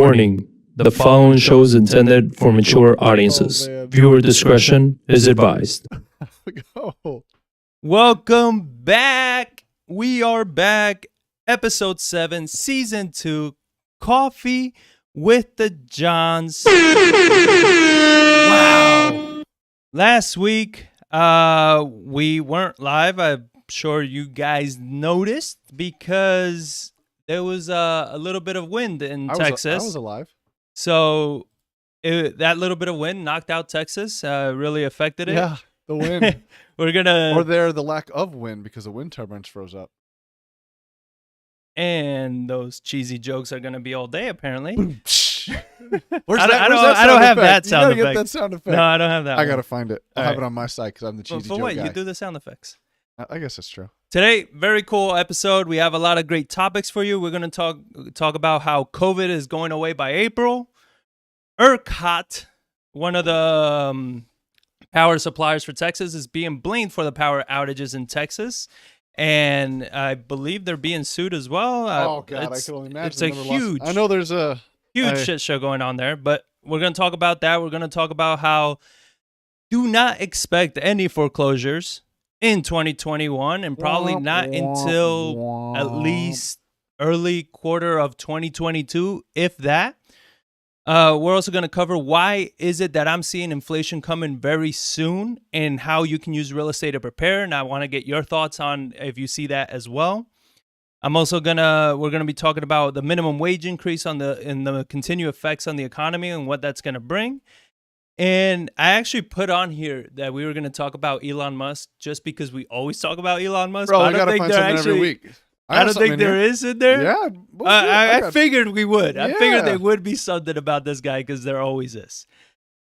Warning. The following show is intended for mature audiences. Viewer discretion is advised. Welcome back. We are back. Episode 7, Season 2, Coffee with the Johns. Wow. Last week, we weren't live. I'm sure you guys noticed because there was a little bit of wind in Texas. I was alive. So that little bit of wind knocked out Texas, really affected it. Yeah, the wind. Or the lack of wind because the wind turbines froze up. And those cheesy jokes are going to be all day, apparently. I don't have that sound effect. Get that sound effect. No, I don't have that. I got to find it. I'll have it on my side because I'm the cheesy for joke what? guy. You do the sound effects. I guess that's true. Today, very cool episode. We have a lot of great topics for you. We're going to talk about how COVID is going away by April. Ercot, one of the power suppliers for Texas, is being blamed for the power outages in Texas. And I believe they're being sued as well. Oh, God, I can only imagine. It's a huge... I know there's a... Huge shit show going on there, but we're going to talk about that. We're going to talk about how do not expect any foreclosures in 2021 and probably not until at least early quarter of 2022, if that. We're also going to cover why is it that I'm seeing inflation coming very soon and how you can use real estate to prepare. And I want to get your thoughts on if you see that as well. I'm also we're gonna be talking about the minimum wage increase and the continued effects on the economy and what that's gonna bring. And I actually put on here that we were gonna talk about Elon Musk just because we always talk about Elon Musk. Bro, I gotta find something every week. I don't think there is in there. Yeah, I figured we would. I figured there would be something about this guy because there always is.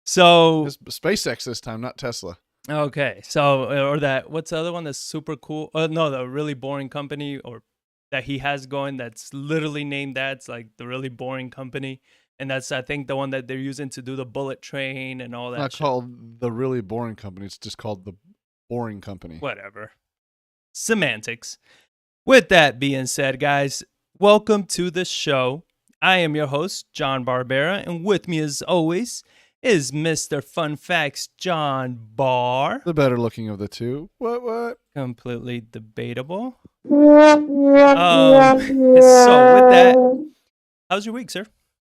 So it's SpaceX this time, not Tesla. Okay, so or that what's the other one that's super cool? No, the really boring company or that he has going that's literally named that. It's like the really boring company. And that's, I think, the one that they're using to do the bullet train and all that. It's not called the really boring company. It's just called the boring company. Whatever. Semantics. With that being said, guys, welcome to the show. I am your host, John Barbera. And with me, as always, is Mr. Fun Facts, John Barr. The better looking of the two. What? Completely debatable. So with that, how's your week, sir?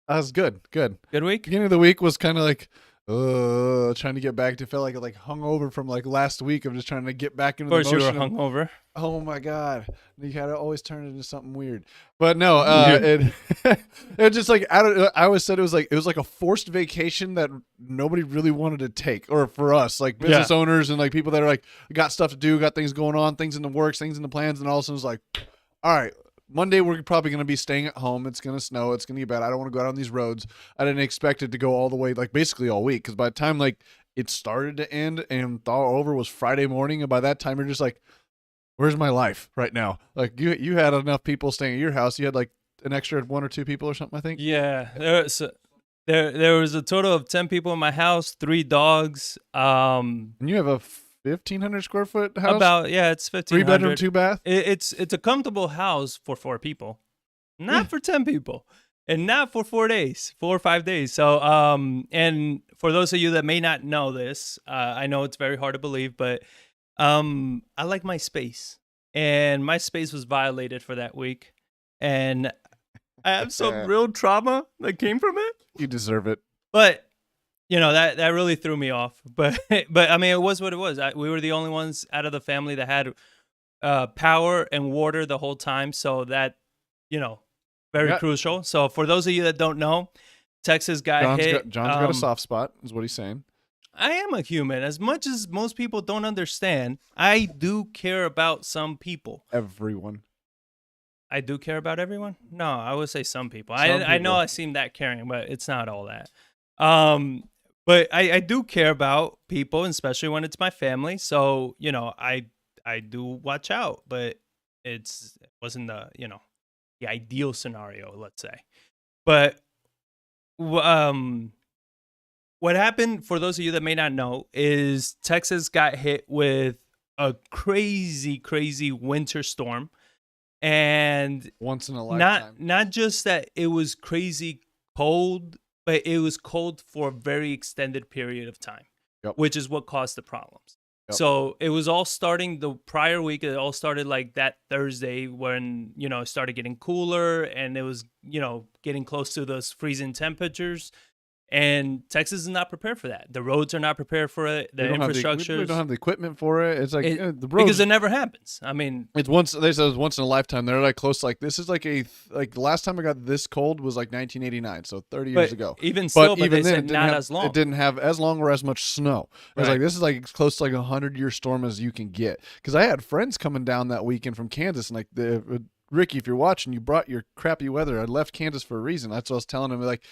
Was good. Good week? Beginning of the week was kind of like trying to get back to feel like hungover from like last week of just trying to get back into the motion. Of course you were hungover. Oh my God. You gotta always turn it into something weird. But no, it just like I always said it was like a forced vacation that nobody really wanted to take, or for us, like business owners and like people that are like got stuff to do, got things going on, things in the works, things in the plans, and all of a sudden it's like, all right, Monday we're probably gonna be staying at home. It's gonna snow. It's gonna get bad. I don't want to go out on these roads. I didn't expect it to go all the way, like basically all week, because by the time like it started to end and thaw over was Friday morning, and by that time you're just like, where's my life right now? Like you had enough people staying at your house. You had like an extra 1 or 2 people or something, I think. Yeah, there was a total of 10 people in my house, 3 dogs. And you have a 1,500 square foot house. It's 1,500. 3 bedroom, 2 bath. It's a comfortable house for 4 people, not for 10 people, and not for 4 days, 4 or 5 days. So and for those of you that may not know this, I know it's very hard to believe, but I like my space, and my space was violated for that week, and I have some real trauma that came from it. You deserve it. But that really threw me off. But I mean, it was what it was. We were the only ones out of the family that had power and water the whole time, so that very crucial. So for those of you that don't know, Texas got hit. John's got a soft spot, is what he's saying. I am a human. As much as most people don't understand, I do care about some people. Everyone. I do care about everyone? No, I would say some people. I know I seem that caring, but it's not all that. But I do care about people, especially when it's my family. So, I do watch out, but it wasn't the ideal scenario, let's say. But what happened, for those of you that may not know, is Texas got hit with a crazy winter storm. And once in a lifetime. Not just that it was crazy cold, but it was cold for a very extended period of time, which is what caused the problems. So it was all starting the prior week. It all started like that Thursday when, it started getting cooler and it was, getting close to those freezing temperatures. And Texas is not prepared for that. The roads are not prepared for it. The infrastructure. We don't have the equipment for it. It's like the roads, because it never happens. I mean, they said it was once in a lifetime. They're like close. Like this is like the last time I got this cold was like 1989, so 30 years ago. Even still, but they said not as long. It didn't have as long or as much snow. It was like this is like as close to like 100-year storm as you can get. Because I had friends coming down that weekend from Kansas, and like Ricky, if you're watching, you brought your crappy weather. I left Kansas for a reason. That's what I was telling him. Like,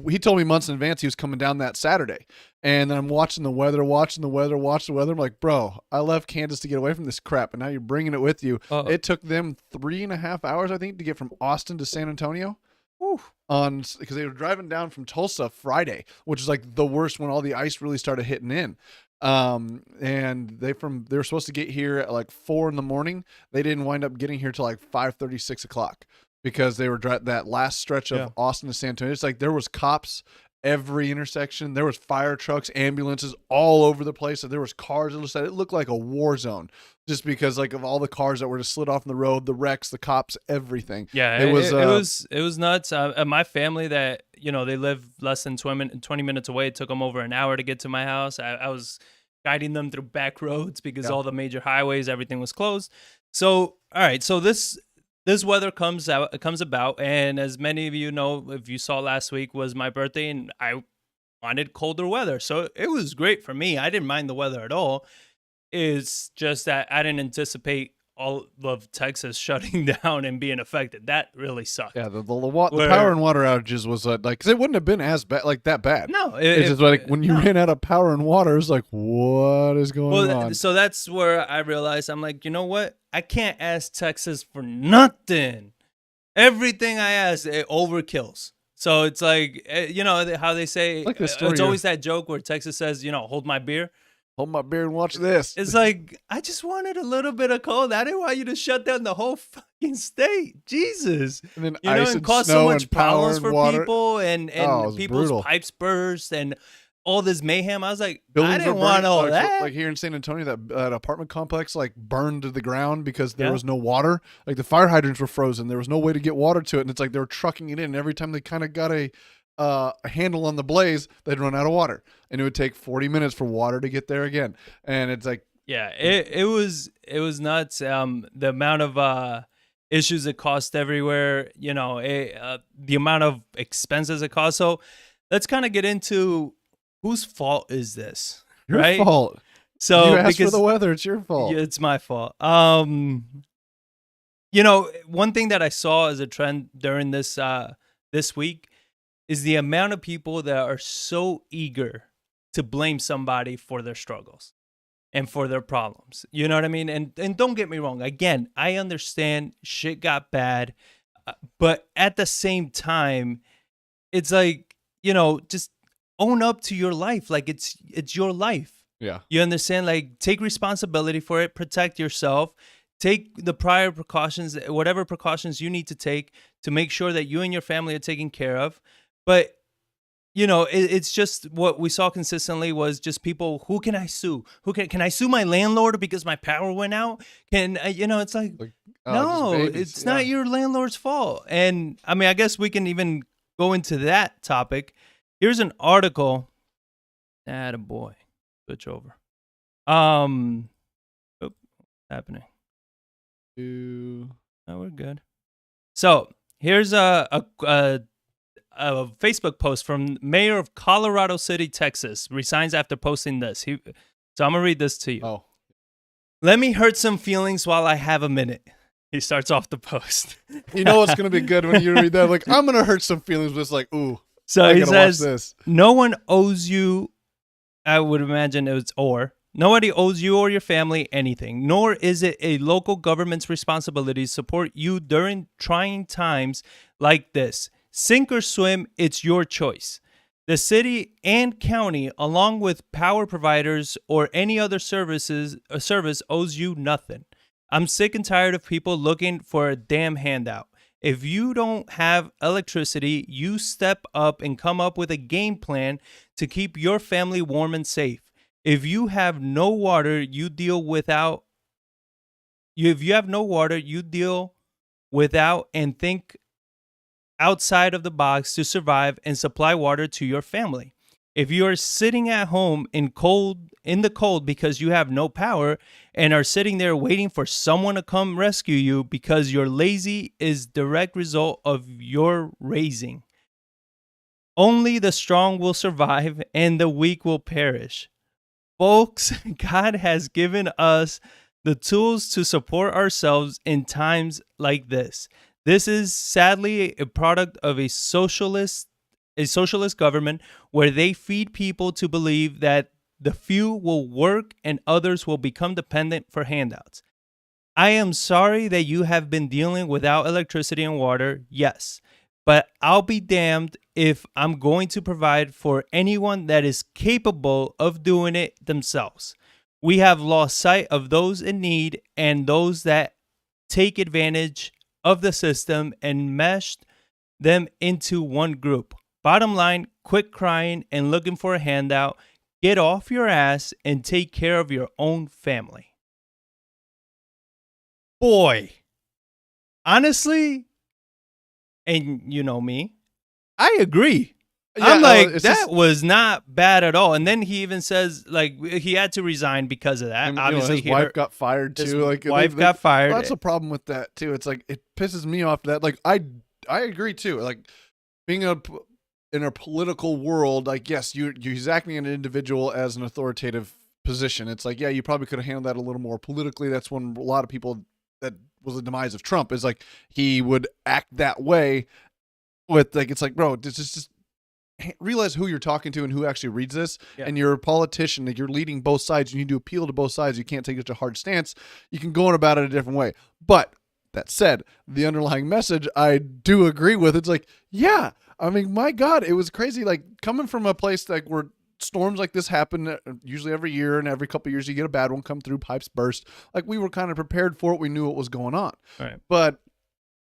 he told me months in advance he was coming down that Saturday. And then I'm watching the weather. I'm like, bro, I left Kansas to get away from this crap, and now you're bringing it with you. It took them 3.5 hours, I think, to get from Austin to San Antonio. Because they were driving down from Tulsa Friday, which is like the worst when all the ice really started hitting in. And they were supposed to get here at like 4 a.m. They didn't wind up getting here till like 5:30, 6 o'clock because they were that last stretch of Austin to San Antonio. It's like there was cops every intersection. There was fire trucks, ambulances all over the place. So there was cars. It looked like a war zone just because like of all the cars that were just slid off on the road, the wrecks, the cops, everything. Yeah, it was nuts. My family that, they live less than 20 minutes away. It took them over an hour to get to my house. I was guiding them through back roads because all the major highways, everything was closed. So, all right. So this weather comes about. And as many of you know, if you saw last week was my birthday and I wanted colder weather. So it was great for me. I didn't mind the weather at all. It's just that I didn't anticipate all of Texas shutting down and being affected. That really sucked. Yeah, the power and water outages was because it wouldn't have been as bad, like that bad. No, it's just like when you ran out of power and water, it's like, what is going on? So that's where I realized I'm like, you know what? I can't ask Texas for nothing. Everything I ask, it overkills. So it's like, how they say, like it's always that joke where Texas says, hold my beer. Hold my beer and watch this. It's like, I just wanted a little bit of cold. I didn't want you to shut down the whole fucking state. Jesus. And then ice and cause snow so much and power problems and for water. people and people's brutal. pipes burst and all this mayhem. I was like, Buildings I didn't want all that. Like here in San Antonio, that apartment complex like burned to the ground because there was no water. Like the fire hydrants were frozen. There was no way to get water to it. And it's like they were trucking it in. And every time they kind of got a handle on the blaze, they'd run out of water, and it would take 40 minutes for water to get there again. And it's like, it was nuts. The amount of issues it cost everywhere, the amount of expenses it cost. So let's kind of get into whose fault is this? Your fault. So you asked for the weather, it's your fault. Yeah, it's my fault. One thing that I saw as a trend during this week is the amount of people that are so eager to blame somebody for their struggles and for their problems. You know what I mean? And don't get me wrong. Again, I understand shit got bad, but at the same time, it's like, just own up to your life. Like it's your life. Yeah. You understand? Like take responsibility for it, protect yourself, take the prior precautions, whatever precautions you need to take to make sure that you and your family are taken care of. But, it's just what we saw consistently was just people, who can I sue? Can I sue my landlord because my power went out? It's like no, it's not your landlord's fault. And I mean, I guess we can even go into that topic. Here's an article. Attaboy. Switch over. What's happening? Oh, we're good. So here's a Facebook post from Mayor of Colorado City, Texas, resigns after posting this. So I'm going to read this to you. Oh. Let me hurt some feelings while I have a minute. He starts off the post. You know what's going to be good when you read that? Like, I'm going to hurt some feelings, but it's like, ooh. So he says, no one owes you, I would imagine nobody owes you or your family anything, nor is it a local government's responsibility to support you during trying times like this. Sink or swim, it's your choice. The city and county, along with power providers or any other service owes you nothing. I'm sick and tired of people looking for a damn handout. If you don't have electricity, you step up and come up with a game plan to keep your family warm and safe. If you have no water, you deal without. If you have no water, you deal without and think outside of the box to survive and supply water to your family. If you are sitting at home in the cold because you have no power and are sitting there waiting for someone to come rescue you because you're lazy is direct result of your raising. Only the strong will survive and the weak will perish. Folks, God has given us the tools to support ourselves in times like this. This is sadly a product of a socialist government where they feed people to believe that the few will work and others will become dependent for handouts. I am sorry that you have been dealing without electricity and water, yes, but I'll be damned if I'm going to provide for anyone that is capable of doing it themselves. We have lost sight of those in need and those that take advantage of the system and meshed them into one group. Bottom line, quit crying and looking for a handout. Get off your ass and take care of your own family. Boy, honestly, and you know me, I agree. Yeah, I'm like, it's that just- was not bad at all. And then he even says, like, he had to resign because of that. And, Obviously, his wife got fired his too. Like wife got fired. Well, that's the problem with that too. It's like it pisses me off that like I agree too. Like being in a political world, like yes, you're acting an individual as an authoritative position. It's like, yeah, you probably could have handled that a little more politically. That's when a lot of people, that was the demise of Trump, is like he would act that way with like, it's like, bro, this is just realize who you're talking to and who actually reads this. Yeah. And you're a politician, like you're leading both sides. You need to appeal to both sides. You can't take such a hard stance. You can go on about it a different way. But that said, the underlying message I do agree with. It's like, yeah, I mean, my God, it was crazy. Like coming from a place like where storms like this happen usually every year, and every couple of years you get a bad one come through, pipes burst. Like we were kind of prepared for it. We knew what was going on. Right. But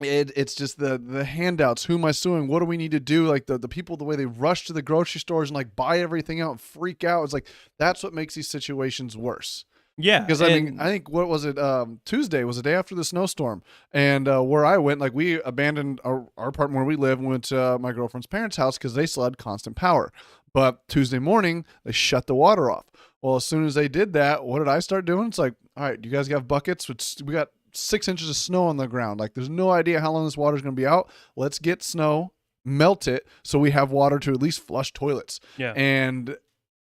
it's just the handouts. Who am I suing? What do we need to do? Like the people, the way they rush to the grocery stores and like buy everything out and freak out. It's like, that's what makes these situations worse. Yeah. Because I mean, I think, what was it? Tuesday was the day after the snowstorm. And where I went, like we abandoned our apartment where we live and went to my girlfriend's parents' house because they still had constant power. But Tuesday morning, they shut the water off. Well, as soon as they did that, what did I start doing? It's like, all right, you guys got buckets? We got 6 inches of snow on the ground. Like there's no idea how long this water is going to be out. Let's get snow, melt it, so we have water to at least flush toilets. Yeah. And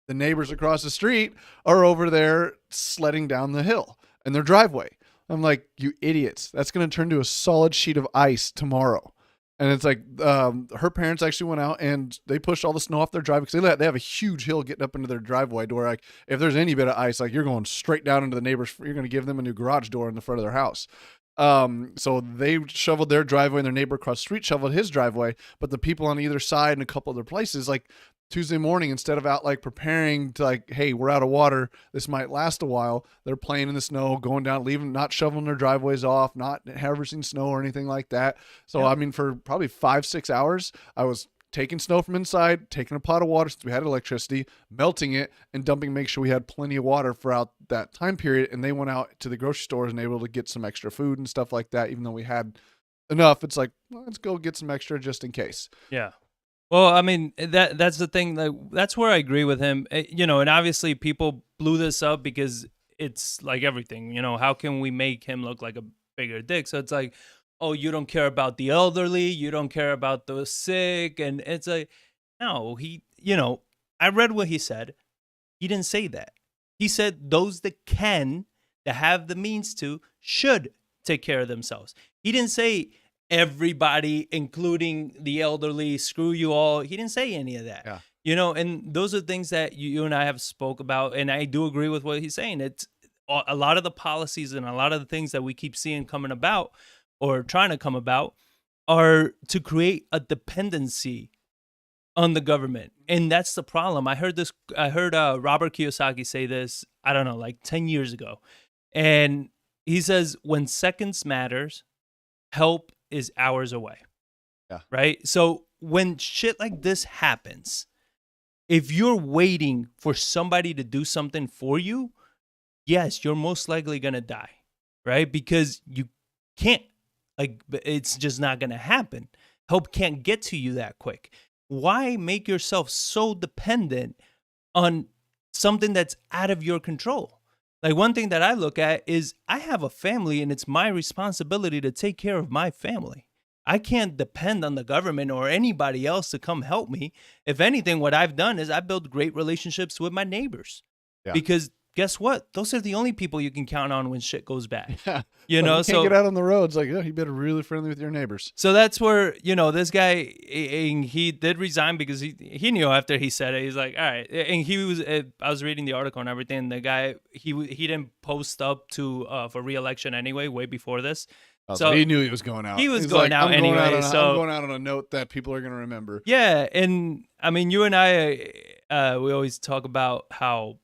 the neighbors across the street are over there sledding down the hill in their driveway. I'm like, you idiots. That's going to turn to a solid sheet of ice tomorrow. And it's like, her parents actually went out and they pushed all the snow off their driveway because they have a huge hill getting up into their driveway door. Like if there's any bit of ice, like you're going straight down into the neighbors. You're going to give them a new garage door in the front of their house. So they shoveled their driveway and their neighbor across the street shoveled his driveway. But the people on either side and a couple other places, like Tuesday morning, instead of out like preparing to like, hey, we're out of water, this might last a while, they're playing in the snow, going down, leaving, not shoveling their driveways off, not harvesting snow or anything like that. So yeah. I mean, for probably 5-6 hours, I was taking snow from inside, taking a pot of water since we had electricity, melting it and dumping, make sure we had plenty of water throughout that time period. And they went out to the grocery stores and able to get some extra food and stuff like that. Even though we had enough, it's like, well, let's go get some extra just in case. Yeah. Well, I mean, that's the thing. Like, that's where I agree with him. You know, and obviously people blew this up because it's like everything. You know, how can we make him look like a bigger dick? So it's like, oh, you don't care about the elderly, you don't care about the sick, and it's like, no, you know, I read what he said. He didn't say that. He said those that have the means to, should take care of themselves. He didn't say everybody, including the elderly, screw you all. He didn't say any of that. Yeah. You know, and those are things that you and I have spoke about, and I do agree with what he's saying. It's a lot of the policies and a lot of the things that we keep seeing coming about or trying to come about are to create a dependency on the government. And that's the problem. I heard Robert Kiyosaki say this, I don't know, like 10 years ago. And he says, when seconds matters, help is hours away. Yeah. Right? So when shit like this happens, if you're waiting for somebody to do something for you, yes, you're most likely going to die, right? Because you can't, like, it's just not going to happen. Help can't get to you that quick. Why make yourself so dependent on something that's out of your control? Like, one thing that I look at is I have a family and it's my responsibility to take care of my family. I can't depend on the government or anybody else to come help me. If anything, what I've done is I built great relationships with my neighbors. Yeah. Because guess what? Those are the only people you can count on when shit goes bad. Yeah. You know, you can't get out on the roads. Like, you better really friendly with your neighbors. So that's where, this guy, he did resign because he knew after he said it. He's like, all right. And I was reading the article and everything. The guy, he didn't post up for re-election anyway, way before this. So he knew he was going out. He was He's going like, out anyway. I'm going out on a note that people are going to remember. Yeah. And I mean, you and I, we always talk about how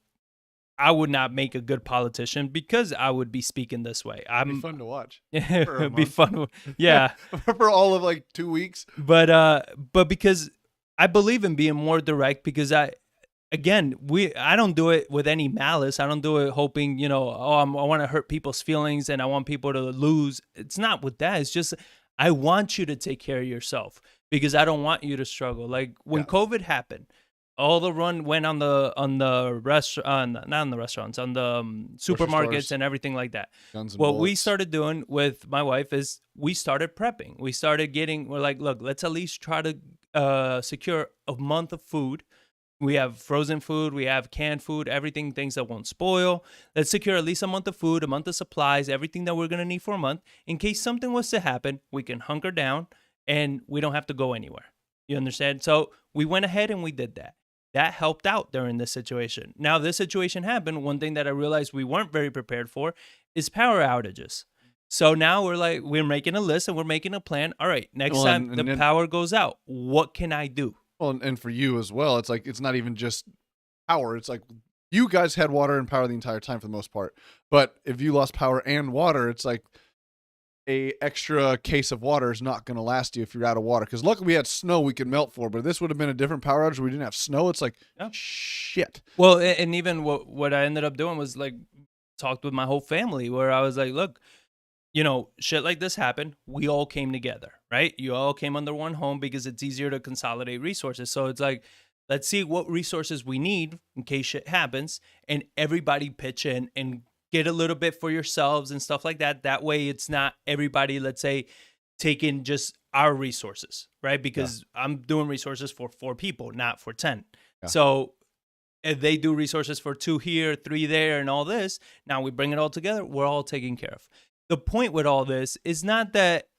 I would not make a good politician because I would be speaking this way. It'd be fun to watch. It'd be fun. Yeah. For all of like 2 weeks. But because I believe in being more direct, because I don't do it with any malice. I don't do it hoping, I want to hurt people's feelings and I want people to lose. It's not with that. It's just, I want you to take care of yourself because I don't want you to struggle. Like when COVID happened, all the run went on the restaurant, not on the restaurants, on the supermarkets and everything like that. What we started doing with my wife is we started prepping. We're like, look, let's at least try to secure a month of food. We have frozen food, we have canned food, everything, things that won't spoil. Let's secure at least a month of food, a month of supplies, everything that we're going to need for a month. In case something was to happen, we can hunker down and we don't have to go anywhere. You understand? So we went ahead and we did that. That helped out during this situation. Now, this situation happened. One thing that I realized we weren't very prepared for is power outages. So now we're making a list and we're making a plan. All right, next time the power goes out, what can I do? Well, and for you as well, it's like, it's not even just power. It's like you guys had water and power the entire time for the most part. But if you lost power and water, it's like a extra case of water is not going to last you if you're out of water. Because luckily we had snow we could melt for, but if this would have been a different power outage where we didn't have snow, it's like, shit. Well, and even what I ended up doing was like talked with my whole family where I was like, look, shit like this happened. We all came together, right? You all came under one home because it's easier to consolidate resources. So it's like, let's see what resources we need in case shit happens, and everybody pitch in and get a little bit for yourselves and stuff like that. That way it's not everybody, let's say, taking just our resources, right? Because I'm doing resources for 4 people, not for 10. Yeah. So if they do resources for 2 here, 3 there, and all this, now we bring it all together, we're all taken care of. The point with all this is not that,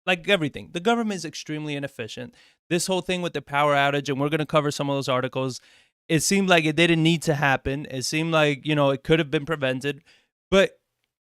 like everything, the government is extremely inefficient. This whole thing with the power outage, and we're going to cover some of those articles, it seemed like it didn't need to happen. It seemed like, it could have been prevented. But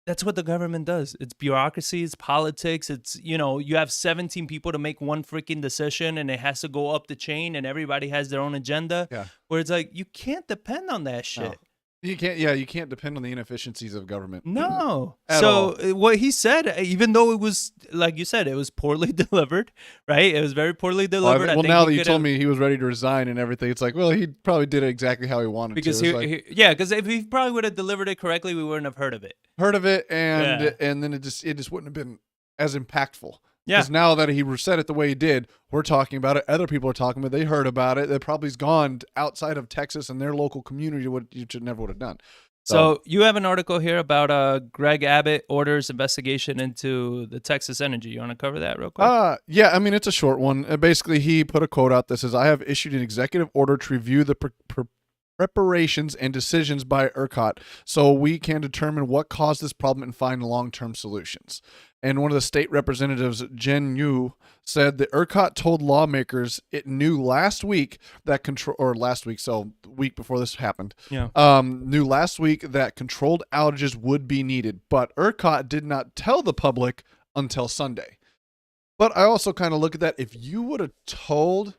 that's what the government does. It's bureaucracy, it's politics. It's, you have 17 people to make one freaking decision and it has to go up the chain and everybody has their own agenda. Yeah. Where it's like, you can't depend on that shit. No. You can't depend on the inefficiencies of government. No. So what he said, even though it was, like you said, it was poorly delivered, right? It was very poorly delivered. Well, now that you told me he was ready to resign and everything, it's like, well, he probably did it exactly how he wanted because to. Because if he probably would have delivered it correctly, we wouldn't have heard of it. And then it just wouldn't have been as impactful. Yeah. Because now that he said it the way he did, we're talking about it. Other people are talking about it. They heard about it. It probably's gone outside of Texas and their local community, what you never would have done. So you have an article here about Greg Abbott orders investigation into the Texas energy. You want to cover that real quick? Yeah, I mean, it's a short one. Basically, he put a quote out that says, I have issued an executive order to review the preparations and decisions by Ercot so we can determine what caused this problem and find long-term solutions. And one of the state representatives, Jen Yu, said that Ercot told lawmakers it knew last week that so the week before this happened, knew last week that controlled outages would be needed, but Ercot did not tell the public until Sunday. But I also kind of look at that, if you would have told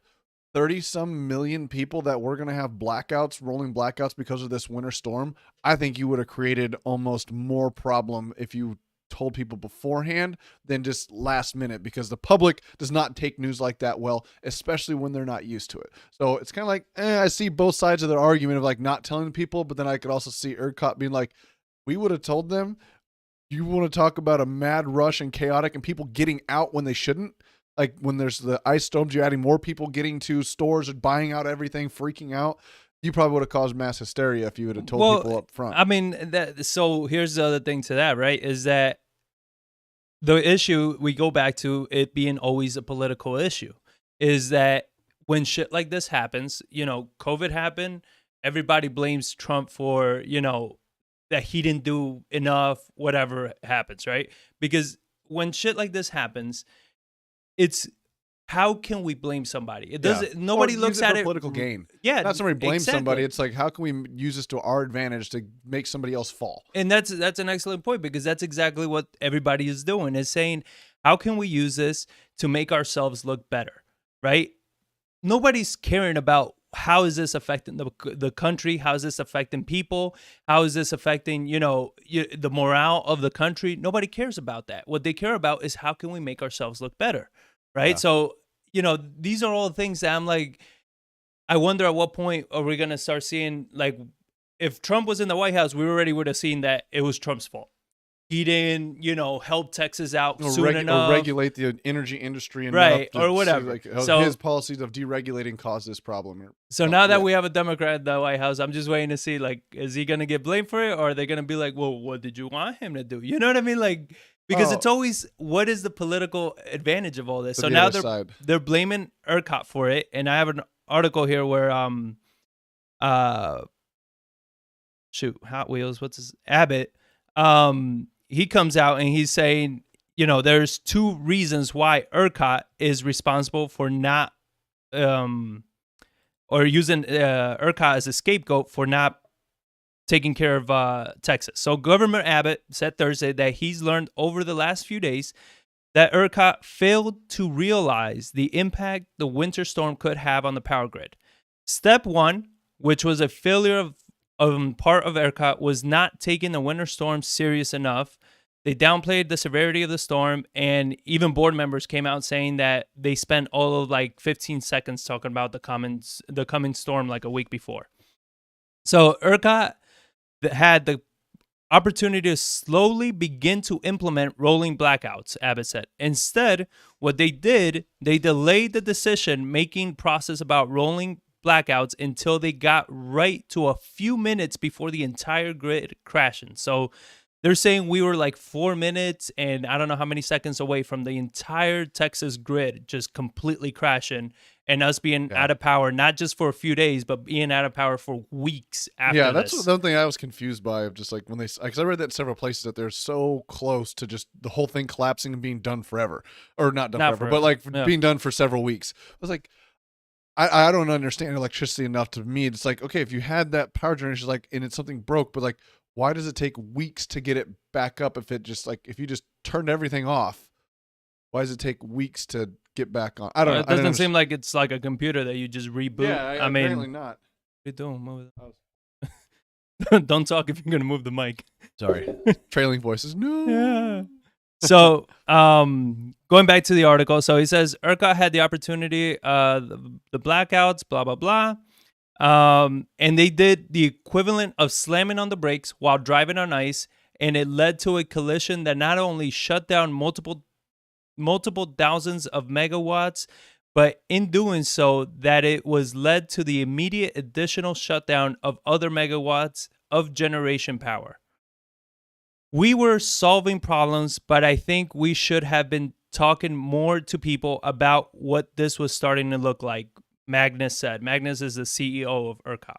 30-some million people that we're going to have rolling blackouts because of this winter storm, I think you would have created almost more problem if you told people beforehand than just last minute, because the public does not take news like that well, especially when they're not used to it. So it's kind of like, I see both sides of their argument of like not telling people, but then I could also see Ercot being like, we would have told them. You want to talk about a mad rush and chaotic and people getting out when they shouldn't? Like when there's the ice storms, you're adding more people getting to stores and buying out everything, freaking out. You probably would have caused mass hysteria if you would have told people up front. I mean, so here's the other thing to that, right? Is that the issue, we go back to it being always a political issue, is that when shit like this happens, COVID happened, everybody blames Trump for, that he didn't do enough, whatever happens, right? Because when shit like this happens, it's how can we blame somebody? It doesn't. Nobody looks at it political gain. Yeah, not somebody blames somebody. It's like, how can we use this to our advantage to make somebody else fall? And that's an excellent point, because that's exactly what everybody is doing, is saying, how can we use this to make ourselves look better, right? Nobody's caring about how is this affecting the country? How is this affecting people? How is this affecting, the morale of the country? Nobody cares about that. What they care about is how can we make ourselves look better, right? Yeah. So, these are all things that I'm like, I wonder at what point are we going to start seeing, like, if Trump was in the White House, we already would have seen that it was Trump's fault. He didn't, help Texas out soon enough. Or regulate the energy industry enough. Right, or whatever. So his policies of deregulating caused this problem. So now that we have a Democrat in the White House, I'm just waiting to see, like, is he going to get blamed for it? Or are they going to be like, well, what did you want him to do? You know what I mean? Like, because it's always, what is the political advantage of all this? So now they're blaming Ercot for it. And I have an article here where, Hot Wheels, Abbott, he comes out and he's saying, there's two reasons why Ercot is responsible for not, or using Ercot as a scapegoat for not taking care of Texas. So Governor Abbott said Thursday that he's learned over the last few days that Ercot failed to realize the impact the winter storm could have on the power grid. Step one, which was a failure of part of Ercot, was not taking the winter storm serious enough. They downplayed the severity of the storm, and even board members came out saying that they spent all of like 15 seconds talking about the coming storm like a week before. So Ercot had the opportunity to slowly begin to implement rolling blackouts, Abbott said. Instead, what they did, they delayed the decision-making process about rolling blackouts until they got right to a few minutes before the entire grid crashing. So they're saying we were like 4 minutes and I don't know how many seconds away from the entire Texas grid just completely crashing and us being out of power, not just for a few days, but being out of power for weeks after Yeah, that's this. the thing I was confused by, of just like when because I read that in several places that they're so close to just the whole thing collapsing and being done forever. Or not done forever, but like being done for several weeks. I was like, I don't understand electricity enough. To me, it's like, okay, if you had that power generation, like, and it's something broke, but like, why does it take weeks to get it back up? If you just turned everything off, why does it take weeks to get back on? I don't know. It doesn't seem like it's like a computer that you just reboot. Yeah, I mean, apparently not. What are you doing? Don't talk if you're gonna move the mic. Sorry. Trailing voices. No. Yeah. So, going back to the article, so he says Ercot had the opportunity, the blackouts, blah blah blah, and they did the equivalent of slamming on the brakes while driving on ice, and it led to a collision that not only shut down multiple thousands of megawatts, but in doing so, that it was led to the immediate additional shutdown of other megawatts of generation power. We were solving problems, but I think we should have been talking more to people about what this was starting to look like, Magnus said. Magnus is the CEO of Ercot.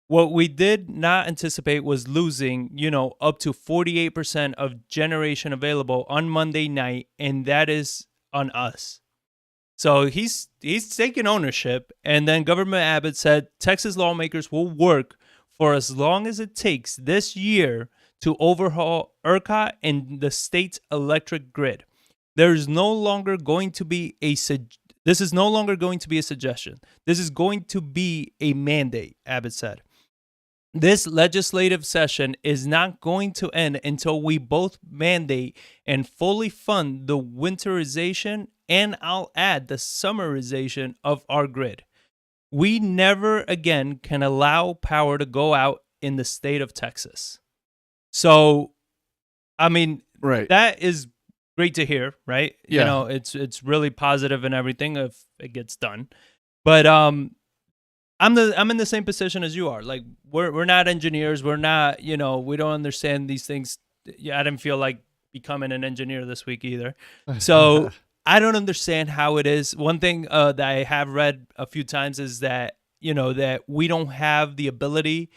What we did not anticipate was losing, up to 48% of generation available on Monday night, and that is on us. So he's taking ownership, and then Governor Abbott said Texas lawmakers will work for as long as it takes this year to overhaul Ercot and the state's electric grid. There is no longer going to be this is no longer going to be a suggestion. This is going to be a mandate, Abbott said. this legislative session is not going to end until we both mandate and fully fund the winterization, and I'll add the summerization of our grid. We never again can allow power to go out in the state of Texas. So, I mean, that is great to hear, right? Yeah. You know, it's really positive and everything if it gets done. But I'm in the same position as you are. Like we're not engineers. We're not, you know, we don't understand these things. Yeah, I didn't feel like becoming an engineer this week either. So I don't understand how it is. One thing that I have read a few times is that, you know, that we don't have the ability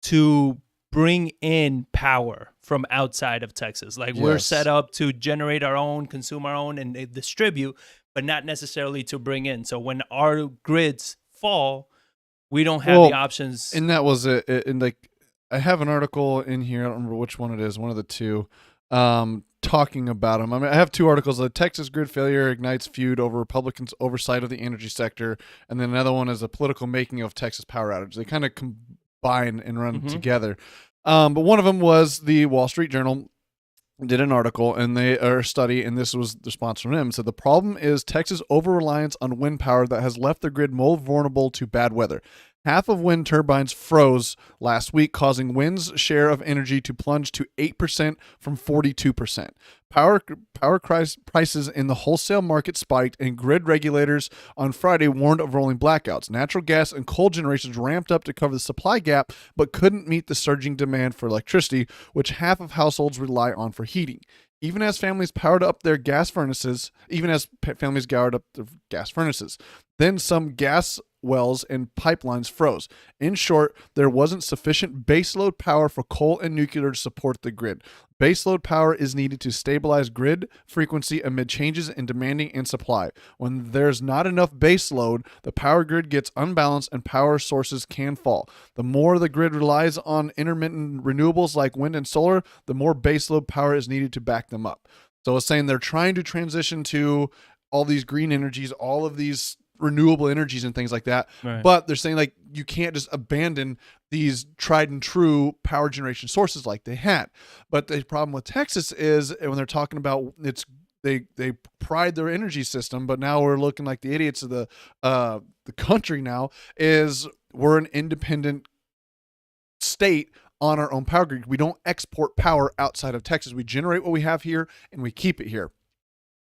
to bring in power from outside of Texas. Like we're set up to generate our own, consume our own, and distribute, but not necessarily to bring in. So when our grids fall, we don't have the options. And that was it. And like, I have an article in here. I don't remember which one it is. One of the two, talking about them. I mean, I have two articles. The Texas grid failure ignites feud over Republicans' oversight of the energy sector, and then another one is a political making of Texas power outage. They kind of combine and run together. But one of them was the Wall Street Journal did an article and a study, and this was the response from him. So the problem is Texas over-reliance on wind power that has left the grid more vulnerable to bad weather. Half of wind turbines froze last week, causing wind's share of energy to plunge to 8% from 42%. Power prices in the wholesale market spiked, and grid regulators on Friday warned of rolling blackouts. Natural gas and coal generations ramped up to cover the supply gap, but couldn't meet the surging demand for electricity, which half of households rely on for heating. Even as families powered up their gas furnaces, then some gas wells and pipelines froze. In short, there wasn't sufficient baseload power for coal and nuclear to support the grid. Baseload power is needed to stabilize grid frequency amid changes in demanding and supply. When there's not enough baseload, the power grid gets unbalanced and power sources can fall. The more the grid relies on intermittent renewables like wind and solar, the more baseload power is needed to back them up. So it's saying they're trying to transition to all these green energies, all of these renewable energies and things like that. Right. But they're saying like you can't just abandon these tried and true power generation sources like they had. But the problem with Texas is when they're talking about they pride their energy system, but now we're looking like the idiots of the country now is we're an independent state on our own power grid. We don't export power outside of Texas. We generate what we have here and we keep it here.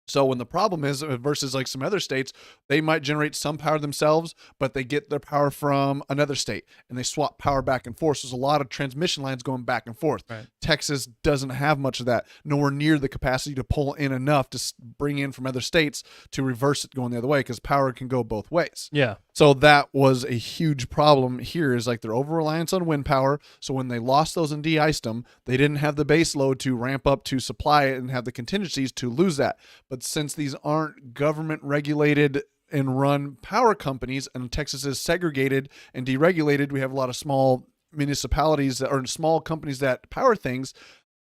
So when the problem is versus like some other states, they might generate some power themselves, but they get their power from another state and they swap power back and forth. So there's a lot of transmission lines going back and forth. Right. Texas doesn't have much of that, nowhere near the capacity to pull in enough to bring in from other states to reverse it going the other way, because power can go both ways. Yeah. So that was a huge problem here, is like their over-reliance on wind power. So when they lost those and de-iced them, they didn't have the base load to ramp up to supply it and have the contingencies to lose that. But since these aren't government-regulated and run power companies, and Texas is segregated and deregulated, we have a lot of small municipalities that are small companies that power things.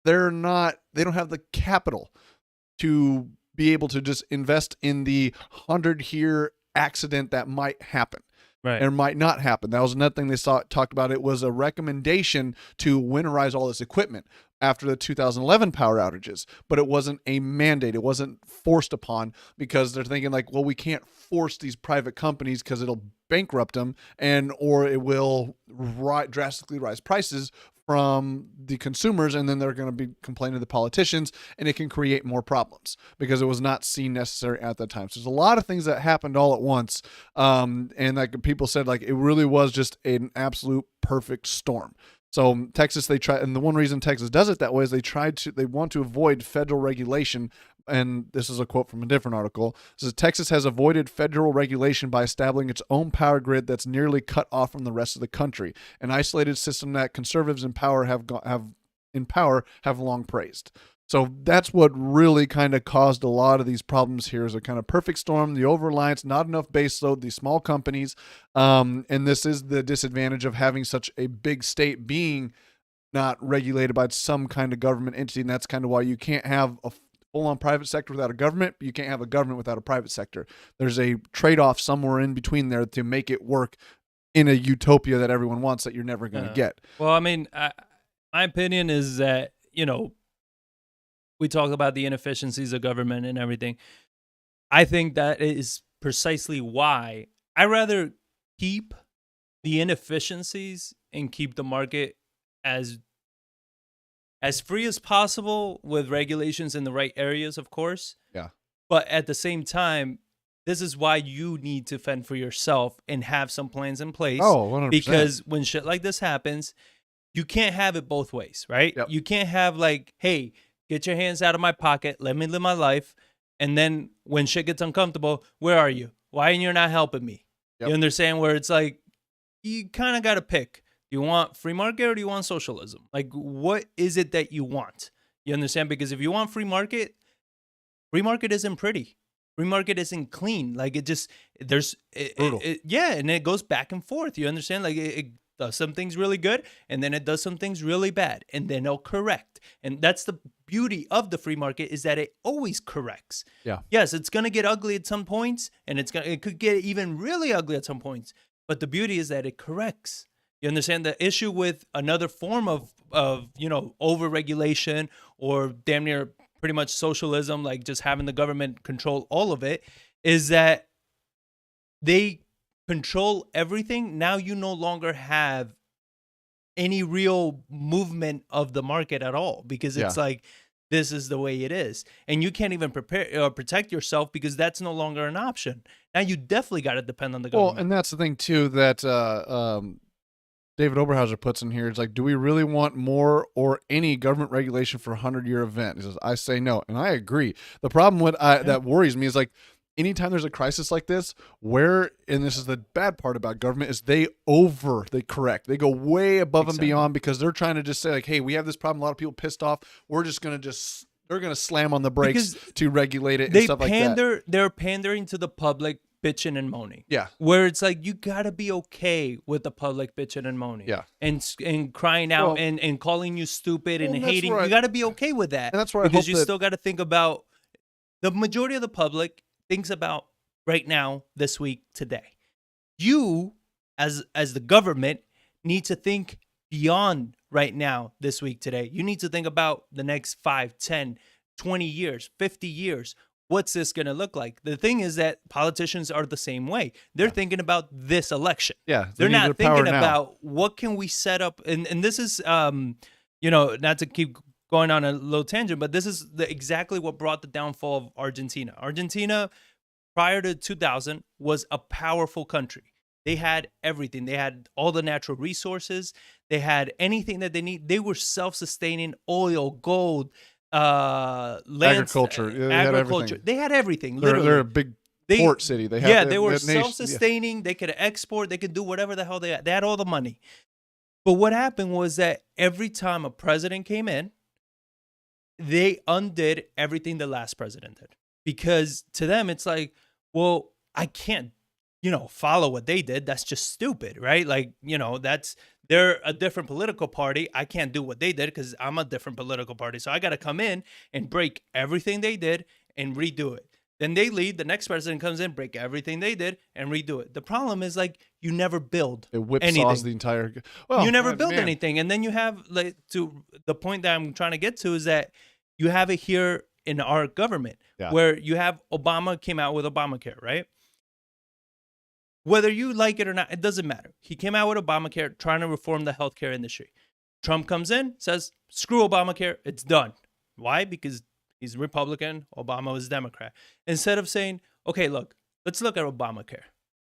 They don't have the capital to be able to just invest in the 100-year accident that might happen. Right. And might not happen. That was another thing they talked about. It was a recommendation to winterize all this equipment after the 2011 power outages, but it wasn't a mandate. It wasn't forced upon, because they're thinking like, well, we can't force these private companies because it'll bankrupt them, or it will drastically rise prices from the consumers, and then they're going to be complaining to the politicians, and it can create more problems because it was not seen necessary at that time. So there's a lot of things that happened all at once, and like people said, like it really was just an absolute perfect storm. So Texas, they try, and the one reason Texas does it that way is they want to avoid federal regulation. And this is a quote from a different article. It says Texas has avoided federal regulation by establishing its own power grid that's nearly cut off from the rest of the country, an isolated system that conservatives in power have long praised. So that's what really kind of caused a lot of these problems here, is a kind of perfect storm, the over-reliance, not enough base load, these small companies. And this is the disadvantage of having such a big state being not regulated by some kind of government entity. And that's kind of why you can't have a full-on private sector without a government, but you can't have a government without a private sector. There's a trade-off somewhere in between there to make it work in a utopia that everyone wants that you're never going to get. Well, I mean, my opinion is that, we talk about the inefficiencies of government and everything. I think that is precisely why I rather keep the inefficiencies and keep the market as free as possible with regulations in the right areas, of course. Yeah. But at the same time, this is why you need to fend for yourself and have some plans in place. Oh, 100%. Because when shit like this happens, you can't have it both ways, right? Yep. You can't have like, hey, get your hands out of my pocket, let me live my life. And then when shit gets uncomfortable, where are you? Why are you not helping me? Yep. You understand? Where it's like, you kind of got to pick. Do you want free market or do you want socialism? Like, what is it that you want? You understand? Because if you want free market isn't pretty. Free market isn't clean. Like, it just, and it goes back and forth. You understand? Like, it does some things really good, and then it does some things really bad, and then it'll correct. And that's the beauty of the free market, is that it always corrects. Yeah. Yes, it's gonna get ugly at some points, and it could get even really ugly at some points. But the beauty is that it corrects. You understand? The issue with another form of over-regulation or damn near pretty much socialism, like just having the government control all of it, is that they control everything. Now you no longer have any real movement of the market at all, because it's like, this is the way it is. And you can't even protect yourself, because that's no longer an option. Now you definitely got to depend on the government. Well, and that's the thing too that David Oberhauser puts in here. It's like, do we really want more or any government regulation for a 100-year event? He says, I say no. And I agree. The problem that worries me is, like, anytime there's a crisis like this, and this is the bad part about government, is they correct. They go way above and beyond, because they're trying to just say, like, hey, we have this problem. A lot of people pissed off. We're just going to they're going to slam on the brakes to regulate it and stuff like that. They're pandering to the public, bitching and moaning. Yeah. Where it's like, you got to be okay with the public bitching and moaning. Yeah. And crying out and calling you stupid and hating. You got to be okay with that. And that's where because you still got to think about, the majority of the public thinks about right now, this week, today. You, as the government, need to think beyond right now, this week, today. You need to think about the next 5, 10, 20 years, 50 years. What's this going to look like? The thing is that politicians are the same way. They're thinking about this election. Yeah. They're not thinking about what can we set up. And this is, not to keep going on a little tangent, but this is exactly what brought the downfall of Argentina. Argentina, prior to 2000, was a powerful country. They had everything. They had all the natural resources. They had anything that they need. They were self-sustaining: oil, gold, agriculture. Agriculture. They had everything. Literally, they're a big port city. They were self-sustaining. They could export. They could do whatever the hell they had. They had all the money. But what happened was that every time a president came in, they undid everything the last president did. Because to them, it's like, well, I can't, follow what they did. That's just stupid, right? Like, they're a different political party. I can't do what they did because I'm a different political party. So I got to come in and break everything they did and redo it. Then they leave. The next president comes in, break everything they did, and redo it. The problem is, like, you never build whipsaws the entire. Well, you never build anything, and then you have, like, to the point that I'm trying to get to, is that you have it here in our government, where you have Obama came out with Obamacare, right? Whether you like it or not, it doesn't matter. He came out with Obamacare, trying to reform the healthcare industry. Trump comes in, says, screw Obamacare, it's done. Why? Because he's Republican, Obama was Democrat. Instead of saying, okay, look, let's look at Obamacare.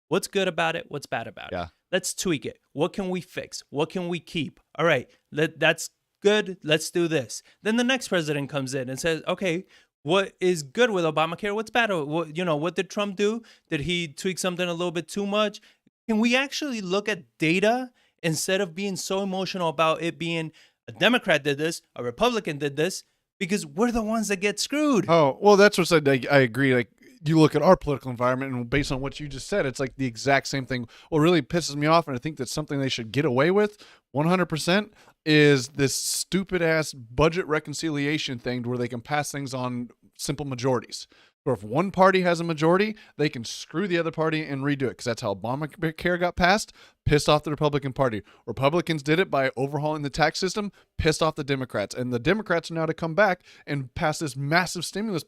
What's good about it? What's bad about it? Let's tweak it. What can we fix? What can we keep? All right, that's good. Let's do this. Then the next president comes in and says, okay, what is good with Obamacare? What's bad? What did Trump do? Did he tweak something a little bit too much? Can we actually look at data instead of being so emotional about it being a Democrat did this, a Republican did this? Because we're the ones that get screwed. Oh, well, that's what I agree. Like, you look at our political environment, and based on what you just said, it's like the exact same thing. What really pisses me off, and I think that's something they should get away with 100%, is this stupid ass budget reconciliation thing where they can pass things on simple majorities. Or if one party has a majority, they can screw the other party and redo it, because that's how Obamacare got passed. Pissed off the Republican Party. Republicans did it by overhauling the tax system, pissed off the Democrats. And the Democrats are now to come back and pass this massive stimulus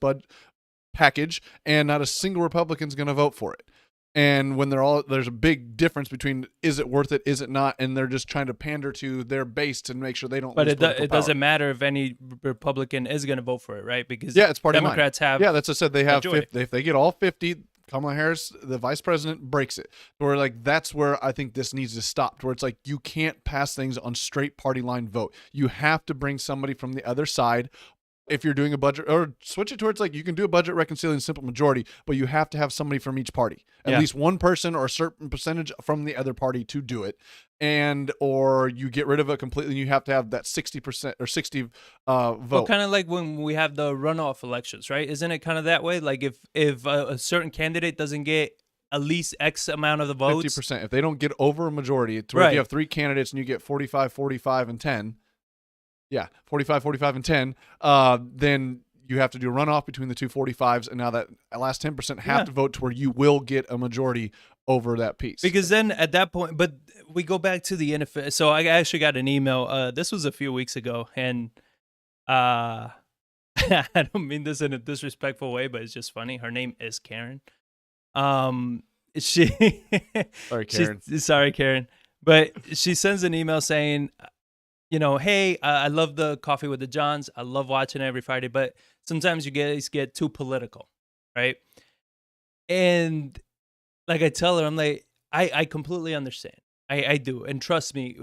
package, and not a single Republican's going to vote for it. And when there's a big difference between is it worth it, is it not, and they're just trying to pander to their base to make sure they don't. But lose it doesn't matter if any Republican is going to vote for it, right? Because it's party Democrats line. have. Yeah, that's what I said. They have 50, if they get all 50. Kamala Harris, the vice president, breaks it. Where like that's where I think this needs to stop. Where it's like you can't pass things on straight party line vote. You have to bring somebody from the other side. If you're doing a budget, or switch it towards like you can do a budget reconciliation simple majority, but you have to have somebody from each party, at least one person or a certain percentage from the other party to do it, and or you get rid of it completely. And you have to have that 60% or 60 vote. Well, kind of like when we have the runoff elections, right? Isn't it kind of that way? Like if a certain candidate doesn't get at least X amount of the votes, 50%. If they don't get over a majority, to where if you have 3 candidates and you get 45, 45, and 10. Yeah, 45, 45, and 10. Then you have to do a runoff between the two 45s, and now that last 10% have to vote to where you will get a majority over that piece. Because then at that point, but we go back to the NFL. So I actually got an email. This was a few weeks ago, and I don't mean this in a disrespectful way, but it's just funny. Her name is Karen. Sorry, Karen. Sorry, Karen. But she sends an email saying, you know, hey, I love the Coffee with the Johns. I love watching it every Friday, but sometimes you guys get too political, right? And like I tell her, I'm like, I completely understand. I do. And trust me,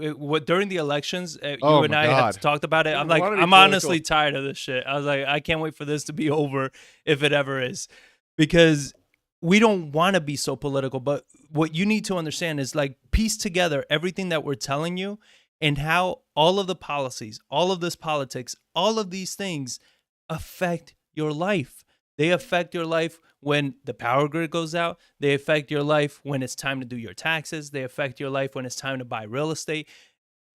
during the elections, you and I had talked about it. I'm like, I'm honestly tired of this shit. I was like, I can't wait for this to be over if it ever is. Because we don't want to be so political. But what you need to understand is like piece together everything that we're telling you, and how all of the policies, all of this politics, all of these things affect your life. They affect your life when the power grid goes out. They affect your life when it's time to do your taxes. They affect your life when it's time to buy real estate.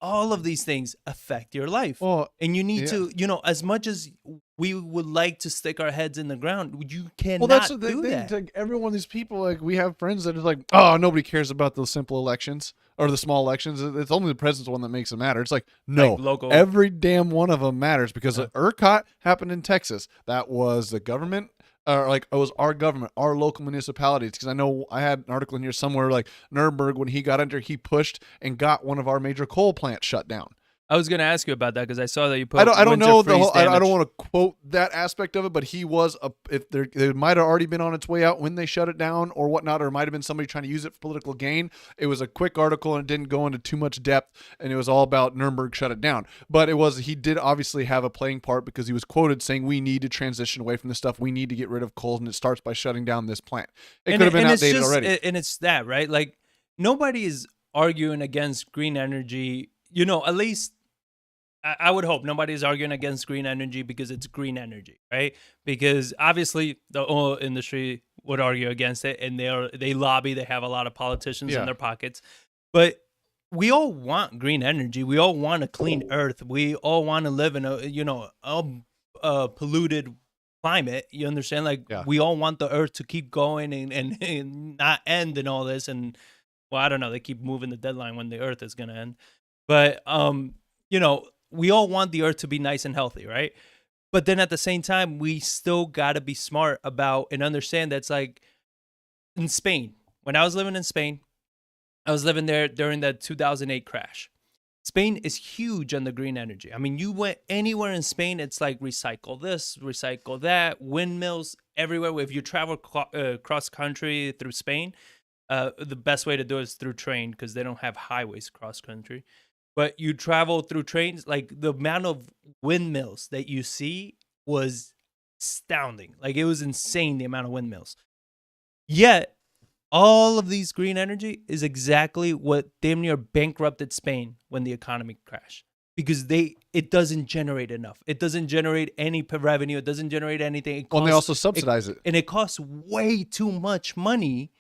All of these things affect your life. Well, and you need to, you know, as much as we would like to stick our heads in the ground, you cannot well, that's the do thing. that. Like, every one of these people, like we have friends that are like, oh, nobody cares about those simple elections or the small elections. It's only the president's one that makes it matter. It's like, no, Like local. every damn one of them matters, because Ercot happened in Texas. That was the government. Like it was our government, our local municipalities. Because I know I had an article in here somewhere like Nuremberg, when he got under, he pushed and got one of our major coal plants shut down. I was going to ask you about that because I saw that you put. I don't know winter the whole. freeze I don't damage. want to quote that aspect of it, but he was it might have already been on its way out when they shut it down or whatnot, or it might have been somebody trying to use it for political gain. It was a quick article and it didn't go into too much depth, and it was all about Nuremberg shut it down. But he did obviously have a playing part, because he was quoted saying we need to transition away from this stuff. We need to get rid of coal, and it starts by shutting down this plant. It could have been outdated already. And it's that, right? Like nobody is arguing against green energy. You know, at least. I would hope nobody's arguing against green energy because it's green energy, right? Because obviously the oil industry would argue against it, and they lobby. They have a lot of politicians in their pockets. But we all want green energy. We all want a clean earth. We all want to live in a polluted climate. You understand? Like we all want the earth to keep going and not end and all this. And well, I don't know. They keep moving the deadline when the earth is going to end. But you know. We all want the earth to be nice and healthy, right? But then at the same time, we still got to be smart about and understand that's like in Spain. When I was living in Spain, I was living there during the 2008 crash. Spain is huge on the green energy. I mean, you went anywhere in Spain, it's like recycle this, recycle that, windmills everywhere. If you travel cross country through Spain, the best way to do it is through train, because they don't have highways cross country. But you travel through trains, like the amount of windmills that you see was astounding. Like it was insane, the amount of windmills. Yet, all of these green energy is exactly what damn near bankrupted Spain when the economy crashed. Because it doesn't generate enough. It doesn't generate any revenue. It doesn't generate anything. Well, they also subsidize it. And it costs way too much money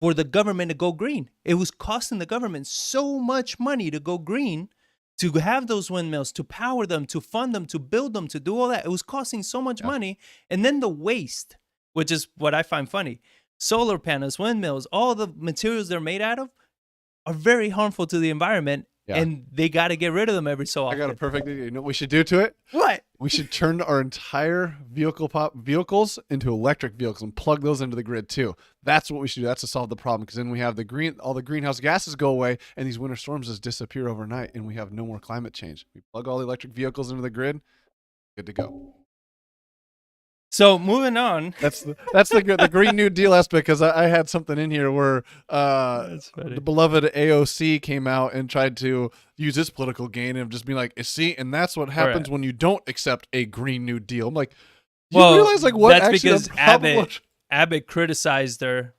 for the government to go green. It was costing the government so much money to go green, to have those windmills, to power them, to fund them, to build them, to do all that. It was costing so much money. And then the waste which is what I find funny. Solar panels, windmills, all the materials they're made out of are very harmful to the environment, and they got to get rid of them every so often. I got a perfect idea. You know what we should do to it? What? We should turn our entire vehicles into electric vehicles and plug those into the grid too. That's what we should do. That's to solve the problem, because then we have all the greenhouse gases go away, and these winter storms just disappear overnight, and we have no more climate change. We plug all the electric vehicles into the grid, good to go. So moving on, that's the Green New Deal aspect, because I had something in here where the beloved AOC came out and tried to use this political gain and just be like, see, and that's what happens when you don't accept a Green New Deal. I'm like, you realize like what? That's because Abbott criticized her.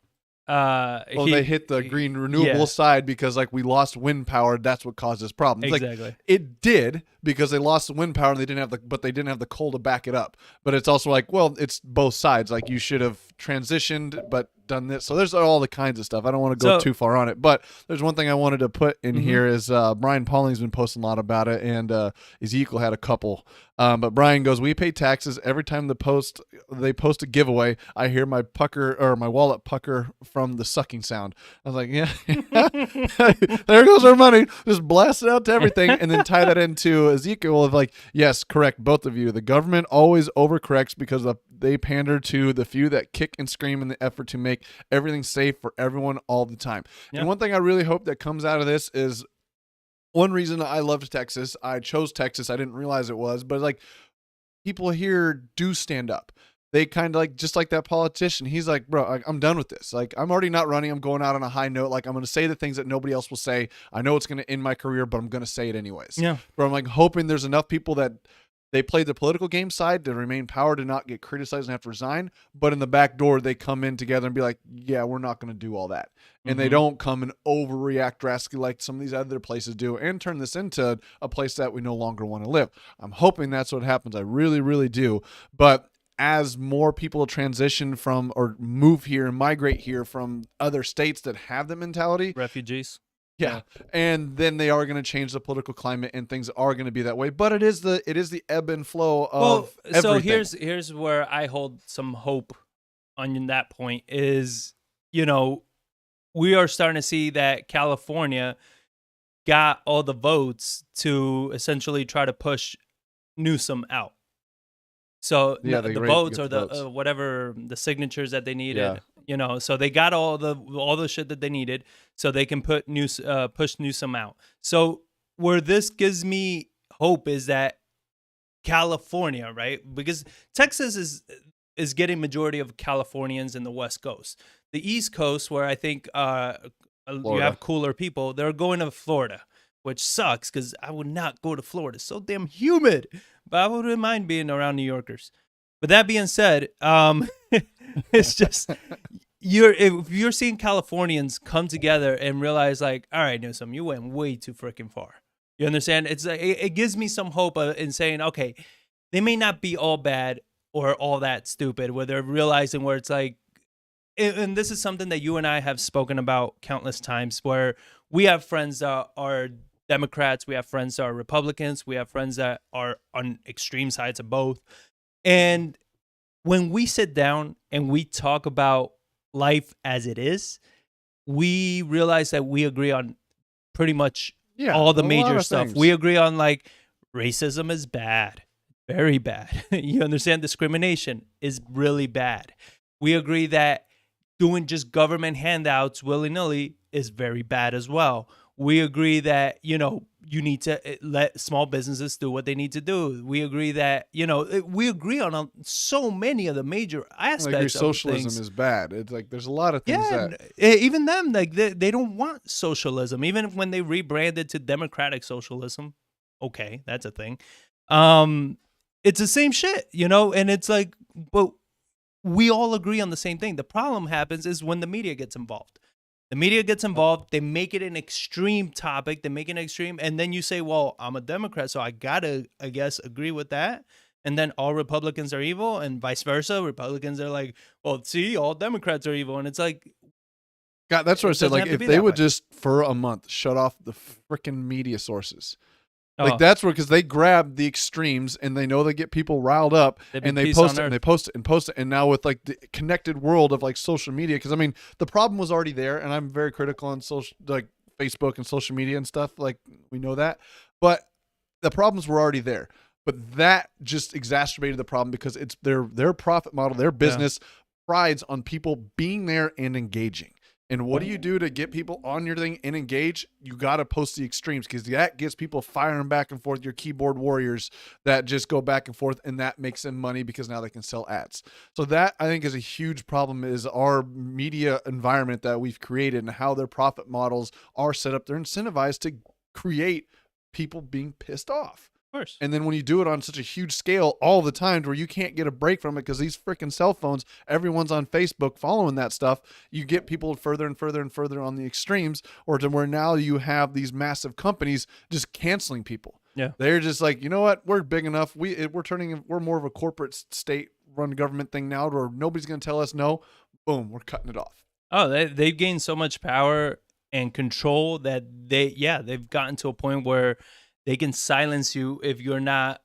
They hit the green renewable side because like we lost wind power. That's what caused this problem. Exactly. Like, it did, because they lost the wind power and they didn't have the coal to back it up. But it's also like, well, it's both sides. Like you should have transitioned, but done this. So there's all the kinds of stuff. I don't want to go too far on it, but there's one thing I wanted to put in here is Brian Pauling's been posting a lot about it, and Ezekiel had a couple. But Brian goes, we pay taxes every time they post a giveaway. I hear my wallet pucker from the sucking sound. I was like, yeah, there goes our money. Just blast it out to everything, and then tie that into Ezekiel of like, yes, correct, both of you. The government always overcorrects because they pander to the few that kick and scream in the effort to make everything safe for everyone all the time. And one thing I really hope that comes out of this is, one reason I loved Texas, I chose Texas, I didn't realize it was, but like people here do stand up. They kind of like, just like that politician, he's like, bro, I'm done with this. Like, I'm already not running. I'm going out on a high note. Like, I'm going to say the things that nobody else will say. I know it's going to end my career, but I'm going to say it anyways. Yeah. But I'm like hoping there's enough people that they played the political game side to remain power, to not get criticized and have to resign. But in the back door, they come in together and be like, yeah, we're not going to do all that. And they don't come and overreact drastically like some of these other places do and turn this into a place that we no longer want to live. I'm hoping that's what happens. I really, really do. But as more people transition from or move here and migrate here from other states that have the mentality. Refugees. Yeah. And then they are going to change the political climate, and things are going to be that way. But it is the ebb and flow of everything. So here's where I hold some hope on that point is, you know, we are starting to see that California got all the votes to essentially try to push Newsom out. So the votes or the whatever the signatures that they needed, you know, so they got all the shit that they needed, so they can push Newsom out. So where this gives me hope is that California, right? Because Texas is getting majority of Californians in the West Coast. The East Coast, where I think you have cooler people, they're going to Florida, which sucks because I would not go to Florida. It's so damn humid. But I wouldn't mind being around New Yorkers. But that being said, it's just if you're seeing Californians come together and realize, like, all right, Newsom, you went way too freaking far. You understand? It's like, it gives me some hope in saying, okay, they may not be all bad or all that stupid, where they're realizing where it's like, and this is something that you and I have spoken about countless times, where we have friends that are Democrats, we have friends that are Republicans, we have friends that are on extreme sides of both. And when we sit down and we talk about life as it is, we realize that we agree on pretty much all the major stuff. Things. We agree on like racism is bad, very bad. You understand? Discrimination is really bad. We agree that doing just government handouts willy-nilly is very bad as well. We agree that, you know, you need to let small businesses do what they need to do. We agree that, you know, we agree on so many of the major aspects of socialism things. Is bad. It's like there's a lot of things that... even them, like they don't want socialism. Even when they rebranded to democratic socialism, okay, that's a thing. It's the same shit, you know, and it's like, but we all agree on the same thing. The problem happens is when the media gets involved. The media gets involved. They make it an extreme topic. They make it extreme. And then you say, well, I'm a Democrat, so I got to, I guess, agree with that. And then all Republicans are evil and vice versa. Republicans are like, well, see, all Democrats are evil. And it's like... God, that's what I said. Like, if they would just, for a month, shut off the freaking media sources. Like that's where, because they grab the extremes and they know they get people riled up, and they post it and they post it and post it. And now with like the connected world of like social media, because I mean the problem was already there, and I'm very critical on social, like Facebook and social media and stuff. Like we know that, but the problems were already there. But that just exacerbated the problem because it's their profit model, their business prides on people being there and engaging. And what do you do to get people on your thing and engage? You got to post the extremes, because that gets people firing back and forth, your keyboard warriors that just go back and forth, and that makes them money because now they can sell ads. So that, I think, is a huge problem, is our media environment that we've created and how their profit models are set up. They're incentivized to create people being pissed off. Of course. And then when you do it on such a huge scale all the time, where you can't get a break from it because these freaking cell phones, everyone's on Facebook following that stuff, you get people further and further and further on the extremes, or to where now you have these massive companies just canceling people. Yeah. They're just like, you know what? We're big enough. We're more of a corporate state run government thing now, where nobody's going to tell us no. Boom, we're cutting it off. Oh, they've gained so much power and control that they've gotten to a point where they can silence you if you're not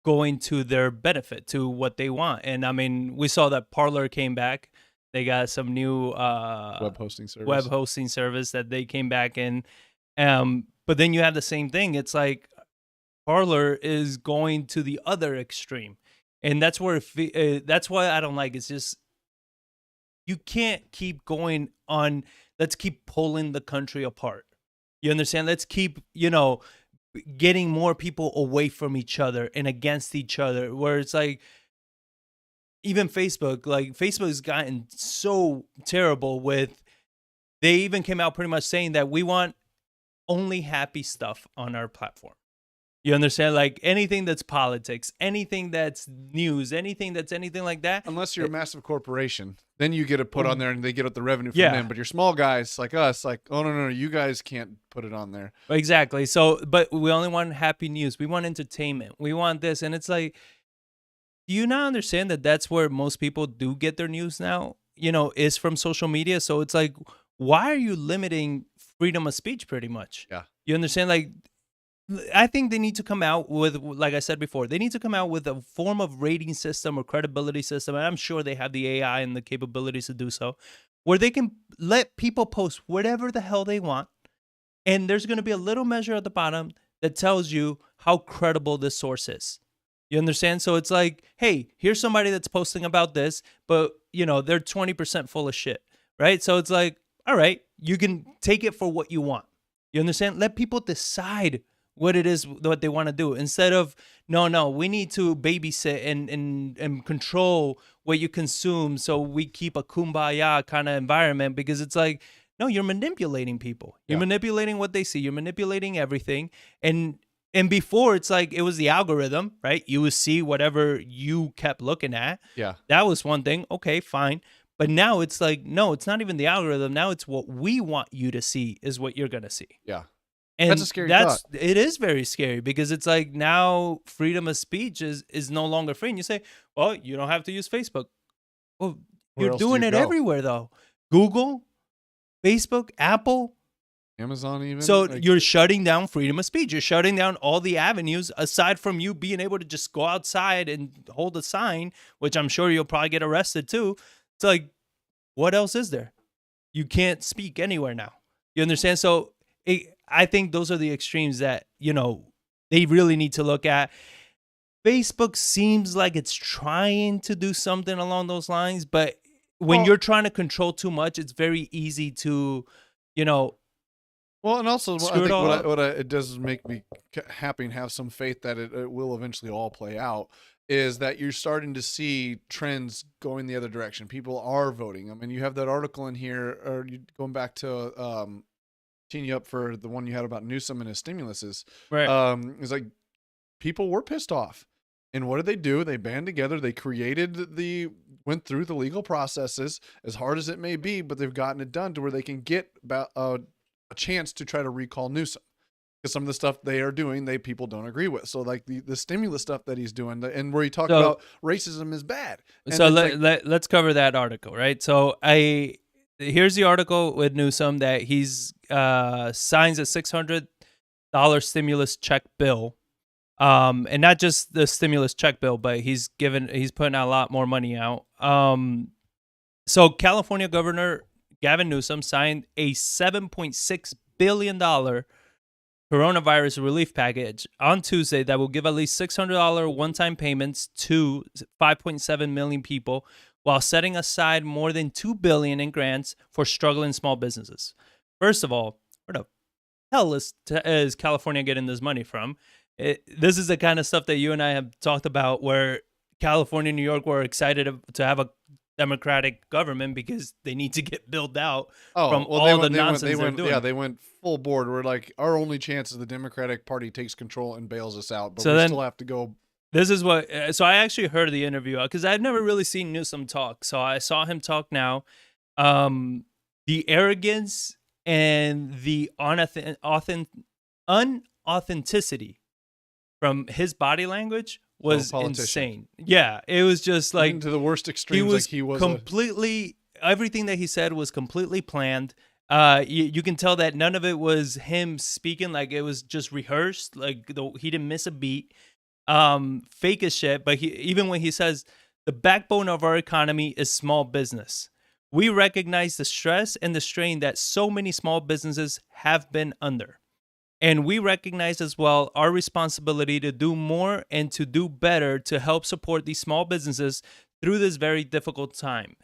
going to their benefit, to what they want. And I mean, we saw that Parler came back. They got some new web hosting service that they came back in. But then you have the same thing. It's like Parler is going to the other extreme. And that's where that's why I don't like. It's just, you can't keep going on. Let's keep pulling the country apart. You understand? Let's keep, getting more people away from each other and against each other, where it's like, even Facebook has gotten so terrible with, they even came out pretty much saying that we want only happy stuff on our platform. You understand? Like anything that's politics, anything that's news, anything like that. Unless you're a massive corporation, then you get it put on there and they get the revenue from them. But you're small guys like us, like, oh, no, you guys can't put it on there. Exactly. So, but we only want happy news. We want entertainment. We want this. And it's like, do you not understand that that's where most people do get their news now, is from social media? So it's like, why are you limiting freedom of speech pretty much? Yeah. You understand? Like, I think they need to come out with, like I said before, they need to come out with a form of rating system or credibility system. And I'm sure they have the AI and the capabilities to do so, where they can let people post whatever the hell they want. And there's going to be a little measure at the bottom that tells you how credible this source is. You understand? So it's like, hey, here's somebody that's posting about this, but, they're 20% full of shit, right? So it's like, all right, you can take it for what you want. You understand? Let people decide what it is, what they want to do, instead of, no, we need to babysit and control what you consume, so we keep a kumbaya kind of environment, because it's like, no, you're manipulating people. You're manipulating what they see. You're manipulating everything. And before, it's like, it was the algorithm, right? You would see whatever you kept looking at. Yeah. That was one thing. Okay, fine. But now it's like, no, it's not even the algorithm. Now it's what we want you to see is what you're going to see. Yeah. And that's a scary thought. It is very scary, because it's like, now freedom of speech is no longer free. And you say, well, you don't have to use Facebook. Well, you're doing it everywhere, though. Google, Facebook, Apple, Amazon even. So you're shutting down freedom of speech. You're shutting down all the avenues, aside from you being able to just go outside and hold a sign, which I'm sure you'll probably get arrested too. It's like, what else is there? You can't speak anywhere now. You understand? So I think those are the extremes that, they really need to look at. Facebook seems like it's trying to do something along those lines, but when you're trying to control too much, it's very easy to, well, and also, I think it does make me happy and have some faith that it will eventually all play out, is that you're starting to see trends going the other direction. People are voting. I mean, you have that article in here, or you going back to teeing you up for the one you had about Newsom and his stimuluses. Right. It's like, people were pissed off. And what did they do? They band together. They went through the legal processes, as hard as it may be, but they've gotten it done to where they can get about a chance to try to recall Newsom, because some of the stuff they are doing, people don't agree with. So like the stimulus stuff that he's doing, and where he talked about racism is bad. And so let's cover that article, right? So here's the article with Newsom that he's signs a $600,000 stimulus check bill. And not just the stimulus check bill, but he's putting a lot more money out. So California Governor Gavin Newsom signed a $7.6 billion coronavirus relief package on Tuesday that will give at least $600 one-time payments to 5.7 million people, while setting aside more than $2 billion in grants for struggling small businesses. First of all, where the hell is California getting this money from? This is the kind of stuff that you and I have talked about, where California and New York were excited to have a Democratic government because they need to get built out from all the nonsense they're doing. Yeah, they went full board. We're like, our only chance is the Democratic Party takes control and bails us out, but so we still have to go. This is what. So I actually heard the interview because I've never really seen Newsom talk. So I saw him talk now. The arrogance and the unauthenticity from his body language was insane. Yeah, it was just like to the worst extremes. He was completely everything that he said was completely planned. You can tell that none of it was him speaking, like it was just rehearsed. Like he didn't miss a beat. Fake as shit. But even when he says the backbone of our economy is small business, we recognize the stress and the strain that so many small businesses have been under. And we recognize as well our responsibility to do more and to do better to help support these small businesses through this very difficult time.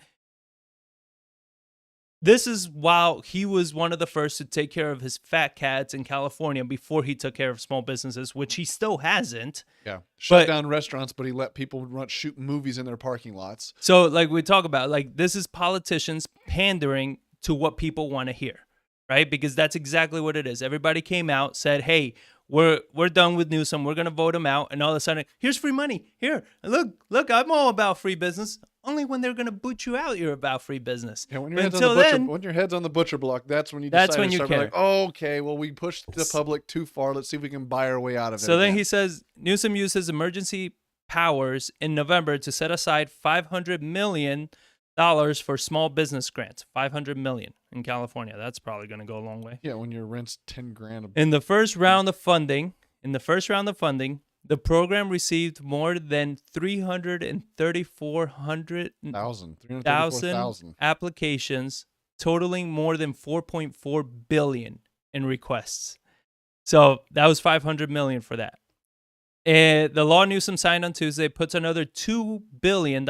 This is while he was one of the first to take care of his fat cats in California before he took care of small businesses, which he still hasn't. Yeah. Shut down restaurants, but he let people shoot movies in their parking lots. So like we talk about, like this is politicians pandering to what people want to hear. Right? Because that's exactly what it is. Everybody came out, said, hey, we're done with Newsom. We're going to vote him out. And all of a sudden, here's free money. Here, look, I'm all about free business. Only when they're going to boot you out, you're about free business. Yeah, when your head's on the butcher block, that's when you decide to start like, oh, okay, well, we pushed the public too far. Let's see if we can buy our way out of it. So then he says Newsom used his emergency powers in November to set aside $500 million for small business grants. $500 million in California. That's probably going to go a long way. Yeah, when your rent's $10,000. In the first round of funding, the program received more than 334,000 applications, totaling more than 4.4 billion in requests. So that was 500 million for that. And the law Newsom signed on Tuesday puts another $2 billion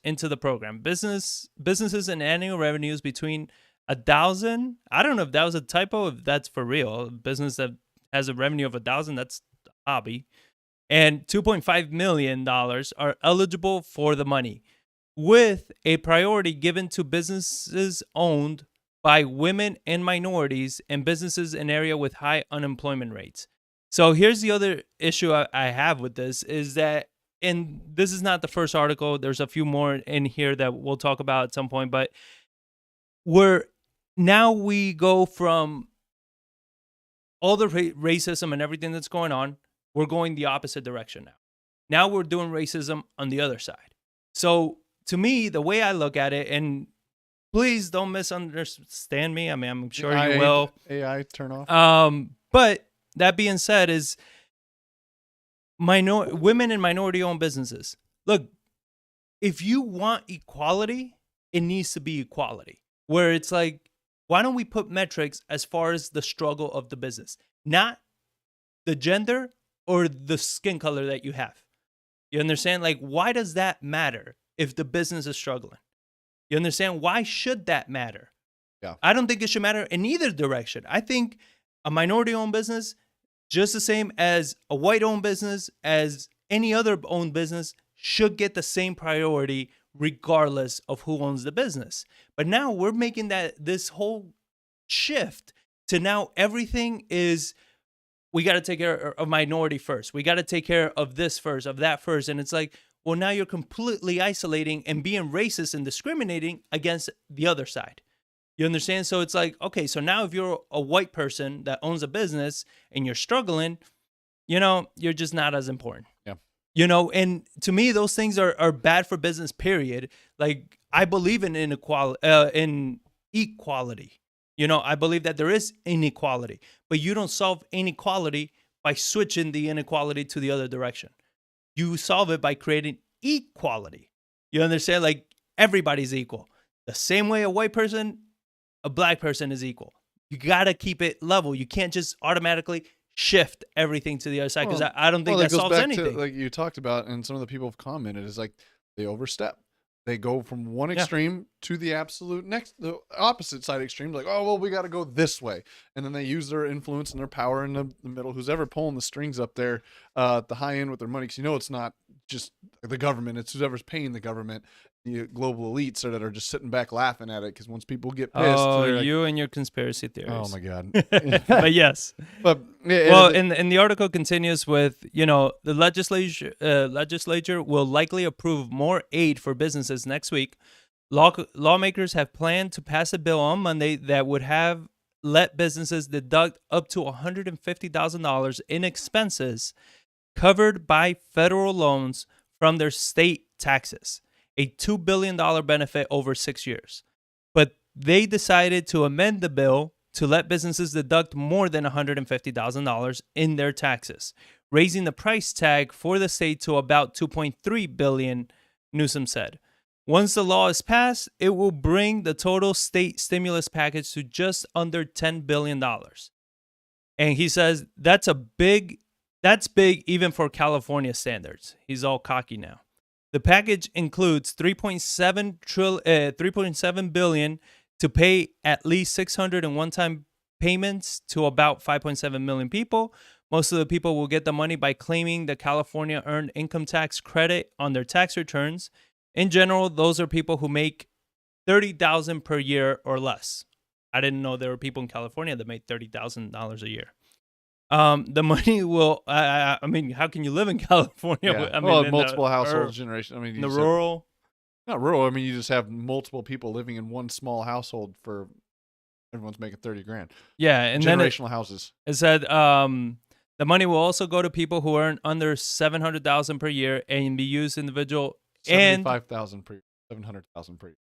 into the program. Businesses and annual revenues between 1,000. I don't know if that was a typo, if that's for real. A business that has a revenue of 1,000, that's a hobby. And $2.5 million are eligible for the money, with a priority given to businesses owned by women and minorities and businesses in area with high unemployment rates. So here's the other issue I have with this is that, and this is not the first article, there's a few more in here that we'll talk about at some point, but now we go from all the racism and everything that's going on, we're going the opposite direction now. Now we're doing racism on the other side. So to me, the way I look at it, and please don't misunderstand me. I mean, I'm sure you will. AI turn off. But that being said, is women and minority-owned businesses. Look, if you want equality, it needs to be equality. Where it's like, why don't we put metrics as far as the struggle of the business, not the gender or the skin color that you have? You understand? Like, why does that matter if the business is struggling? You understand? Why should that matter? Yeah. I don't think it should matter in either direction. I think a minority-owned business, just the same as a white-owned business, as any other owned business, should get the same priority regardless of who owns the business. But now we're making this whole shift to now everything is, we got to take care of minority first. We got to take care of this first, of that first. And it's like, well, now you're completely isolating and being racist and discriminating against the other side. You understand? So it's like, okay, so now if you're a white person that owns a business and you're struggling, you're just not as important. Yeah. And to me, those things are bad for business, period. Like, I believe in equality. I believe that there is inequality, but you don't solve inequality by switching the inequality to the other direction. You solve it by creating equality. You understand? Like, everybody's equal. The same way a white person, a black person is equal. You got to keep it level. You can't just automatically shift everything to the other side, because I don't think that goes solves back anything. to, like you talked about, and some of the people have commented, is like they overstep. They go from one extreme to the the opposite side extreme. Like, oh, well, we got to go this way. And then they use their influence and their power in the middle. Who's ever pulling the strings up there at the high end with their money? Because it's not just the government. It's whoever's paying the government. The global elites that are just sitting back laughing at it, because once people get pissed. Oh, you and your conspiracy theories. Oh, my God. But yes. But and the article continues with, the legislature will likely approve more aid for businesses next week. Lawmakers have planned to pass a bill on Monday that would have let businesses deduct up to $150,000 in expenses covered by federal loans from their state taxes. A $2 billion benefit over 6 years. But they decided to amend the bill to let businesses deduct more than $150,000 in their taxes, raising the price tag for the state to about $2.3 billion, Newsom said. Once the law is passed, it will bring the total state stimulus package to just under $10 billion. And he says that's big even for California standards. He's all cocky now. The package includes $3.7 billion to pay at least 600 in one-time payments to about 5.7 million people. Most of the people will get the money by claiming the California Earned Income Tax credit on their tax returns. In general, those are people who make $30,000 per year or less. I didn't know there were people in California that made $30,000 a year. The money will. I mean, how can you live in California? Yeah. I mean, multiple households generation. I mean, the rural. Not rural. I mean, you just have multiple people living in one small household. For everyone's making $30,000. Yeah, and generational houses. It said the money will also go to people who earn under $700,000 per year and be used individual and $75,000 per year, $700,000 per year.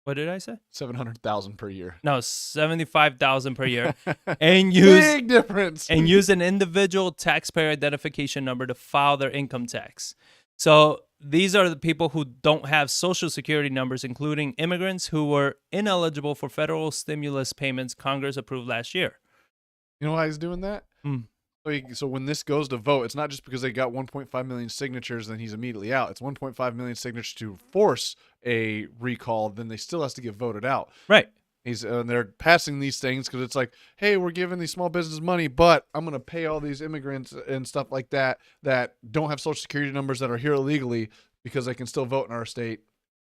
What did I say? 700,000 per year. No, 75,000 per year, and use big difference. And use an individual taxpayer identification number to file their income tax. So these are the people who don't have social security numbers, including immigrants who were ineligible for federal stimulus payments Congress approved last year. You know why he's doing that? So when this goes to vote, it's not just because they got 1.5 million signatures and he's immediately out. It's 1.5 million signatures to force a recall. Then they still has to get voted out. Right. They're passing these things because it's like, hey, we're giving these small business money, but I'm going to pay all these immigrants and stuff like that don't have social security numbers that are here illegally because they can still vote in our state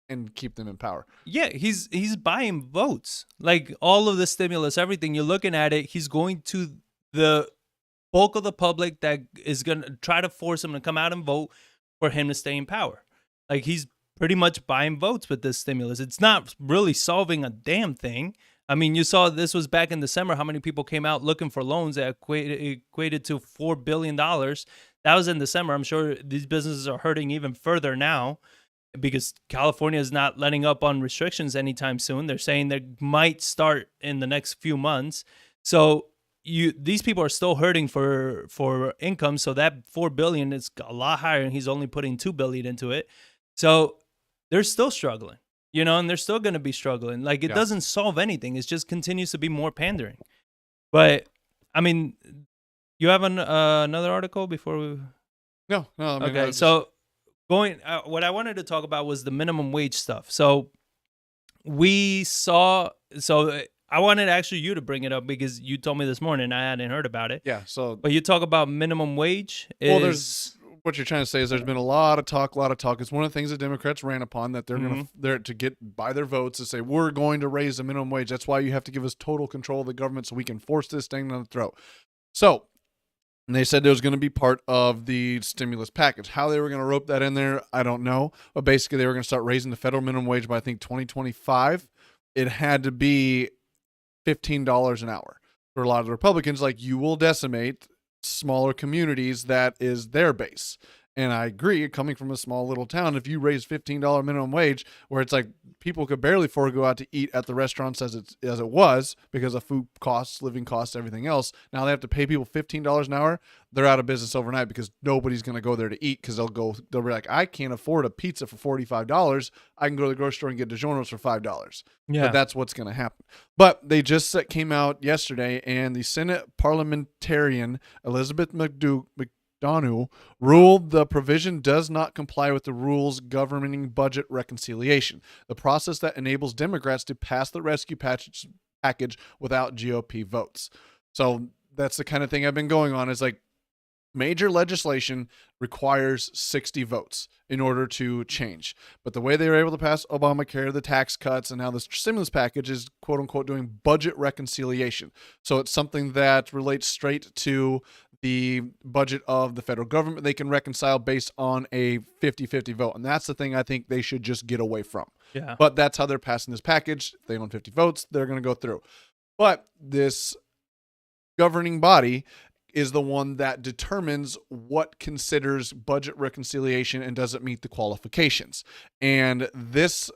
and keep them in power. Yeah, he's buying votes. Like all of the stimulus, everything, you're looking at it, he's going to the bulk of the public that is going to try to force him to come out and vote for him to stay in power. Like he's pretty much buying votes with this stimulus. It's not really solving a damn thing. I mean, you saw this was back in December, how many people came out looking for loans that equated to $4 billion. That was in December. I'm sure these businesses are hurting even further now because California is not letting up on restrictions anytime soon. They're saying they might start in the next few months. So these people are still hurting for income. So that $4 billion is a lot higher, and he's only putting $2 billion into it. So they're still struggling, and they're still going to be struggling. Like it doesn't solve anything. It just continues to be more pandering. But I mean, you have another article before we? No. I mean, okay. So what I wanted to talk about was the minimum wage stuff. So I wanted actually you to bring it up because you told me this morning I hadn't heard about it. Yeah. But you talk about minimum wage. What you're trying to say is there's been a lot of talk. It's one of the things the Democrats ran upon, that they're to get by their votes to say we're going to raise the minimum wage. That's why you have to give us total control of the government so we can force this thing down the throat. So, and they said it was going to be part of the stimulus package. How they were going to rope that in there, I don't know. But basically, they were going to start raising the federal minimum wage by I think 2025. It had to be $15 an hour. For a lot of the Republicans, like, you will decimate smaller communities. That is their base. And I agree, coming from a small little town, if you raise $15 minimum wage, where it's like people could barely afford to go out to eat at the restaurants as it was because of food costs, living costs, everything else. Now they have to pay people $15 an hour. They're out of business overnight because nobody's going to go there to eat because they'll be like, I can't afford a pizza for $45. I can go to the grocery store and get DiGiorno's for $5. Yeah. But that's what's going to happen. But they just came out yesterday, and the Senate parliamentarian Elizabeth McDonough ruled the provision does not comply with the rules governing budget reconciliation, the process that enables Democrats to pass the rescue package without GOP votes. So that's the kind of thing I've been going on, is like, major legislation requires 60 votes in order to change. But the way they were able to pass Obamacare, the tax cuts, and now this stimulus package is quote unquote doing budget reconciliation. So it's something that relates straight to the budget of the federal government. They can reconcile based on a 50-50 vote. And that's the thing I think they should just get away from. Yeah. But that's how they're passing this package. If they don't have 50 votes, they're going to go through. But this governing body is the one that determines what considers budget reconciliation and doesn't meet the qualifications. And this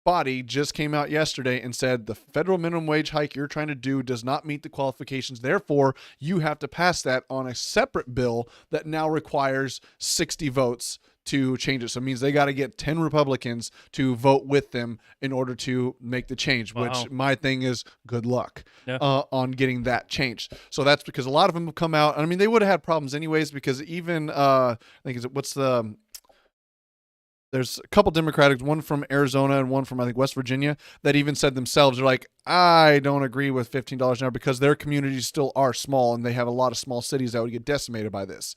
body just came out yesterday and said the federal minimum wage hike you're trying to do does not meet the qualifications. Therefore, you have to pass that on a separate bill that now requires 60 votes to change it. So it means they got to get 10 Republicans to vote with them in order to make the change, which my thing is good luck on getting that changed. So that's because a lot of them have come out. I mean, they would have had problems anyways, because even I think there's a couple Democratic, one from Arizona and one from, I think, West Virginia, that even said themselves, they're like, I don't agree with $15 an hour because their communities still are small and they have a lot of small cities that would get decimated by this.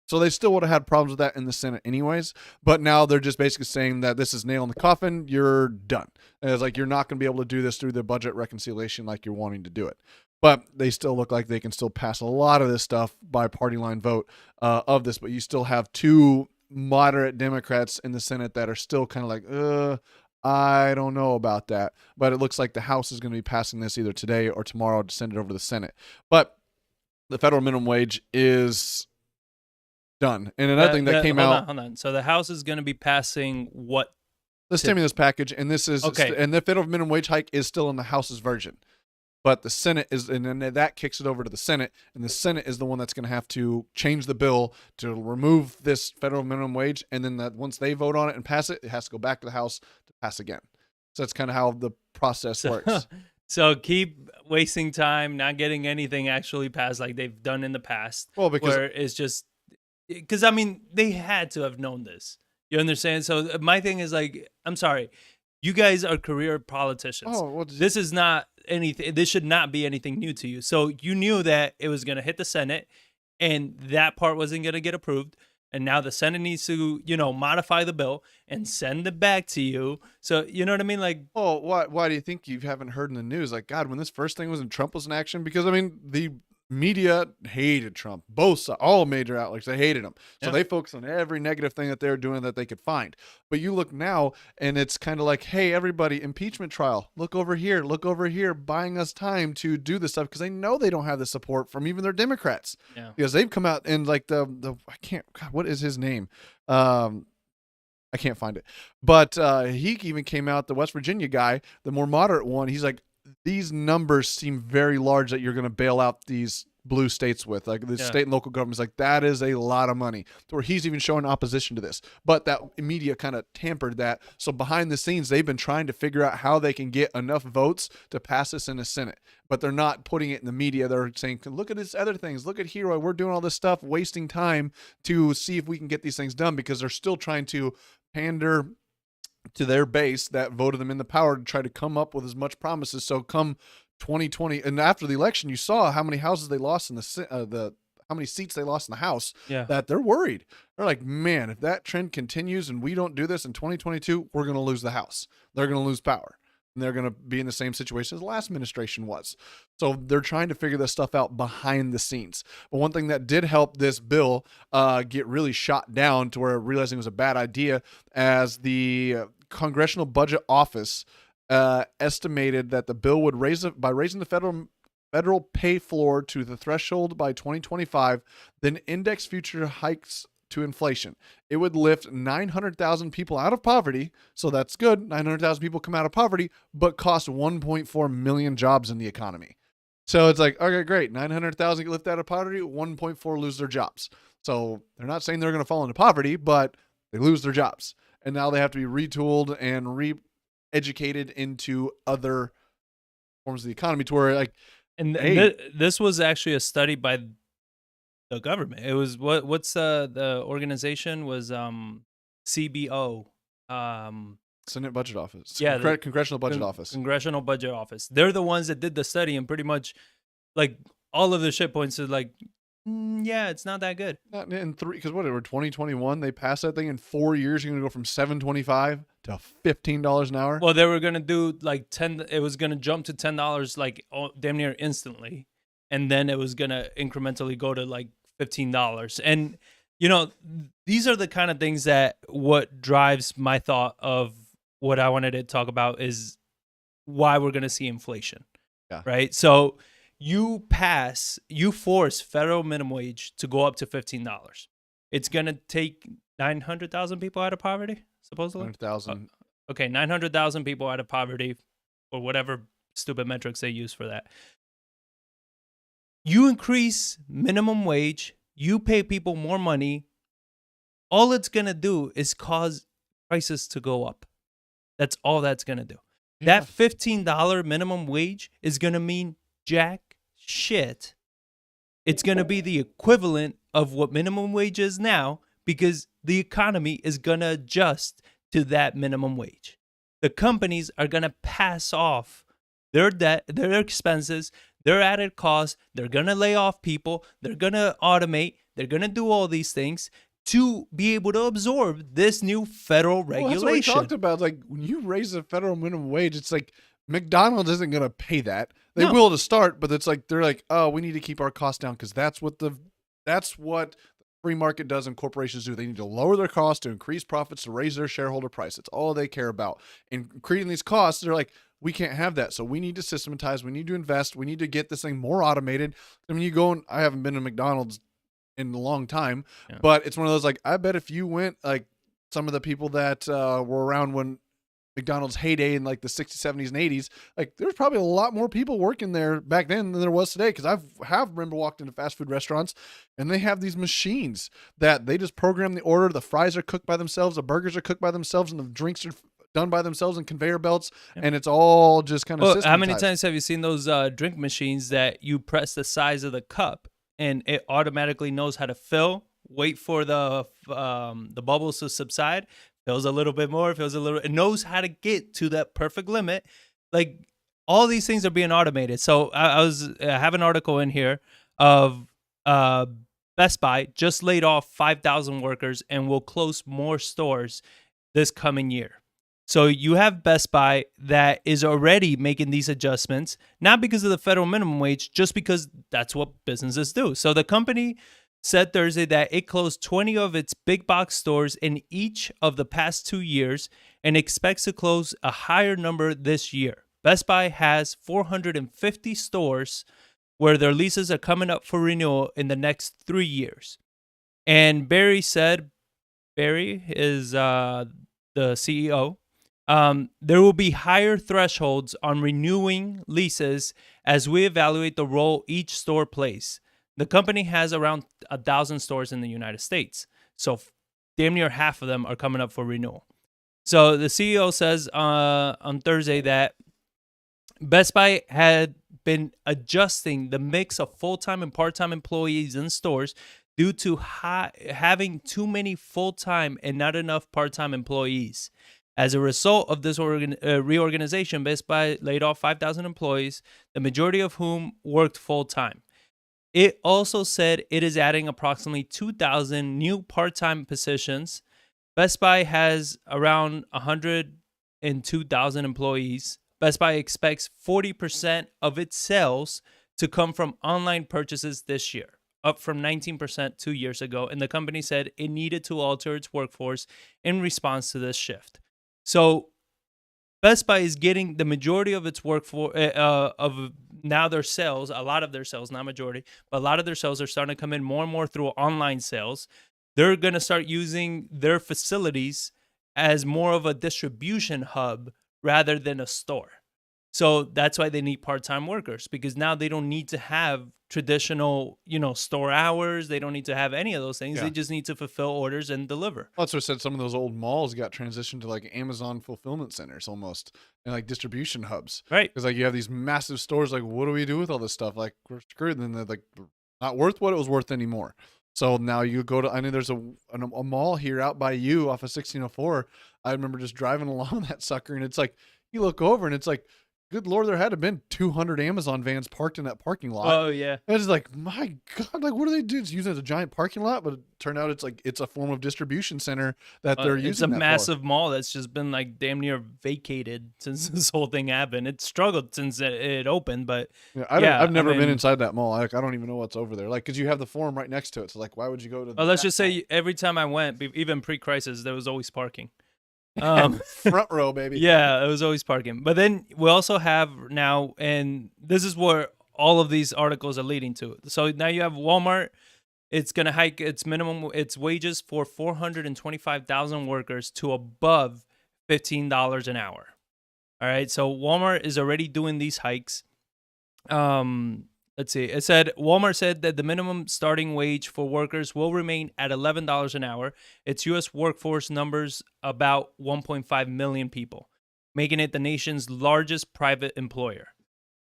So they still would have had problems with that in the Senate anyways. But now they're just basically saying that this is nail in the coffin. You're done. And it's like, you're not going to be able to do this through the budget reconciliation like you're wanting to do it. But they still look like they can still pass a lot of this stuff by party line vote of this. But you still have two moderate Democrats in the Senate that are still kind of like, I don't know about that. But it looks like the House is going to be passing this either today or tomorrow to send it over to the Senate. But the federal minimum wage is done. And another thing that came out. Hold on. So the House is going to be passing what? The stimulus package, and this is okay. And the federal minimum wage hike is still in the House's version, but the Senate is, and then that kicks it over to the Senate, and the Senate is the one that's going to have to change the bill to remove this federal minimum wage, and then that once they vote on it and pass it, it has to go back to the House to pass again. So that's kind of how the process works. So keep wasting time, not getting anything actually passed like they've done in the past. Well, because where it's just. Because, I mean, they had to have known this. You understand? So my thing is like, I'm sorry. You guys are career politicians. Oh, well, this is not anything. This should not be anything new to you. So you knew that it was going to hit the Senate and that part wasn't going to get approved. And now the Senate needs to, modify the bill and send it back to you. So, you know what I mean? Like, oh, why do you think you haven't heard in the news? Like, God, when this first thing was in, Trump was in action? Because, I mean, the media hated Trump. Both, all major outlets, they hated him. So they focused on every negative thing that they're doing that they could find. But you look now, and it's kind of like, hey, everybody, impeachment trial. Look over here, buying us time to do this stuff because they know they don't have the support from even their Democrats. Yeah. Because they've come out and like what is his name? I can't find it. But he even came out, the West Virginia guy, the more moderate one, he's like, these numbers seem very large that you're going to bail out these blue states with, like the state and local governments. Like, that is a lot of money, to where he's even showing opposition to this. But that media kind of tampered that. So behind the scenes, they've been trying to figure out how they can get enough votes to pass this in the Senate. But they're not putting it in the media. They're saying, look at these other things. Look at here. We're doing all this stuff, wasting time to see if we can get these things done, because they're still trying to pander to their base that voted them in the power to try to come up with as much promises. So come 2020, and after the election, you saw how many houses they lost in how many seats they lost in the House. Yeah. That they're worried. They're like, man, if that trend continues and we don't do this in 2022, we're going to lose the House. They're going to lose power. And they're going to be in the same situation as the last administration was. So they're trying to figure this stuff out behind the scenes. But one thing that did help this bill get really shot down to where realizing it was a bad idea, as the Congressional Budget Office estimated that the bill would raising the federal pay floor to the threshold by 2025, then index future hikes to inflation. It would lift 900,000 people out of poverty. So that's good. 900,000 people come out of poverty, but cost 1.4 million jobs in the economy. So it's like, okay, great. 900,000 get lifted out of poverty, 1.4 lose their jobs. So they're not saying they're going to fall into poverty, but they lose their jobs. And now they have to be retooled and re-educated into other forms of the economy to where like, And hey, this was actually a study by the government. It was what's the organization was CBO. Senate Budget Office. Yeah, the Congressional Budget Office. Congressional Budget Office. They're the ones that did the study, and pretty much like all of the shit points to like, yeah, it's not that good. Not in three, because whatever, 2021, they passed that thing in 4 years. You're going to go from $7.25 to $15 an hour. Well, they were gonna do like 10. It was gonna jump to $10 like damn near instantly, and then it was gonna incrementally go to like $15. And you know, these are the kind of things that what drives my thought of what I wanted to talk about is why we're gonna see inflation. Yeah. Right. So you force federal minimum wage to go up to $15. It's gonna take 900,000 people out of poverty, supposedly. 100,000. Okay, 900,000 people out of poverty, or whatever stupid metrics they use for that. You increase minimum wage, you pay people more money. All it's gonna do is cause prices to go up. That's all that's gonna do. Yeah. That $15 minimum wage is gonna mean jack shit. It's gonna be the equivalent of what minimum wage is now, because the economy is gonna adjust to that minimum wage. The companies are gonna pass off their debt, their expenses, their added costs. They're gonna lay off people. They're gonna automate. They're gonna do all these things to be able to absorb this new federal regulation. Well, that's what we talked about. Like when you raise the federal minimum wage, it's like McDonald's isn't going to pay that. They will to start, but it's like they're like, oh, we need to keep our costs down because that's what the free market does and corporations do. They need to lower their costs to increase profits to raise their shareholder price. It's all they care about. And creating these costs, they're like, we can't have that. So we need to systematize. We need to invest. We need to get this thing more automated. I mean, you go and I haven't been to McDonald's in a long time, but it's one of those like, I bet if you went like some of the people that were around when McDonald's heyday in like the 60s, 70s, and 80s, like there's probably a lot more people working there back then than there was today. Because have remember walked into fast food restaurants and they have these machines that they just program the order. The fries are cooked by themselves, the burgers are cooked by themselves, and the drinks are done by themselves in conveyor belts, and it's all just kind of systematized. How many times have you seen those drink machines that you press the size of the cup and it automatically knows how to fill, wait for the bubbles to subside, fills a little bit more, it knows how to get to that perfect limit. Like all these things are being automated. So I have an article in here of Best Buy just laid off 5,000 workers and will close more stores this coming year. So you have Best Buy that is already making these adjustments, not because of the federal minimum wage, just because that's what businesses do. So the company said Thursday that it closed 20 of its big box stores in each of the past 2 years and expects to close a higher number this year. Best Buy has 450 stores where their leases are coming up for renewal in the next 3 years. And Barry is the CEO. There will be higher thresholds on renewing leases as we evaluate the role each store plays. The company has around 1,000 stores in the United States, so damn near half of them are coming up for renewal. So the CEO says on Thursday that Best Buy had been adjusting the mix of full-time and part-time employees in stores due to having too many full-time and not enough part-time employees. As a result of this reorganization, Best Buy laid off 5,000 employees, the majority of whom worked full-time. It also said it is adding approximately 2,000 new part-time positions. Best Buy has around 102,000 employees. Best Buy expects 40% of its sales to come from online purchases this year, up from 19% 2 years ago. And the company said it needed to alter its workforce in response to this shift. So Best Buy is getting the majority of its workforce of now their sales, a lot of their sales, not majority, but a lot of their sales are starting to come in more and more through online sales. they're going to start using their facilities as more of a distribution hub rather than a store. So that's why they need part-time workers, because now they don't need to have traditional, store hours. They don't need to have any of those things. Yeah. They just need to fulfill orders and deliver. Well, that's what I said. Some of those old malls got transitioned to like Amazon fulfillment centers almost, and like distribution hubs. Right. Because like you have these massive stores. Like, what do we do with all this stuff? Like, we're screwed. And then they're like not worth what it was worth anymore. So now you go to. I know there's a mall here out by you off of 1604. I remember just driving along that sucker, and it's like you look over, and it's like, good Lord, there had to have been 200 Amazon vans parked in that parking lot. Oh, yeah. And it's like, my God, like, what do they do? It's using it as a giant parking lot, but it turned out it's a form of distribution center that they're using. It's a massive mall that's just been like damn near vacated since this whole thing happened. It struggled since it opened, but I've never been inside that mall. Like, I don't even know what's over there. Like, because you have the Forum right next to it. So, like, why would you go to? Let's just say every time I went, even pre-crisis, there was always parking. Front row, baby. Yeah, it was always parking. But then we also have now, and this is where all of these articles are leading to. So now you have Walmart. It's going to hike its wages for 425,000 workers to above $15 an hour. All right. So Walmart is already doing these hikes. Let's see. Walmart said that the minimum starting wage for workers will remain at $11 an hour. Its U.S. workforce numbers about 1.5 million people, making it the nation's largest private employer.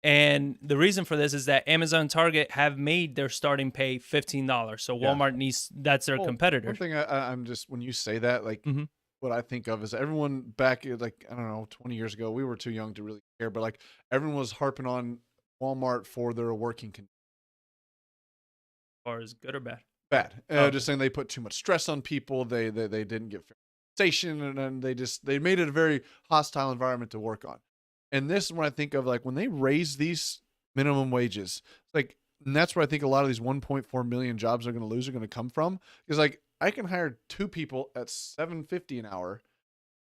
And the reason for this is that Amazon and Target have made their starting pay $15. So Walmart that's their competitor. One thing I'm just, when you say that, like, what I think of is everyone back, like, I don't know, 20 years ago, we were too young to really care, but like everyone was harping on Walmart for their working conditions. As far as good or bad? Bad. Just saying they put too much stress on people. They didn't get fair compensation, and they made it a very hostile environment to work on. And this is when I think of, like, when they raise these minimum wages, like, and that's where I think a lot of these 1.4 million jobs are going to come from. Because, like, I can hire 2 people at $7.50 an hour,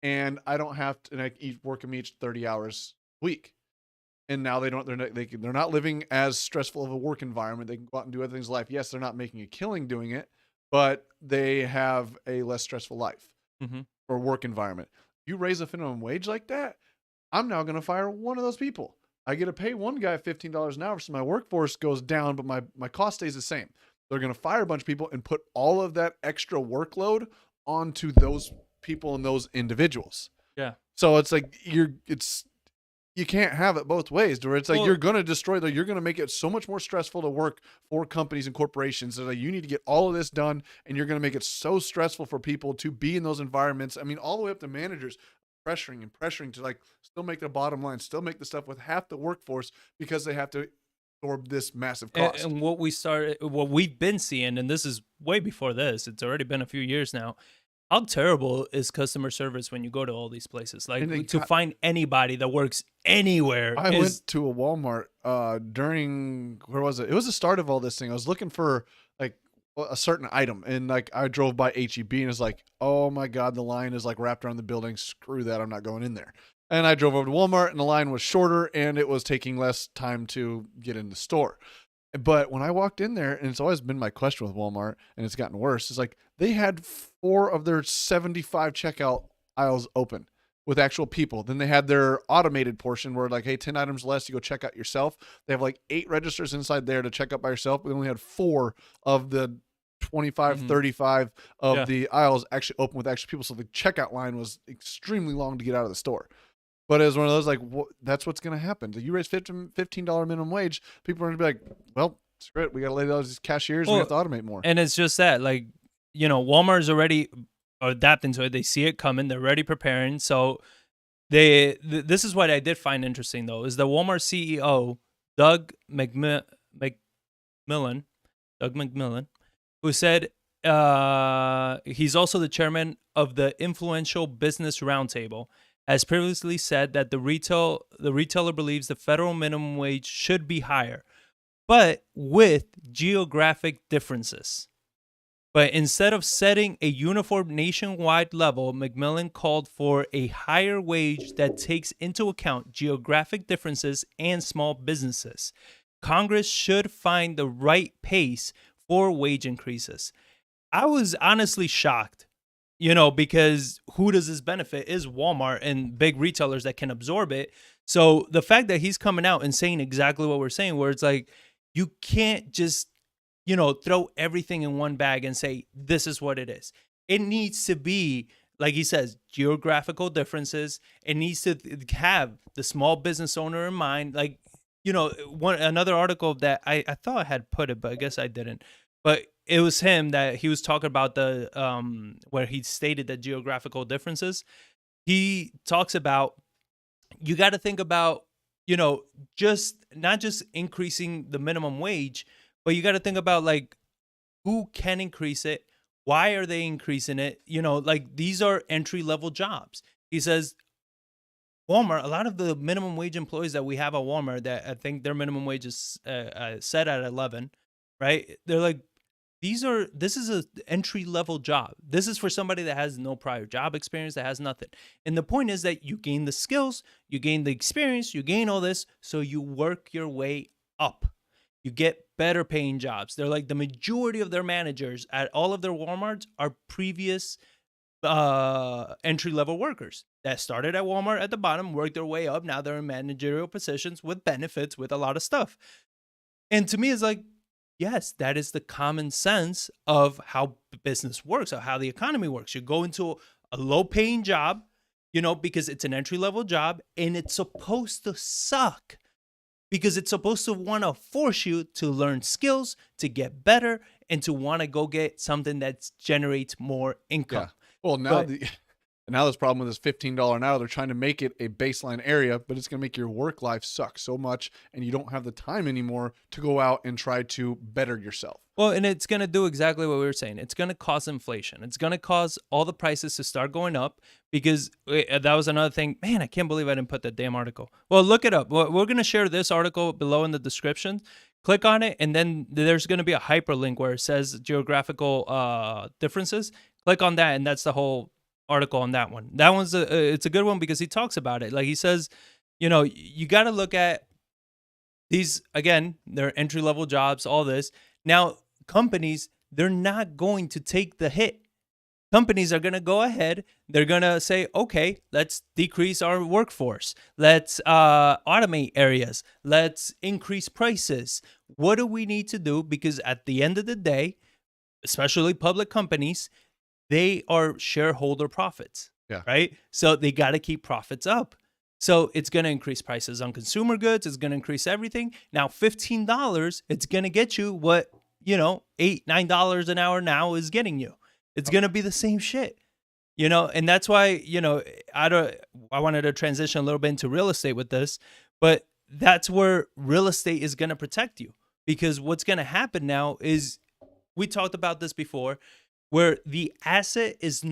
and I don't have to, and I work them each 30 hours a week. And now they're not living as stressful of a work environment. They can go out and do other things in life. Yes, they're not making a killing doing it, but they have a less stressful life or work environment. You raise a minimum wage like that, I'm now going to fire one of those people. I get to pay one guy $15 an hour, so my workforce goes down, but my cost stays the same. They're going to fire a bunch of people and put all of that extra workload onto those people and those individuals. Yeah. So it's like you can't have it both ways, where it's like you're going to destroy you're going to make it so much more stressful to work for companies and corporations. So like you need to get all of this done, and you're going to make it so stressful for people to be in those environments. I mean, all the way up to managers pressuring to like still make the bottom line, still make the stuff with half the workforce because they have to absorb this massive cost. And what we've been seeing, and this is way before this, it's already been a few years now, how terrible is customer service when you go to all these places? Like, to find anybody that works anywhere. I went to a Walmart during, where was it? It was the start of all this thing. I was looking for like a certain item, and like I drove by HEB, and it's like, oh my God, the line is like wrapped around the building. Screw that, I'm not going in there. And I drove over to Walmart, and the line was shorter, and it was taking less time to get in the store. But when I walked in there, and it's always been my question with Walmart, and it's gotten worse, it's like they had 4 of their 75 checkout aisles open with actual people. Then they had their automated portion where like, hey, 10 items less, you go check out yourself. They have like 8 registers inside there to check out by yourself. We only had 4 of the 25, 35 of the aisles actually open with actual people. So the checkout line was extremely long to get out of the store. But it was one of those, like, that's what's going to happen. You raise $15 minimum wage, people are going to be like, well, screw it. We got to lay those cashiers. We have to automate more. And it's just that, like, Walmart's already adapting to it. They see it coming. They're already preparing. So this is what I did find interesting, though, is the Walmart CEO, Doug McMillan, who said he's also the chairman of the influential Business Roundtable, has previously said that the retailer believes the federal minimum wage should be higher, but with geographic differences. But instead of setting a uniform nationwide level, McMillan called for a higher wage that takes into account geographic differences and small businesses. Congress should find the right pace for wage increases. I was honestly shocked, because who does this benefit is Walmart and big retailers that can absorb it. So the fact that he's coming out and saying exactly what we're saying, where it's like, you can't just, throw everything in one bag and say, this is what it is. It needs to be, like he says, geographical differences. It needs to have the small business owner in mind. Like, another article that I thought I had put it, but I guess I didn't. But it was him that he was talking about the where he stated the geographical differences. He talks about, you got to think about, just not just increasing the minimum wage, but you got to think about like who can increase it. Why are they increasing it? Like these are entry level jobs. He says Walmart, a lot of the minimum wage employees that we have at Walmart, that I think their minimum wage is set at 11, right? They're like, this is an entry level job. This is for somebody that has no prior job experience, that has nothing. And the point is that you gain the skills, you gain the experience, you gain all this, so you work your way up. You get better paying jobs. They're like, the majority of their managers at all of their Walmarts are previous entry level workers that started at Walmart at the bottom, worked their way up. Now they're in managerial positions with benefits, with a lot of stuff. And to me, it's like, yes, that is the common sense of how business works, or how the economy works. You go into a low-paying job, because it's an entry-level job, and it's supposed to suck, because it's supposed to want to force you to learn skills, to get better, and to want to go get something that generates more income. Yeah. Well, now this problem with this $15 an hour, they're trying to make it a baseline area, but it's going to make your work life suck so much, and you don't have the time anymore to go out and try to better yourself. Well, and it's going to do exactly what we were saying. It's going to cause inflation. It's going to cause all the prices to start going up, because that was another thing. Man, I can't believe I didn't put that damn article. Well, look it up. We're going to share this article below in the description. Click on it, and then there's going to be a hyperlink where it says geographical differences. Click on that, and that's the whole article on that one. That one's it's a good one, because he talks about it. Like he says, you got to look at these, again, they're entry-level jobs, all this. Now, companies, they're not going to take the hit. Companies are going to go ahead. They're going to say, okay, let's decrease our workforce. Let's automate areas. Let's increase prices. What do we need to do? Because at the end of the day, especially public companies, they are shareholder profits, right? So they got to keep profits up. So it's going to increase prices on consumer goods. It's going to increase everything. Now, $15, it's going to get you what, $8, $9 an hour now is getting you. It's going to be the same shit, and that's why, I wanted to transition a little bit into real estate with this, but that's where real estate is going to protect you, because what's going to happen now is, we talked about this before, where the asset is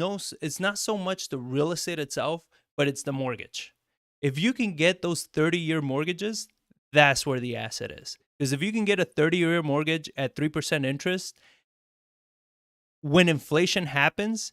it's not so much the real estate itself, but it's the mortgage. If you can get those 30-year mortgages, that's where the asset is. Because if you can get a 30-year mortgage at 3% interest, when inflation happens,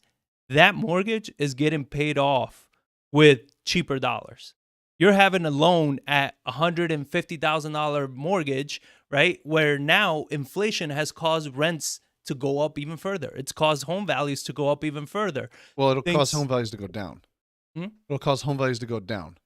that mortgage is getting paid off with cheaper dollars. You're having a loan at $150,000 mortgage, right? Where now inflation has caused rents to go up even further. It's caused home values to go up even further. Well, it'll cause home values to go down. It'll cause home values to go down.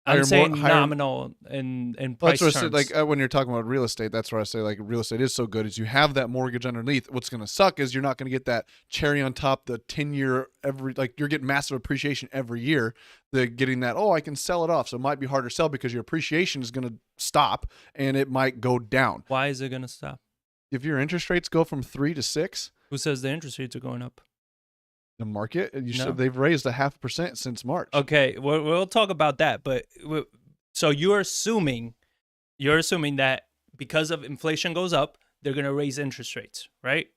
I'm saying nominal in price terms. That's what I say, like when you're talking about real estate, that's where I say like real estate is so good, is you have that mortgage underneath. What's going to suck is you're not going to get that cherry on top, the 10-year you're getting massive appreciation every year. They're getting that, I can sell it off. So it might be harder to sell because your appreciation is going to stop and it might go down. Why is it going to stop? If your interest rates go from 3 to 6. Who says the interest rates are going up? The market. You said they've raised 0.5% since March. Okay, we'll talk about that. But so you're assuming that because of inflation goes up, they're going to raise interest rates, right?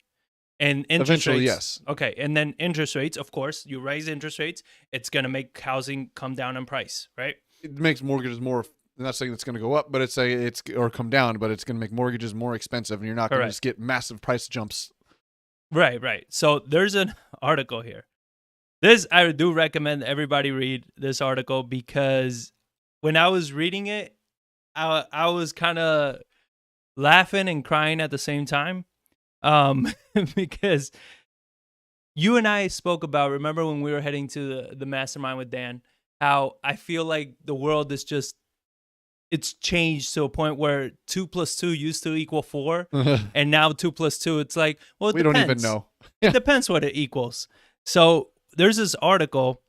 And interest eventually, rates, yes. Okay, and then interest rates, of course, you raise interest rates, it's going to make housing come down in price, right? It makes mortgages more. I'm not saying it's going to go up, but or come down, but it's going to make mortgages more expensive, and you're not going to just get massive price jumps. Right. So there's an article here. This, I do recommend everybody read this article, because when I was reading it, I was kind of laughing and crying at the same time. because you and I spoke about, remember when we were heading to the mastermind with Dan, how I feel like the world is just, it's changed to a point where 2 + 2 used to equal 4. And now 2 + 2, it's like, well, it we depends. don't even know. It depends what it equals. So there's this article,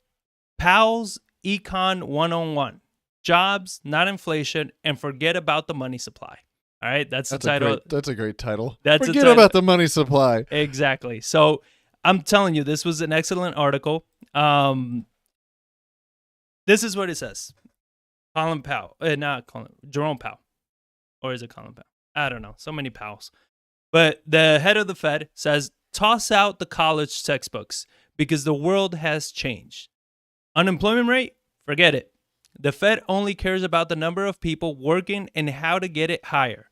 Powell's Econ 101, Jobs, Not Inflation, and Forget About the Money Supply. All right, that's the title. That's a great title. That's Forget about the money supply. Exactly. So I'm telling you, this was an excellent article. This is what it says. Jerome Powell. Or is it Colin Powell? I don't know. So many Powells. But the head of the Fed says, toss out the college textbooks because the world has changed. Unemployment rate? Forget it. The Fed only cares about the number of people working and how to get it higher,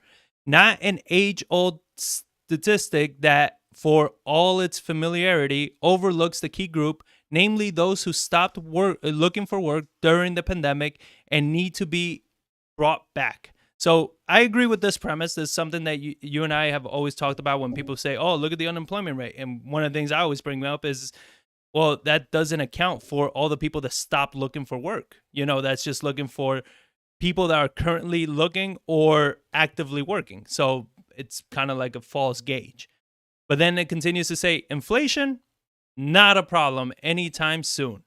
not an age-old statistic that, for all its familiarity, overlooks the key group, namely those who stopped looking for work during the pandemic and need to be brought back. So I agree with this premise. This is something that you and I have always talked about when people say, oh, look at the unemployment rate. And one of the things I always bring up is, well, that doesn't account for all the people that stopped looking for work. You know, that's just looking for people that are currently looking or actively working. So it's kind of like a false gauge. But then it continues to say, inflation, not a problem anytime soon.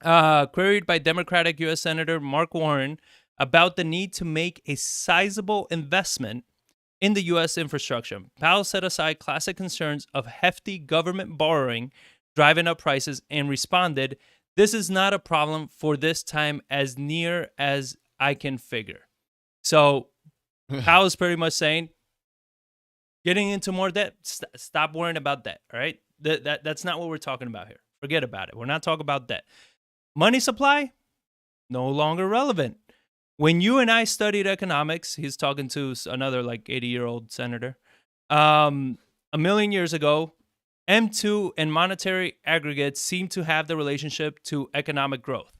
Queried by Democratic U.S. Senator Mark Warren about the need to make a sizable investment in the U.S. infrastructure, Powell set aside classic concerns of hefty government borrowing driving up prices and responded, this is not a problem for this time as near as I can figure. So Powell's pretty much saying, getting into more debt, stop worrying about debt, all right? That's not what we're talking about here. Forget about it. We're not talking about debt. Money supply, no longer relevant. When you and I studied economics, he's talking to another like 80-year-old senator, a million years ago, M2 and monetary aggregates seem to have the relationship to economic growth,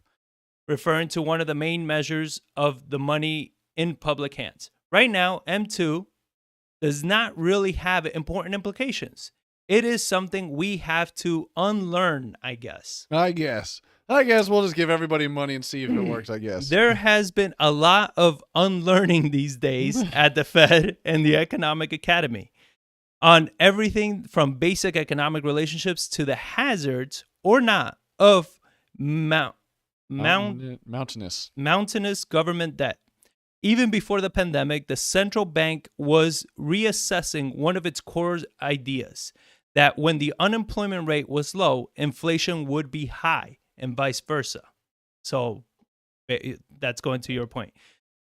referring to one of the main measures of the money in public hands. Right now, M2 does not really have important implications. It is something we have to unlearn, I guess. I guess we'll just give everybody money and see if it works, I guess. There has been a lot of unlearning these days at the Fed and the Economic Academy on everything from basic economic relationships to the hazards or not of mountainous government debt. Even before the pandemic, the central bank was reassessing one of its core ideas, that when the unemployment rate was low, inflation would be high and vice versa. So that's going to your point.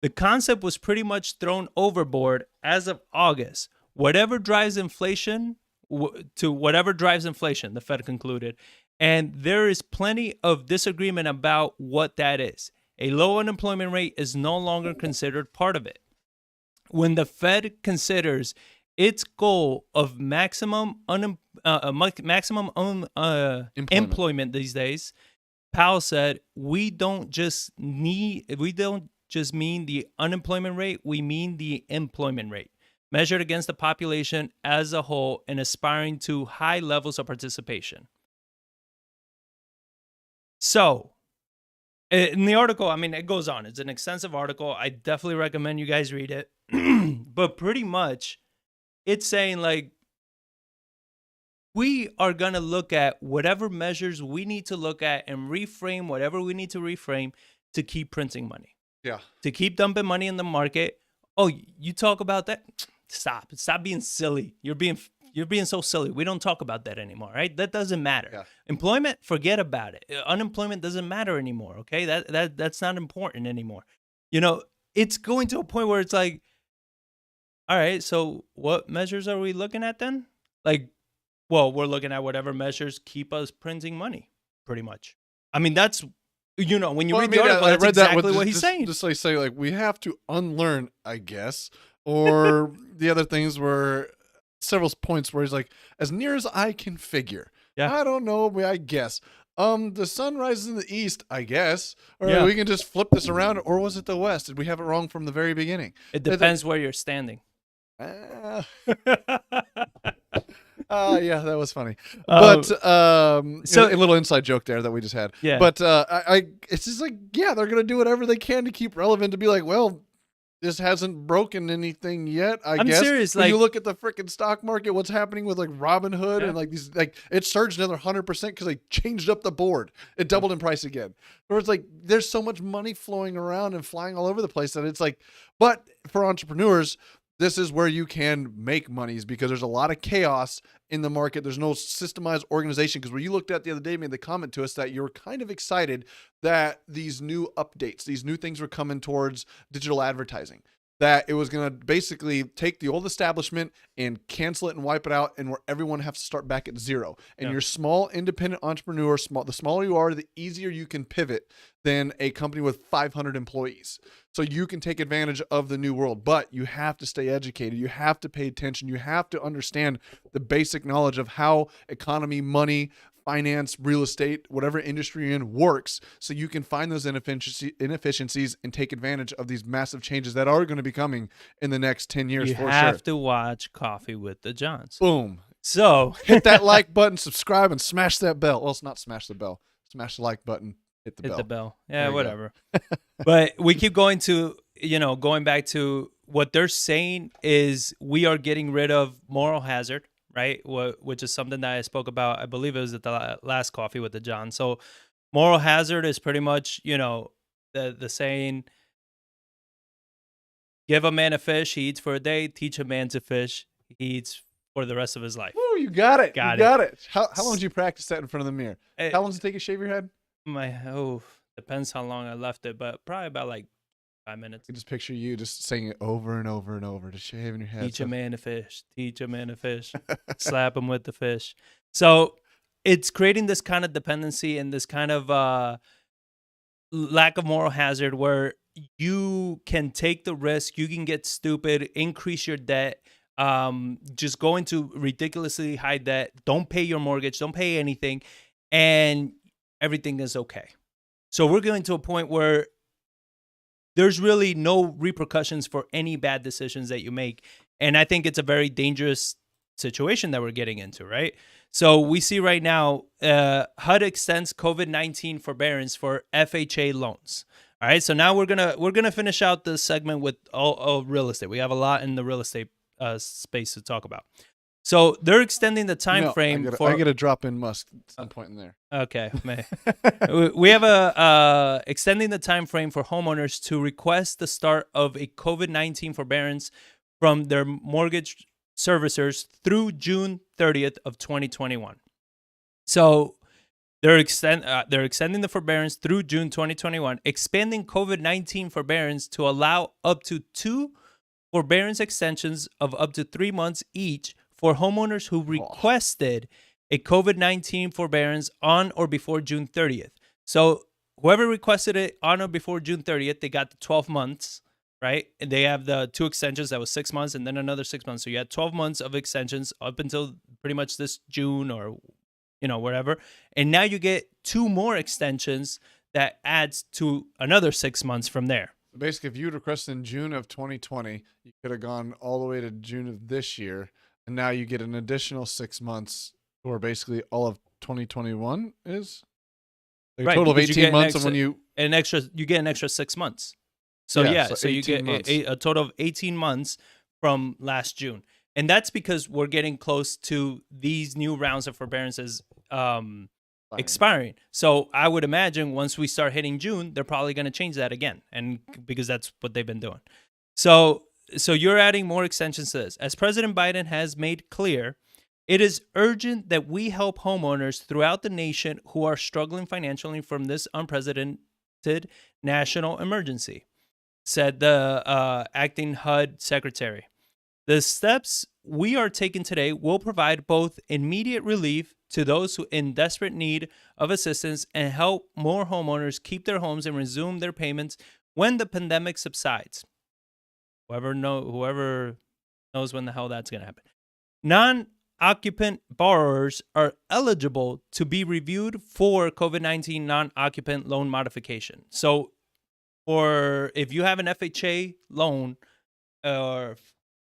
The concept was pretty much thrown overboard as of August. Whatever drives inflation, the Fed concluded. And there is plenty of disagreement about what that is. A low unemployment rate is no longer considered part of it. When the Fed considers its goal of maximum employment these days, Powell said, we don't just mean the unemployment rate, we mean the employment rate, measured against the population as a whole and aspiring to high levels of participation. So, in the article, I mean, it goes on. It's an extensive article. I definitely recommend you guys read it. But pretty much, it's saying, like, we are going to look at whatever measures we need to look at and reframe whatever we need to reframe to keep printing money. Yeah. To keep dumping money in the market. Oh, you talk about that? Stop being silly. You're being so silly. We don't talk about that anymore, right? That doesn't matter. Yeah. Employment, forget about it. Unemployment doesn't matter anymore, okay? That's not important anymore. You know, it's going to a point where it's like, all right, so what measures are we looking at then? Like, well, we're looking at whatever measures keep us printing money, pretty much. I mean, that's, you know, when you read the article, that's exactly what he's saying. Just like say, like, we have to unlearn, I guess. Or the other things were several points where he's like, as near as I can figure. Yeah. I don't know, I guess. The sun rises in the east, I guess. Or we can just flip this around. Or was it the west? Did we have it wrong from the very beginning? It depends where you're standing. Yeah, that was funny. Um, But so- a little inside joke there that we just had. Yeah. But it's just like, yeah, they're gonna do whatever they can to keep relevant, to be like, well, this hasn't broken anything yet. I'm guess. serious, When you like- look at the freaking stock market, what's happening with like Robinhood Yeah. and like these, like it surged another 100% because they changed up the board. It doubled in price again. Or it's like there's so much money flowing around and flying all over the place that it's like. But for entrepreneurs, this is where you can make monies because there's a lot of chaos in the market. There's no systemized organization. Because when you looked at the other day, made the comment to us that you were kind of excited that these new updates, these new things were coming towards digital advertising, that it was going to basically take the old establishment and cancel it and wipe it out, and where everyone has to start back at zero. And Yeah. your small independent entrepreneur, the smaller you are, the easier you can pivot than a company with 500 employees. So you can take advantage of the new world, but you have to stay educated. You have to pay attention. You have to understand the basic knowledge of how economy, money, finance, real estate, whatever industry you're in works, so you can find those inefficiencies and take advantage of these massive changes that are going to be coming in the next 10 years You for have sure. to watch Coffee with the Johns. Boom. So Hit that like button, subscribe, and smash that bell. Well, it's not smash the bell. Smash the like button, hit the hit bell. the bell. There Yeah, you go. whatever. But we keep going back to what they're saying is we are getting rid of moral hazard, right? Which is something that I spoke about. I believe it was at the last Coffee with the John. So moral hazard is pretty much, the saying, give a man a fish, he eats for a day. Teach a man to fish, he eats for the rest of his life. Woo, you got it. Got you got it. How long did you practice that in front of the mirror? Eh, How long does it take you to shave your head? Depends how long I left it, but probably about like 5 minutes. I can just picture you just saying it over and over and over, just shaving your head. Teach a man to fish. Teach a man to fish. Slap him with the fish. So it's creating this kind of dependency and this kind of lack of moral hazard where you can take the risk, you can get stupid, increase your debt, just go into ridiculously high debt, don't pay your mortgage, don't pay anything, and everything is okay. So we're going to a point where there's really no repercussions for any bad decisions that you make. And I think it's a very dangerous situation that we're getting into, right? So we see right now, HUD extends COVID-19 forbearance for FHA loans. All right, so now we're gonna finish out this segment with all real estate. We have a lot in the real estate space to talk about. So they're extending the time frame for. I get a drop in Musk at some point in there. Okay, man. We have extending the time frame for homeowners to request the start of a COVID-19 forbearance from their mortgage servicers through June 30th of 2021. So they're extending the forbearance through June 2021, expanding COVID-19 forbearance to allow up to 2 forbearance extensions of up to 3 months each for homeowners who requested a COVID-19 forbearance on or before June 30th. So whoever requested it on or before June 30th, they got the 12 months, right? And they have the 2 extensions that was 6 months and then another 6 months. So you had 12 months of extensions up until pretty much this June or, whatever. And now you get 2 more extensions that adds to another 6 months from there. Basically, if you'd requested in June of 2020, you could have gone all the way to June of this year, and now you get an additional 6 months, or basically all of 2021 is a Right, total of because you 18 get an months. extra- And when you get an extra 6 months. So so you 18 get months. a total of 18 months from last June. And that's because we're getting close to these new rounds of forbearances expiring. So I would imagine once we start hitting June, they're probably going to change that again, and because that's what they've been doing. So you're adding more extensions to this. As President Biden has made clear, it is urgent that we help homeowners throughout the nation who are struggling financially from this unprecedented national emergency, said the acting HUD secretary. The steps we are taking today will provide both immediate relief to those who in desperate need of assistance and help more homeowners keep their homes and resume their payments when the pandemic subsides. Whoever knows when the hell that's going to happen. Non-occupant borrowers are eligible to be reviewed for COVID-19 non-occupant loan modification. So, or if you have an FHA loan, or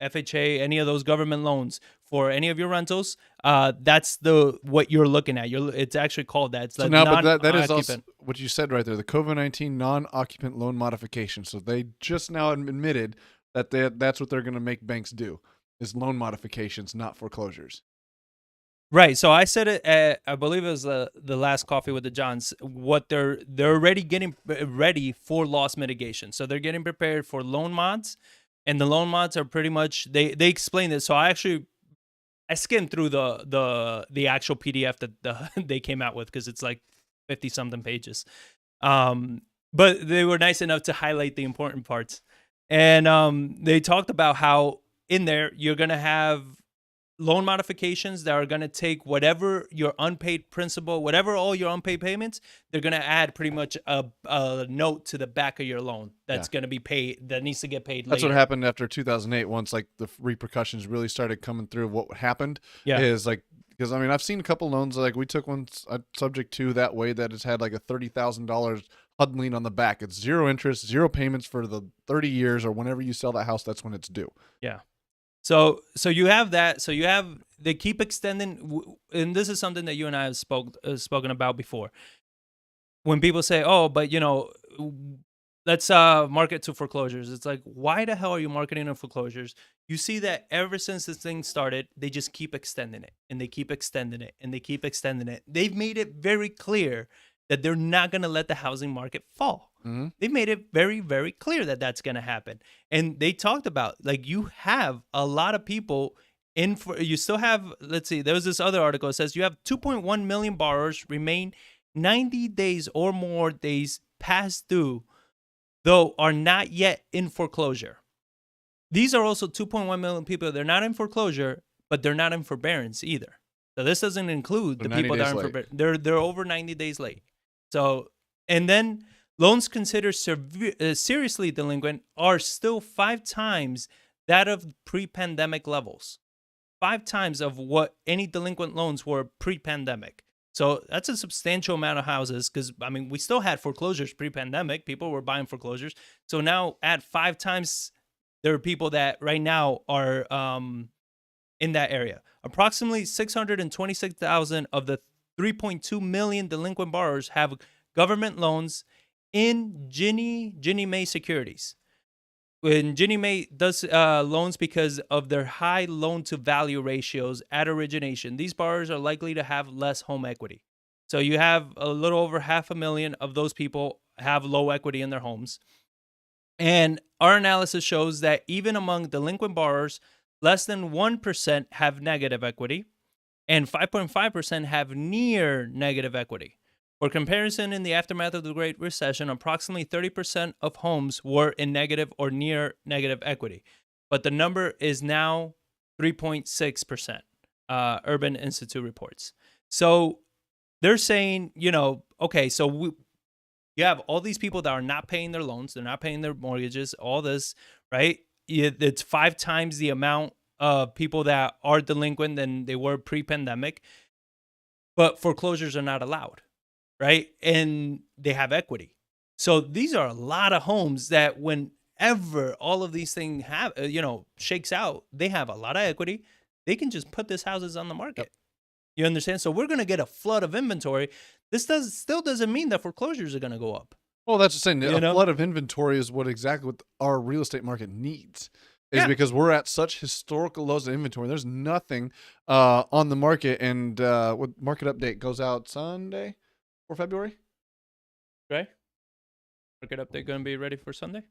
FHA, any of those government loans for any of your rentals, that's what you're looking at. It's actually called that. It's So the now, but that is also non-occupant. what you said right there, the COVID-19 non-occupant loan modification. So they just now admitted that that's what they're going to make banks do, is loan modifications, not foreclosures. Right. So I said it at, I believe it was the last Coffee with the Johns, what they're already getting ready for loss mitigation. So they're getting prepared for loan mods, and the loan mods are pretty much, they explain this. So I skimmed through the actual PDF that they came out with, because it's like 50 something pages. But they were nice enough to highlight the important parts. And they talked about how in there you're going to have loan modifications that are going to take whatever your unpaid principal, whatever all your unpaid payments, they're going to add pretty much a note to the back of your loan that's going to be paid, that needs to get paid later. That's what happened after 2008, once like the repercussions really started coming through. What happened is like, because I mean, I've seen a couple loans, like we took one subject to that way, that it's had like a $30,000 HUD lien on the back. It's 0 interest, 0 payments for the 30 years, or whenever you sell that house, that's when it's due. Yeah. So you have that. So they keep extending, and this is something that you and I have spoken about before. When people say, "Oh, but let's market to foreclosures," it's like, why the hell are you marketing to foreclosures? You see that ever since this thing started, they just keep extending it, and they keep extending it, and they keep extending it. They've made it very clear that they're not going to let the housing market fall. Mm-hmm. They've made it very, very clear that that's going to happen. And they talked about, like, you have a lot of people you still have, let's see, there was this other article that says you have 2.1 million borrowers remain 90 days or more days past due, though are not yet in foreclosure. These are also 2.1 million people. They're not in foreclosure, but they're not in forbearance either. So this doesn't include the people that are in forbearance. They're over 90 days late. So, and then loans considered seriously delinquent are still 5 times that of pre-pandemic levels. 5 times of what any delinquent loans were pre-pandemic. So that's a substantial amount of houses, because, I mean, we still had foreclosures pre-pandemic. People were buying foreclosures. So now at 5 times, there are people that right now are in that area. Approximately 626,000 of the 3.2 million delinquent borrowers have government loans in Ginnie Mae securities. When Ginnie Mae does loans because of their high loan-to-value ratios at origination, these borrowers are likely to have less home equity. So you have a little over 500,000 of those people have low equity in their homes. And our analysis shows that even among delinquent borrowers, less than 1% have negative equity, and 5.5% have near negative equity. For comparison, in the aftermath of the Great Recession, approximately 30% of homes were in negative or near negative equity. But the number is now 3.6%, Urban Institute reports. So they're saying, okay, so you have all these people that are not paying their loans, they're not paying their mortgages, all this, right? It's 5 times the amount of people that are delinquent than they were pre-pandemic, but foreclosures are not allowed, right? And they have equity. So these are a lot of homes that whenever all of these things shakes out, they have a lot of equity. They can just put these houses on the market. Yep. You understand? So we're going to get a flood of inventory. This still doesn't mean that foreclosures are going to go up. Well, that's just saying a flood of inventory is what our real estate market needs. Because we're at such historical lows of inventory. There's nothing on the market, and what market update goes out Sunday for February? Right. Market update going to be ready for Sunday?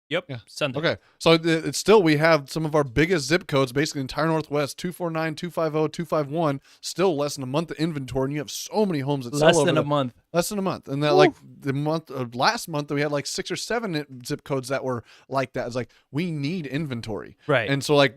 Yep. Yeah. Sunday. Okay. So it's still, we have some of our biggest zip codes, basically entire Northwest, 249, 250, 251, still less than a month of inventory, and you have so many homes that sell less than a month. Less than a month. And that, like, the month of last month, we had like 6 or 7 zip codes that were like that. It's like, we need inventory. Right. And so, like,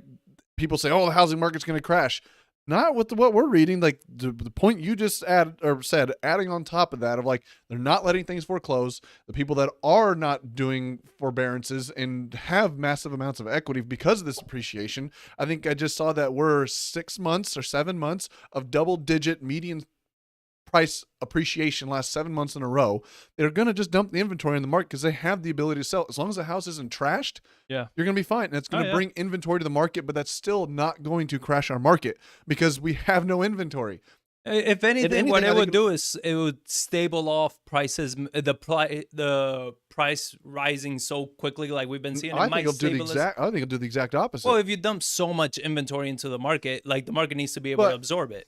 people say, oh, the housing market's going to crash. Not with what we're reading. Like, the point you just said, adding on top of that, of like, they're not letting things foreclose. The people that are not doing forbearances and have massive amounts of equity because of this appreciation, I think I just saw that we're 6 months or 7 months of double-digit median price appreciation last 7 months in a row, they're going to just dump the inventory in the market because they have the ability to sell. As long as the house isn't trashed, you're going to be fine. And it's going to bring inventory to the market, but that's still not going to crash our market because we have no inventory. If anything, what it would do is it would stable off prices, the price rising so quickly like we've been seeing. I think it'll do the exact opposite. Well, if you dump so much inventory into the market, like the market needs to be able to absorb it.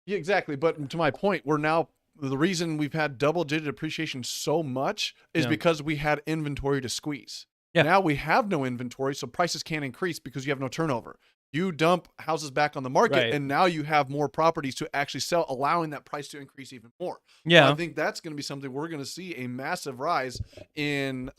Yeah, exactly. But to my point, the reason we've had double-digit appreciation so much is because we had inventory to squeeze. Yeah. Now we have no inventory, so prices can't increase because you have no turnover. You dump houses back on the market, and now you have more properties to actually sell, allowing that price to increase even more. Yeah, so I think that's going to be something we're going to see a massive rise in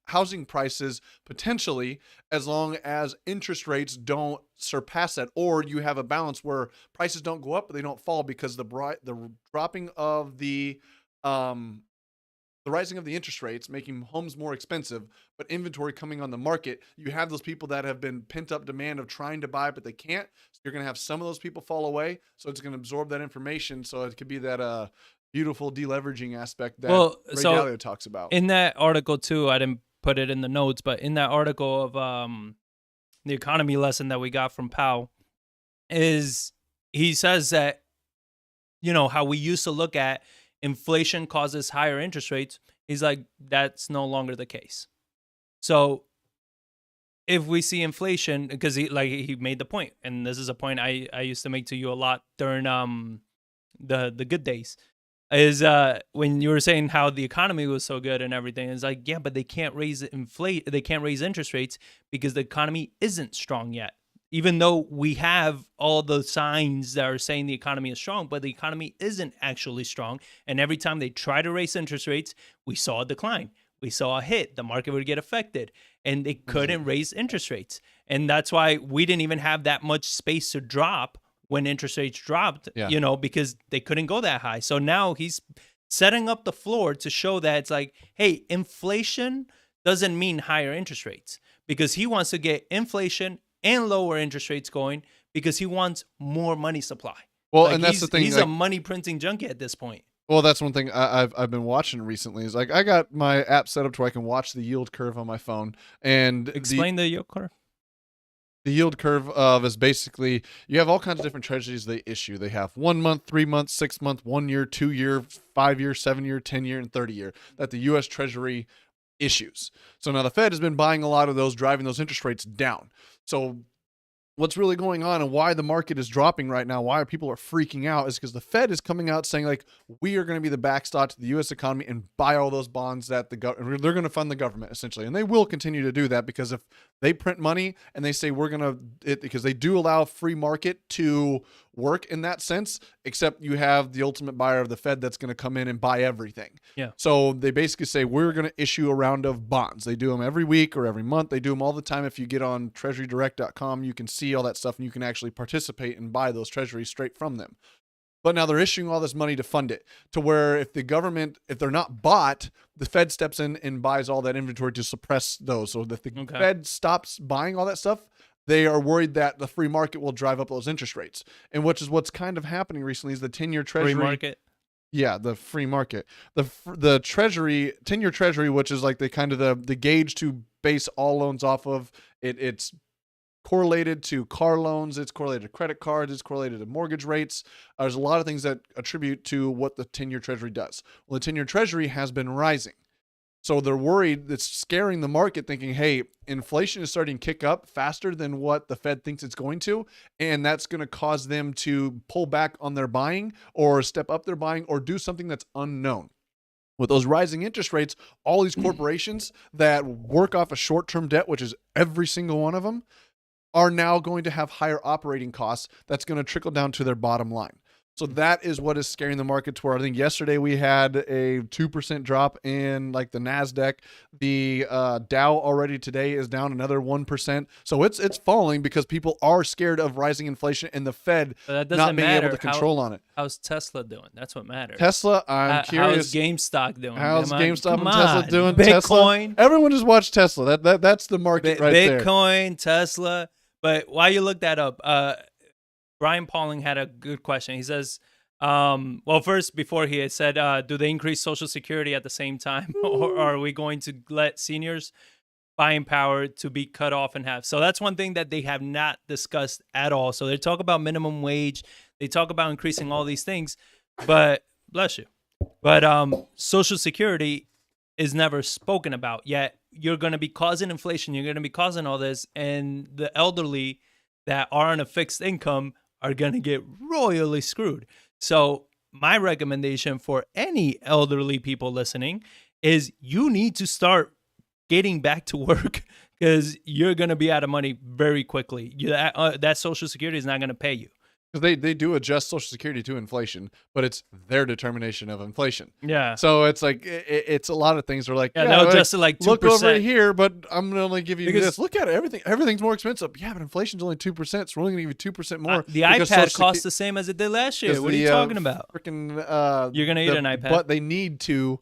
housing prices potentially, as long as interest rates don't surpass that, or you have a balance where prices don't go up but they don't fall because the dropping of the rising of the interest rates, making homes more expensive, but inventory coming on the market, you have those people that have been pent up demand of trying to buy, but they can't. So you're going to have some of those people fall away. So it's going to absorb that information. So it could be that beautiful deleveraging aspect that Ray Dalio talks about. In that article too, I didn't put it in the notes, but in that article of the economy lesson that we got from Powell, he says that, how we used to look at inflation causes higher interest rates. He's like, that's no longer the case. So if we see inflation, because he made the point, and this is a point I used to make to you a lot during the good days, is when you were saying how the economy was so good and everything. It's like, yeah, but they can't raise interest rates because the economy isn't strong yet. Even though we have all the signs that are saying the economy is strong, but the economy isn't actually strong. And every time they try to raise interest rates, we saw a decline. We saw a hit. The market would get affected. And they couldn't raise interest rates. And that's why we didn't even have that much space to drop when interest rates dropped, because they couldn't go that high. So now he's setting up the floor to show that it's like, hey, inflation doesn't mean higher interest rates, because he wants to get inflation and lower interest rates going because he wants more money supply. Well, and that's the thing. He's a money printing junkie at this point. Well, that's one thing I've been watching recently. Is like I got my app set up to where I can watch the yield curve on my phone. And explain the yield curve. The yield curve is basically you have all kinds of different treasuries they issue. They have 1 month, 3 months, 6 month, 1 year, 2 year, 5 year, 7 year, 10 year, and 30 year that the U.S. Treasury issues. So now the Fed has been buying a lot of those, driving those interest rates down. So what's really going on and why the market is dropping right now, why people are freaking out, is because the Fed is coming out saying, like, we are going to be the backstop to the U.S. economy and buy all those bonds that they're going to fund the government, essentially. And they will continue to do that because if they print money and they say because they do allow free market to work in that sense, except you have the ultimate buyer of the Fed that's going to come in and buy everything. Yeah. So they basically say, we're going to issue a round of bonds. They do them every week or every month. They do them all the time. If you get on treasurydirect.com, you can see all that stuff and you can actually participate and buy those treasuries straight from them. But now they're issuing all this money to fund it, to where if they're not bought, the Fed steps in and buys all that inventory to suppress those. So if the Fed stops buying all that stuff, they are worried that the free market will drive up those interest rates. And which is what's kind of happening recently is the 10-year treasury. Free market? Yeah, the free market. The treasury, 10-year treasury, which is like the gauge to base all loans off of. It's correlated to car loans. It's correlated to credit cards. It's correlated to mortgage rates. There's a lot of things that attribute to what the 10-year treasury does. Well, the 10-year treasury has been rising. So they're worried, it's scaring the market, thinking, hey, inflation is starting to kick up faster than what the Fed thinks it's going to, and that's going to cause them to pull back on their buying or step up their buying or do something that's unknown. With those rising interest rates, all these corporations that work off of short-term debt, which is every single one of them, are now going to have higher operating costs that's going to trickle down to their bottom line. So that is what is scaring the market to where I think yesterday we had a 2% drop in like the NASDAQ. The Dow already today is down another 1%. So it's falling because people are scared of rising inflation and the Fed not being able to control on it. How's Tesla doing? That's what matters. Tesla, I'm curious. How's GameStop doing? How's GameStop and Tesla doing? Bitcoin. Tesla, everyone just watch Tesla. That's the market right there. Bitcoin, Tesla. But while you look that up, Brian Pauling had a good question. He says, Well, first, before he had said, do they increase Social Security at the same time, or are we going to let seniors buying power to be cut off in half? So that's one thing that they have not discussed at all. So they talk about minimum wage, they talk about increasing all these things, but bless you. But Social Security is never spoken about. Yet you're going to be causing inflation. You're going to be causing all this, and the elderly that are on a fixed income are going to get royally screwed. So my recommendation for any elderly people listening is you need to start getting back to work, because you're going to be out of money very quickly. That Social Security is not going to pay you. Because they do adjust Social Security to inflation, but it's their determination of inflation. Yeah. So it's like it's a lot of things. They're like, they'll adjust it like 2%. Look over here, but I'm gonna only give you Because- this. Look at it. Everything's more expensive. Yeah, but inflation's only 2%. So we're only gonna give you 2% more. The because iPad Social costs the same as it did last year. What are you talking about? Freaking, You're gonna eat an iPad. But they need to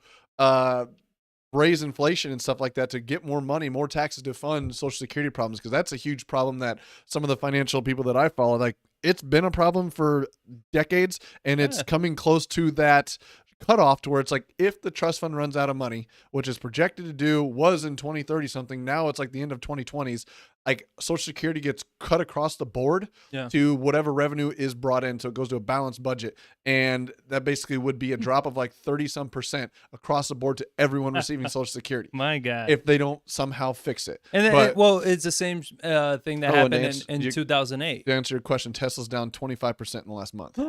raise inflation and stuff like that to get more money, more taxes to fund Social Security problems, because that's a huge problem that some of the financial people that I follow, like, it's been a problem for decades, and it's coming close to that cutoff to where it's like, if the trust fund runs out of money, which is projected to do, was in 2030 something, now it's like the end of 2020s, like Social Security gets cut across the board to whatever revenue is brought in, so it goes to a balanced budget, and that basically would be a drop of like 30% across the board to everyone receiving Social Security. My God. If they don't somehow fix it. And then, well, it's the same thing that happened in 2008. To answer your question, Tesla's down 25% in the last month.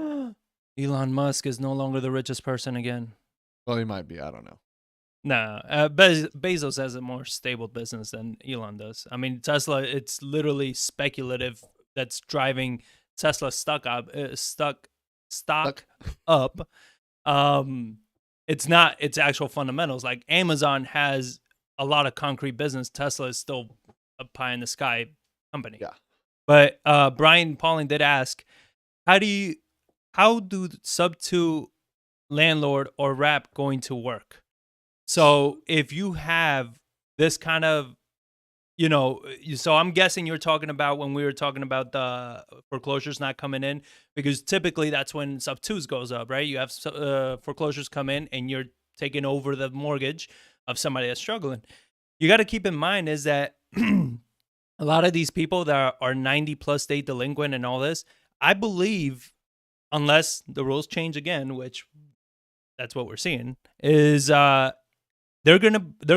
Elon Musk is no longer the richest person again. Well, he might be. I don't know. No, Bezos has a more stable business than Elon does. I mean, Tesla, it's literally speculative that's driving Tesla stock up. It's not its actual fundamentals. Like Amazon has a lot of concrete business. Tesla is still a pie in the sky company. Yeah. But Brian Pauling did ask, how do sub 2 landlord or wrap going to work? So if you have this kind of, so I'm guessing you're talking about when we were talking about the foreclosures not coming in, because typically that's when sub 2s goes up, right? You have foreclosures come in and you're taking over the mortgage of somebody that's struggling. You got to keep in mind is that a lot of these people that are 90+ day delinquent and all this, I believe, unless the rules change again, which that's what we're seeing, is their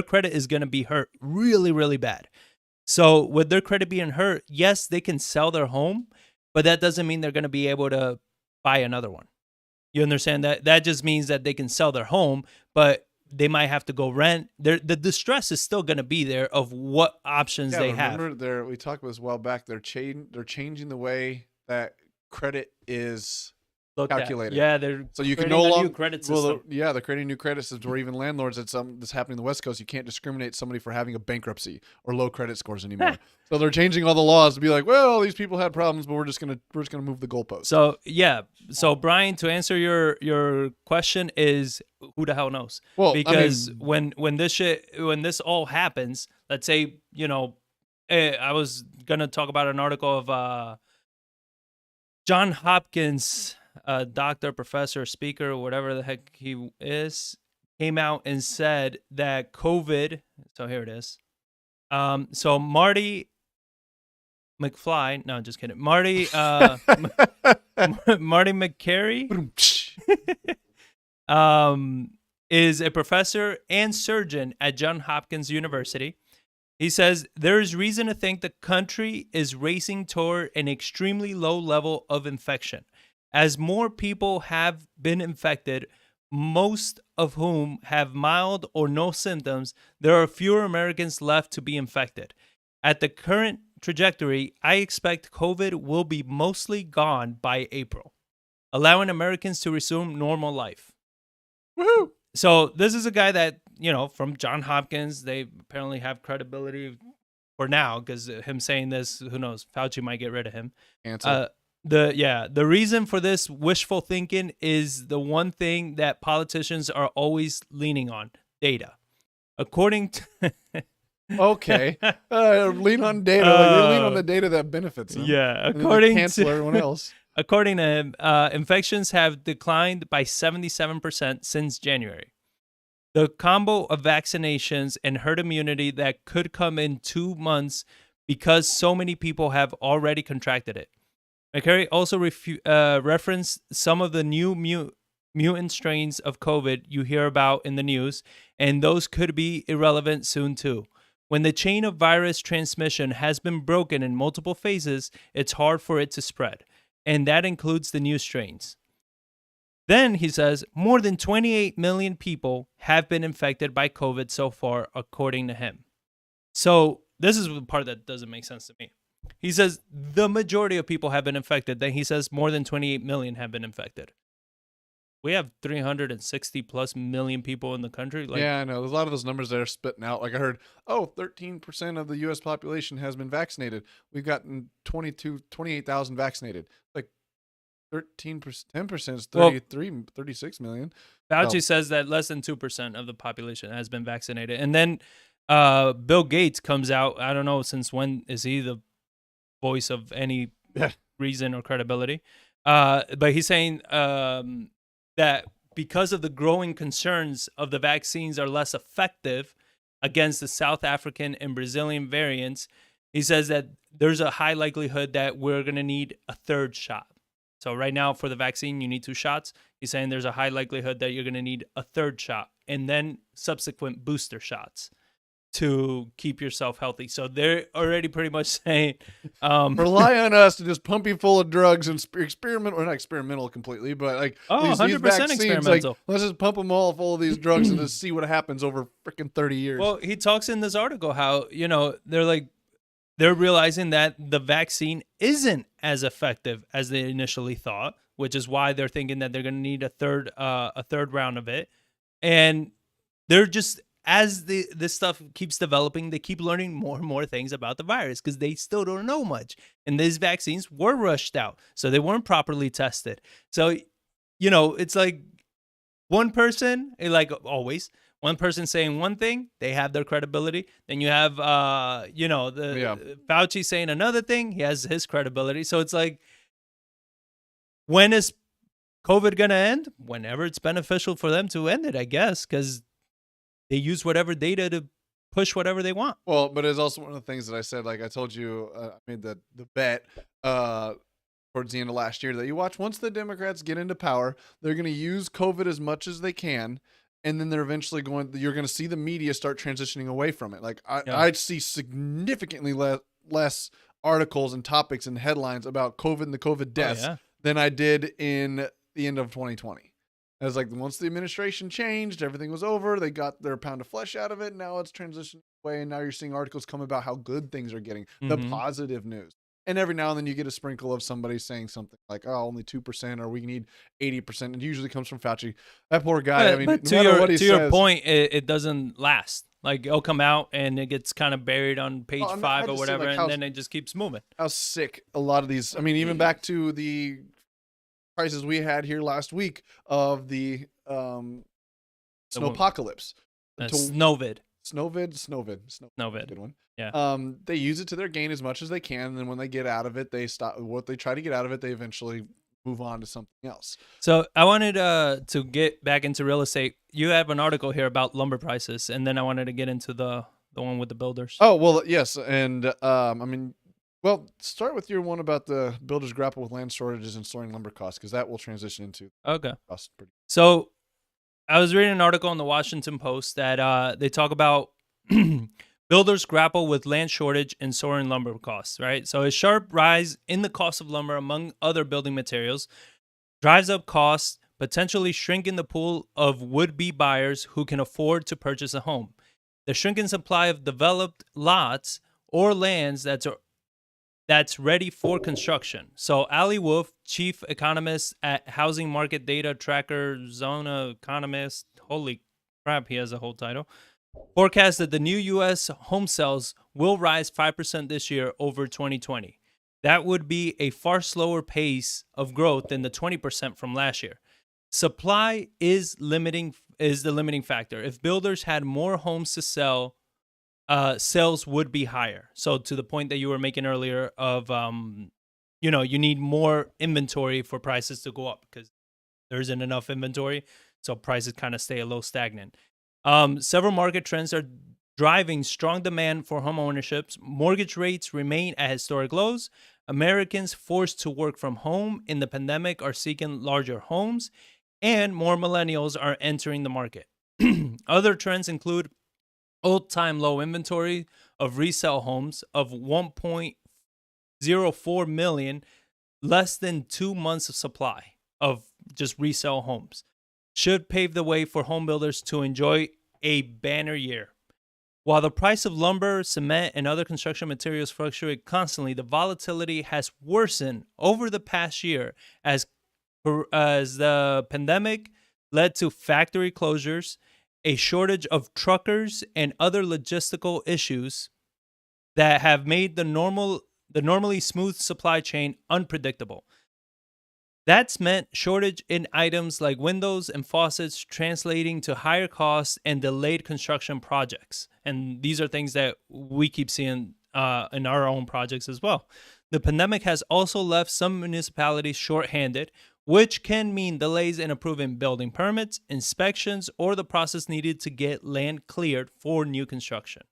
credit is gonna be hurt really, really bad. So with their credit being hurt, yes, they can sell their home, but that doesn't mean they're gonna be able to buy another one. You understand that? That just means that they can sell their home, but they might have to go rent. The distress is still gonna be there of what options they have. Remember, we talked about this a while back. They're changing the way that credit is calculated. Yeah, they're so you can creating no a longer new credit system. they're creating new credit systems where even landlords, that's happening on the West Coast. You can't discriminate somebody for having a bankruptcy or low credit scores anymore. So they're changing all the laws to be like, well, these people had problems, but we're just gonna move the goalposts. So yeah, so Brian, to answer your question is, who the hell knows? Well, because when this all happens, let's say I was gonna talk about an article of John Hopkins. Doctor, professor, speaker, whatever the heck he is, came out and said that COVID. So here it is. So Marty McFly. No, just kidding. Marty McCary is a professor and surgeon at Johns Hopkins University. He says there is reason to think the country is racing toward an extremely low level of infection. As more people have been infected, most of whom have mild or no symptoms, there are fewer Americans left to be infected. At the current trajectory, I expect COVID will be mostly gone by April, allowing Americans to resume normal life. Woohoo! So this is a guy that, from Johns Hopkins, they apparently have credibility for now, because him saying this, who knows, Fauci might get rid of him. The reason for this wishful thinking is the one thing that politicians are always leaning on: data. According to Okay. Lean on data. Like they lean on the data that benefits them. Yeah, And then they cancel everyone else. according to him, infections have declined by 77% since January. The combo of vaccinations and herd immunity that could come in 2 months because so many people have already contracted it. McCary also referenced some of the new mutant strains of COVID you hear about in the news, and those could be irrelevant soon too. When the chain of virus transmission has been broken in multiple phases, it's hard for it to spread, and that includes the new strains. Then he says more than 28 million people have been infected by COVID so far, according to him. So this is the part that doesn't make sense to me. He says the majority of people have been infected. Then he says more than 28 million have been infected. We have 360 plus million people in the country. Yeah, I know. There's a lot of those numbers that are spitting out. Like I heard, 13% of the U.S. population has been vaccinated. We've gotten 28,000 vaccinated. Like 13%, 10% is 36 million. Fauci says that less than 2% of the population has been vaccinated. And then Bill Gates comes out. I don't know since when is he the voice of any reason or credibility. But he's saying that because of the growing concerns of the vaccines are less effective against the South African and Brazilian variants, he says that there's a high likelihood that we're going to need a third shot. So right now for the vaccine, you need 2 shots. He's saying there's a high likelihood that you're going to need a third shot and then subsequent booster shots to keep yourself healthy. So they're already pretty much saying rely on us to just pump you full of drugs and experiment, or not experimental completely, but like 100% vaccines, experimental. like, let's just pump them all full of these drugs and just see what happens over freaking 30 years. Well, he talks in this article how, they're realizing that the vaccine isn't as effective as they initially thought, which is why they're thinking that they're going to need a third round of it. And they're just, as this stuff keeps developing, they keep learning more and more things about the virus because they still don't know much. And these vaccines were rushed out, so they weren't properly tested. So, it's like one person, like always, one person saying one thing, they have their credibility. Then you have, Fauci saying another thing, he has his credibility. So it's like, when is COVID going to end? Whenever it's beneficial for them to end it, I guess, because they use whatever data to push whatever they want. Well, but it's also one of the things that I said, like I told you, I made the bet towards the end of last year that you watch, once the Democrats get into power, they're going to use COVID as much as they can. And then they're eventually you're going to see the media start transitioning away from it. Like I see significantly less articles and topics and headlines about COVID and the COVID deaths than I did in the end of 2020. I was like, once the administration changed, everything was over. They got their pound of flesh out of it. Now it's transitioning away. And now you're seeing articles come about how good things are getting, the positive news. And every now and then you get a sprinkle of somebody saying something like, only 2%, or we need 80%. It usually comes from Fauci. That poor guy. But to your point, it doesn't last. Like, it'll come out and it gets kind of buried on page 5 or whatever, and then it just keeps moving. How sick a lot of these, even back to the crisis we had here last week of the snowpocalypse. Snowvid. Snowvid. Good one. Yeah. They use it to their gain as much as they can, and then when they get out of it, they stop what they try to get out of it. They eventually move on to something else. So I wanted to get back into real estate. You have an article here about lumber prices, and then I wanted to get into the one with the builders. Oh, well, yes, and start with your one about the builders grapple with land shortages and soaring lumber costs, because that will transition into cost. So I was reading an article in the Washington Post that they talk about builders grapple with land shortage and soaring lumber costs, right? So a sharp rise in the cost of lumber, among other building materials, drives up costs, potentially shrinking the pool of would-be buyers who can afford to purchase a home. The shrinking supply of developed lots or lands that's ready for construction. So Ali Wolf, chief economist at housing market data tracker Zona Economist, holy crap, he has a whole title, forecast that the new U.S. home sales will rise 5% this year over 2020. That would be a far slower pace of growth than the 20% from last year. Supply is the limiting factor. If builders had more homes to sell, sales would be higher. So to the point that you were making earlier of, you need more inventory for prices to go up because there isn't enough inventory. So prices kind of stay a little stagnant. Several market trends are driving strong demand for home ownerships. Mortgage rates remain at historic lows. Americans forced to work from home in the pandemic are seeking larger homes, and more millennials are entering the market. Other trends include all-time low inventory of resale homes of 1.04 million, less than 2 months of supply of just resale homes. Should pave the way for home builders to enjoy a banner year. While the price of lumber, cement, and other construction materials fluctuate constantly, the volatility has worsened over the past year as the pandemic led to factory closures, a shortage of truckers, and other logistical issues that have made the normally smooth supply chain unpredictable. That's meant shortage in items like windows and faucets, translating to higher costs and delayed construction projects. And these are things that we keep seeing in our own projects as well. The pandemic has also left some municipalities shorthanded, which can mean delays in approving building permits, inspections, or the process needed to get land cleared for new construction.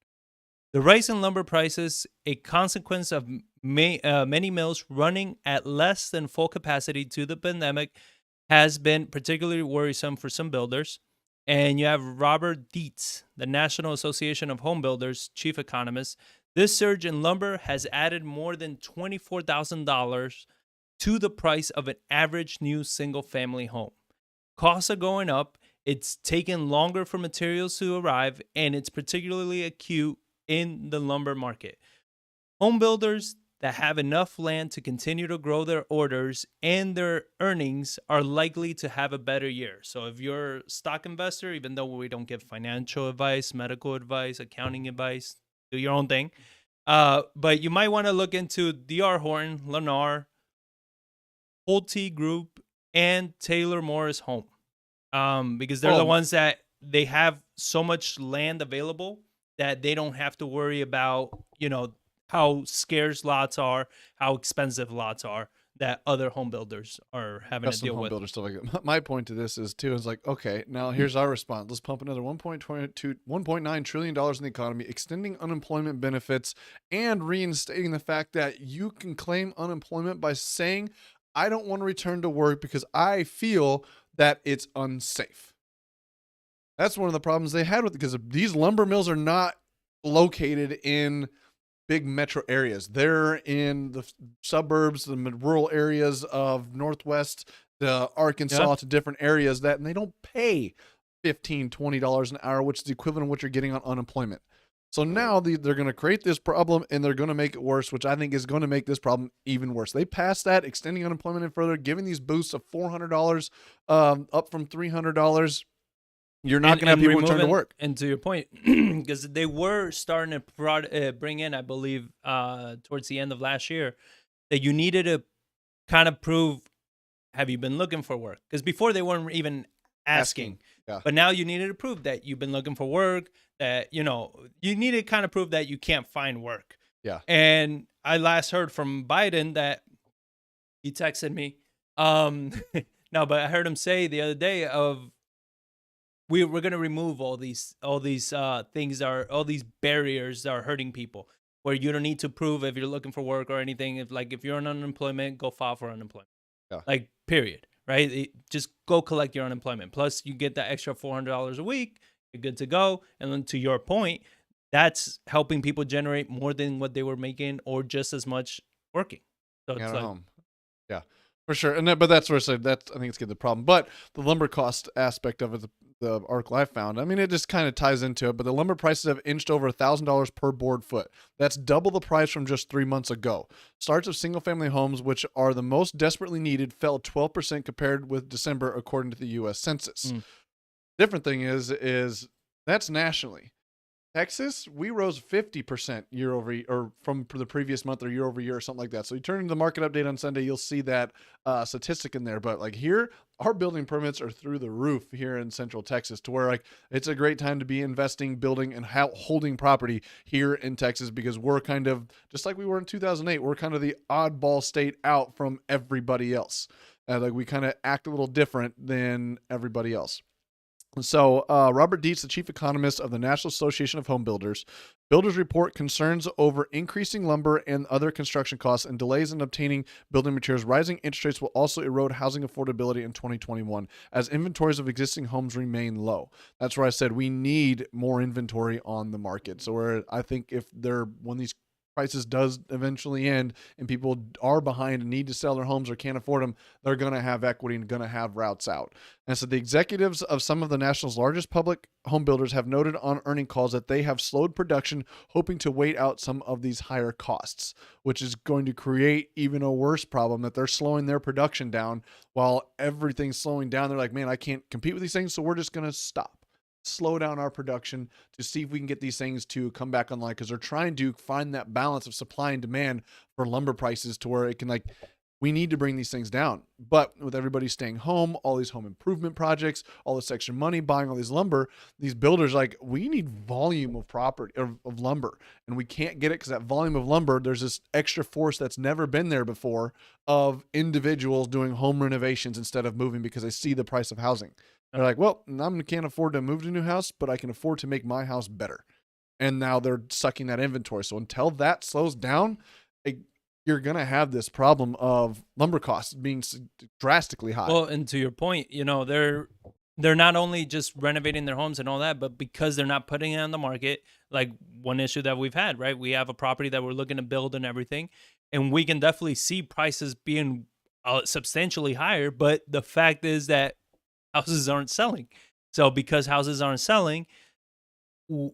The rise in lumber prices, a consequence of many mills running at less than full capacity due to the pandemic, has been particularly worrisome for some builders. And you have Robert Dietz, the National Association of Home Builders chief economist. This surge in lumber has added more than $24,000 to the price of an average new single-family home. Costs are going up, it's taken longer for materials to arrive, and it's particularly acute in the lumber market. Home builders that have enough land to continue to grow their orders and their earnings are likely to have a better year. So if you're a stock investor, even though we don't give financial advice, medical advice, accounting advice, do your own thing. But you might want to look into D.R. Horton, Lennar, Pulte Group, and Taylor Morris Home. Because they're the ones that they have so much land available that they don't have to worry about, how scarce lots are, how expensive lots are that other home builders are having to deal with. Builders stuff like that. My point to this is like, okay, now here's our response. Let's pump another $1.9 trillion in the economy, extending unemployment benefits and reinstating the fact that you can claim unemployment by saying, I don't want to return to work because I feel that it's unsafe. That's one of the problems they had with it, because these lumber mills are not located in big metro areas. They're in the suburbs, the rural areas of Northwest, the Arkansas, to different areas and they don't pay $15, $20 an hour, which is the equivalent of what you're getting on unemployment. So now they're going to create this problem and they're going to make it worse, which I think is going to make this problem even worse. They passed that, extending unemployment and further, giving these boosts of $400 up from $300. You're not going to have people return to work. And to your point, because they were starting to bring in, I believe, towards the end of last year, that you needed to kind of prove, have you been looking for work? Because before they weren't even asking. Yeah. But now you needed to prove that you've been looking for work, that, you need to kind of prove that you can't find work. Yeah. And I last heard from Biden that he texted me. No, but I heard him say the other day we're going to remove all these things all these barriers that are hurting people, where you don't need to prove if you're looking for work or anything. If you're on unemployment, go file for unemployment. Yeah. Period. Right? Just go collect your unemployment. Plus, you get that extra $400 a week. You're good to go. And then to your point, that's helping people generate more than what they were making or just as much working. So it's home. Yeah, for sure. But that's where I said I think it's getting the problem. But the lumber cost aspect of it, the article I found, I mean, it just kind of ties into it. But the lumber prices have inched over $1,000 per board foot. That's double the price from just 3 months ago. Starts of single-family homes, which are the most desperately needed, fell 12% compared with December, according to the U.S. Census. Different thing is that's nationally. Texas, we rose 50% year over year, or from the previous month or year over year or something like that. So you turn into the market update on Sunday, you'll see that statistic in there. But like here, our building permits are through the roof here in Central Texas, to where like it's a great time to be investing, building, and holding property here in Texas, because we're kind of just like we were in 2008. We're kind of the oddball state out from everybody else. Like we kind of act a little different than everybody else. So Robert Dietz, the chief economist of the National Association of Home Builders, builders report concerns over increasing lumber and other construction costs and delays in obtaining building materials. Rising interest rates will also erode housing affordability in 2021 as inventories of existing homes remain low. That's where I said we need more inventory on the market. So where I think when these prices does eventually end and people are behind and need to sell their homes or can't afford them, they're going to have equity and going to have routes out. And so the executives of some of the nation's largest public home builders have noted on earning calls that they have slowed production, hoping to wait out some of these higher costs, which is going to create even a worse problem, that they're slowing their production down while everything's slowing down. They're like, man, I can't compete with these things, so we're just going to slow down our production to see if we can get these things to come back online, because they're trying to find that balance of supply and demand for lumber prices to where it can, like, we need to bring these things down. But with everybody staying home, all these home improvement projects, all this extra money, buying all these lumber, these builders like, we need volume of property of lumber, and we can't get it because that volume of lumber, there's this extra force that's never been there before of individuals doing home renovations instead of moving, because they see the price of housing. They're like, well, I can't afford to move to a new house, but I can afford to make my house better. And now they're sucking that inventory. So until that slows down, you're going to have this problem of lumber costs being drastically high. Well, and to your point, they're not only just renovating their homes and all that, but because they're not putting it on the market, like one issue that we've had, right? We have a property that we're looking to build and everything, and we can definitely see prices being substantially higher. But the fact is that houses aren't selling. So because houses aren't selling,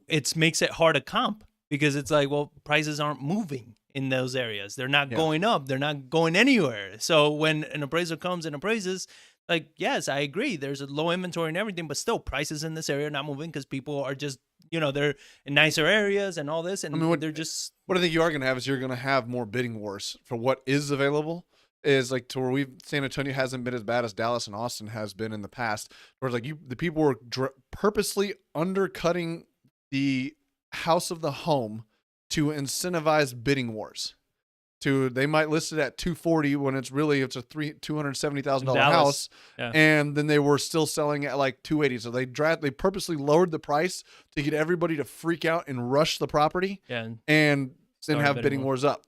it makes it hard to comp, because it's like, well, prices aren't moving in those areas. They're not going up. They're not going anywhere. So when an appraiser comes and appraises, like, yes, I agree, there's a low inventory and everything, but still prices in this area are not moving because people are just, they're in nicer areas and all this. And they're just... What I think you are going to have is you're going to have more bidding wars for what is available. Is like to where San Antonio hasn't been as bad as Dallas and Austin has been in the past, where like the people were purposely undercutting the house of the home to incentivize bidding wars. They might list it at $240 when it's a $270,000 house, and then they were still selling at like $280. So they purposely lowered the price to get everybody to freak out and rush the property, and then have bidding wars up.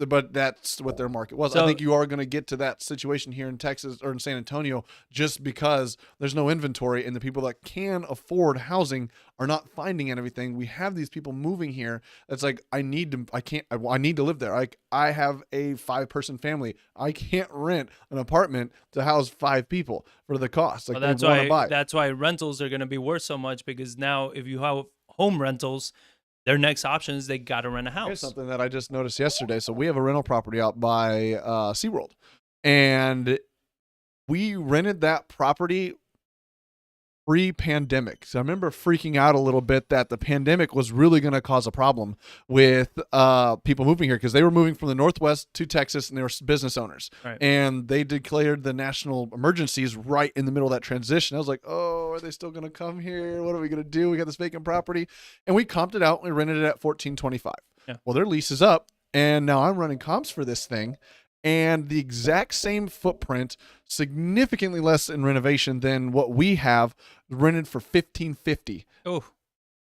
But that's what their market was. So, I think you are going to get to that situation here in Texas or in San Antonio, just because there's no inventory and the people that can afford housing are not finding anything. We have these people moving here. It's like, I need to live there. Like, I have a 5-person family. I can't rent an apartment to house 5 people for the cost. Like, that's why rentals are going to be worth so much, because now if you have home rentals, their next option is they got to rent a house. Here's something that I just noticed yesterday. So we have a rental property out by SeaWorld, and we rented that property pre-pandemic. So I remember freaking out a little bit that the pandemic was really going to cause a problem with people moving here, because they were moving from the Northwest to Texas, and they were business owners. Right. And they declared the national emergencies right in the middle of that transition. I was like, oh, are they still going to come here? What are we going to do? We got this vacant property. And we comped it out. And we rented it at $14.25. Yeah. Well, their lease is up, and now I'm running comps for this thing. And the exact same footprint, significantly less in renovation than what we have, rented for $15.50. Oh,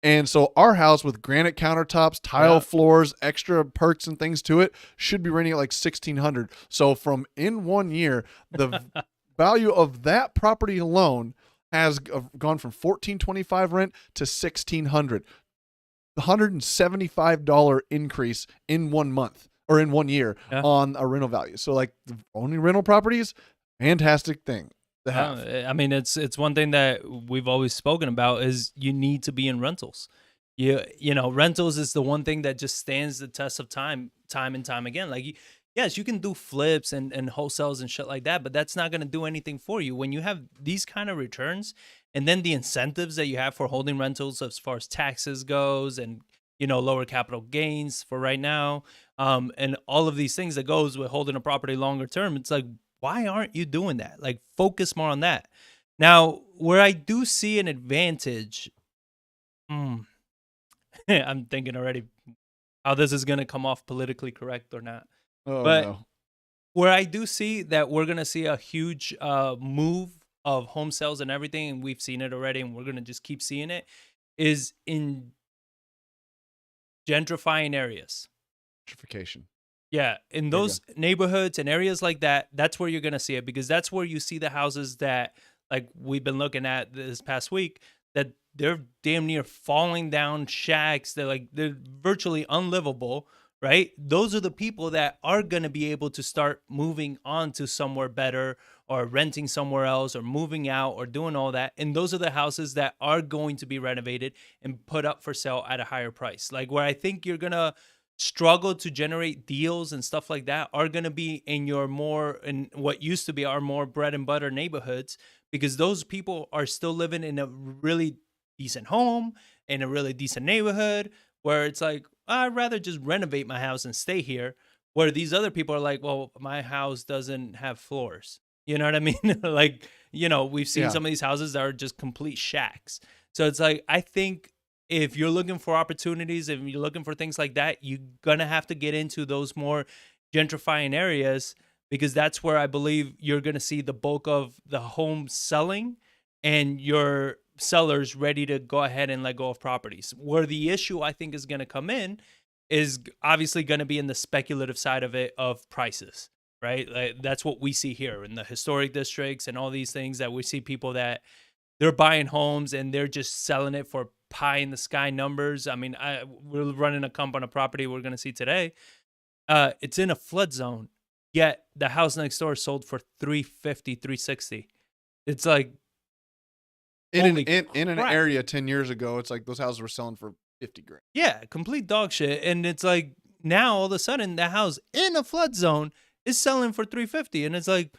and so our house with granite countertops, tile floors, extra perks and things to it should be renting at like $1,600. So from in 1 year, the value of that property alone has gone from $14.25 rent to $1,600. $175 increase in 1 month. Or in 1 year on a rental value. So like, the only rental properties, fantastic thing to have. I mean, it's one thing that we've always spoken about is you need to be in rentals. Rentals is the one thing that just stands the test of time and time again. Like, yes, you can do flips and wholesales and shit like that, but that's not going to do anything for you. When you have these kind of returns and then the incentives that you have for holding rentals as far as taxes goes and, lower capital gains for right now, and all of these things that goes with holding a property longer term, it's like, why aren't you doing that? Like, focus more on that. Now, where I do see an advantage, I'm thinking already how this is going to come off politically correct or not. Oh, But no. where I do see that we're going to see a huge move of home sales and everything, and we've seen it already, and we're going to just keep seeing it, is in gentrifying areas. Gentrification. Yeah, in There you those neighborhoods and areas like that, that's where you're going to see it, because that's where you see the houses that, like we've been looking at this past week, that they're damn near falling down shacks. They're virtually unlivable, right? Those are the people that are going to be able to start moving on to somewhere better, or renting somewhere else, or moving out, or doing all that. And those are the houses that are going to be renovated and put up for sale at a higher price. Like, where I think you're going to struggle to generate deals and stuff like that are going to be in what used to be our more bread and butter neighborhoods, because those people are still living in a really decent home in a really decent neighborhood, where it's like, I'd rather just renovate my house and stay here, where these other people are like, well, my house doesn't have floors. You know what I mean? Like, we've seen some of these houses that are just complete shacks. So it's like, I think if you're looking for opportunities, if you're looking for things like that, you're going to have to get into those more gentrifying areas, because that's where I believe you're going to see the bulk of the home selling and your sellers ready to go ahead and let go of properties. Where the issue, I think, is going to come in is obviously going to be in the speculative side of it, of prices, right? Like, that's what we see here in the historic districts and all these things, that we see people that they're buying homes and they're just selling it for pie in the sky numbers. I mean, we're running a comp on a property we're going to see today. It's in a flood zone, yet the house next door sold for $350, $360. It's like, in an area 10 years ago, it's like those houses were selling for $50,000. Yeah, complete dog shit. And it's like, now all of a sudden the house in a flood zone is selling for $350, and it's like,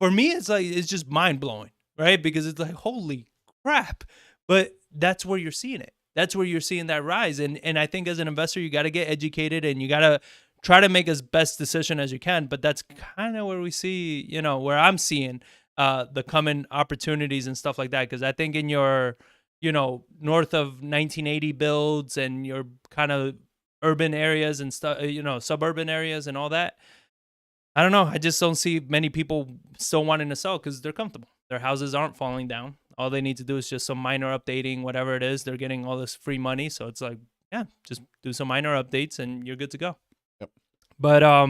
for me, it's like, it's just mind blowing, right? Because it's like, holy crap. But that's where you're seeing it. That's where you're seeing that rise. And I think as an investor, you got to get educated and you got to try to make as best decision as you can. But that's kind of where we see, where I'm seeing the coming opportunities and stuff like that. Because I think in your, north of 1980 builds and your kind of urban areas and stuff, suburban areas and all that, I don't know. I just don't see many people still wanting to sell because they're comfortable. Their houses aren't falling down. All they need to do is just some minor updating, whatever it is. They're getting all this free money. So it's like, yeah, just do some minor updates and you're good to go. Yep. But, I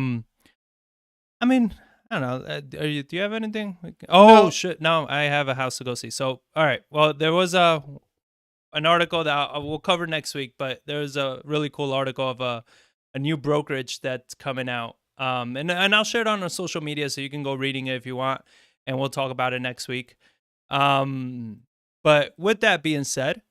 mean, I don't know. Do you have anything? No. Shit. No, I have a house to go see. So, all right. Well, there was an article that we'll cover next week, but there's a really cool article of a new brokerage that's coming out. And I'll share it on our social media so you can go reading it if you want, and we'll talk about it next week. But with that being said,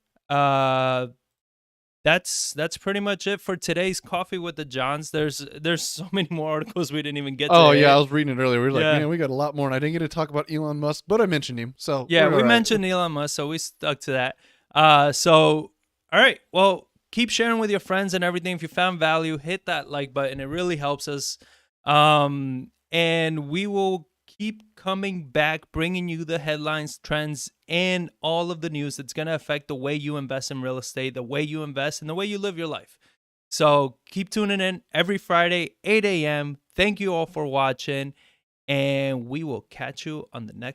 that's pretty much it for today's Coffee with the Johns. There's so many more articles we didn't even get to. Oh, yeah, I was reading it earlier. We were like, man, we got a lot more, and I didn't get to talk about Elon Musk, but I mentioned him. So yeah, we mentioned Elon Musk, so we stuck to that. So, all right, well, keep sharing with your friends and everything. If you found value, hit that like button. It really helps us. And we will keep coming back, bringing you the headlines, trends, and all of the news that's going to affect the way you invest in real estate, the way you invest, and the way you live your life. So keep tuning in every Friday, 8 a.m. Thank you all for watching, and we will catch you on the next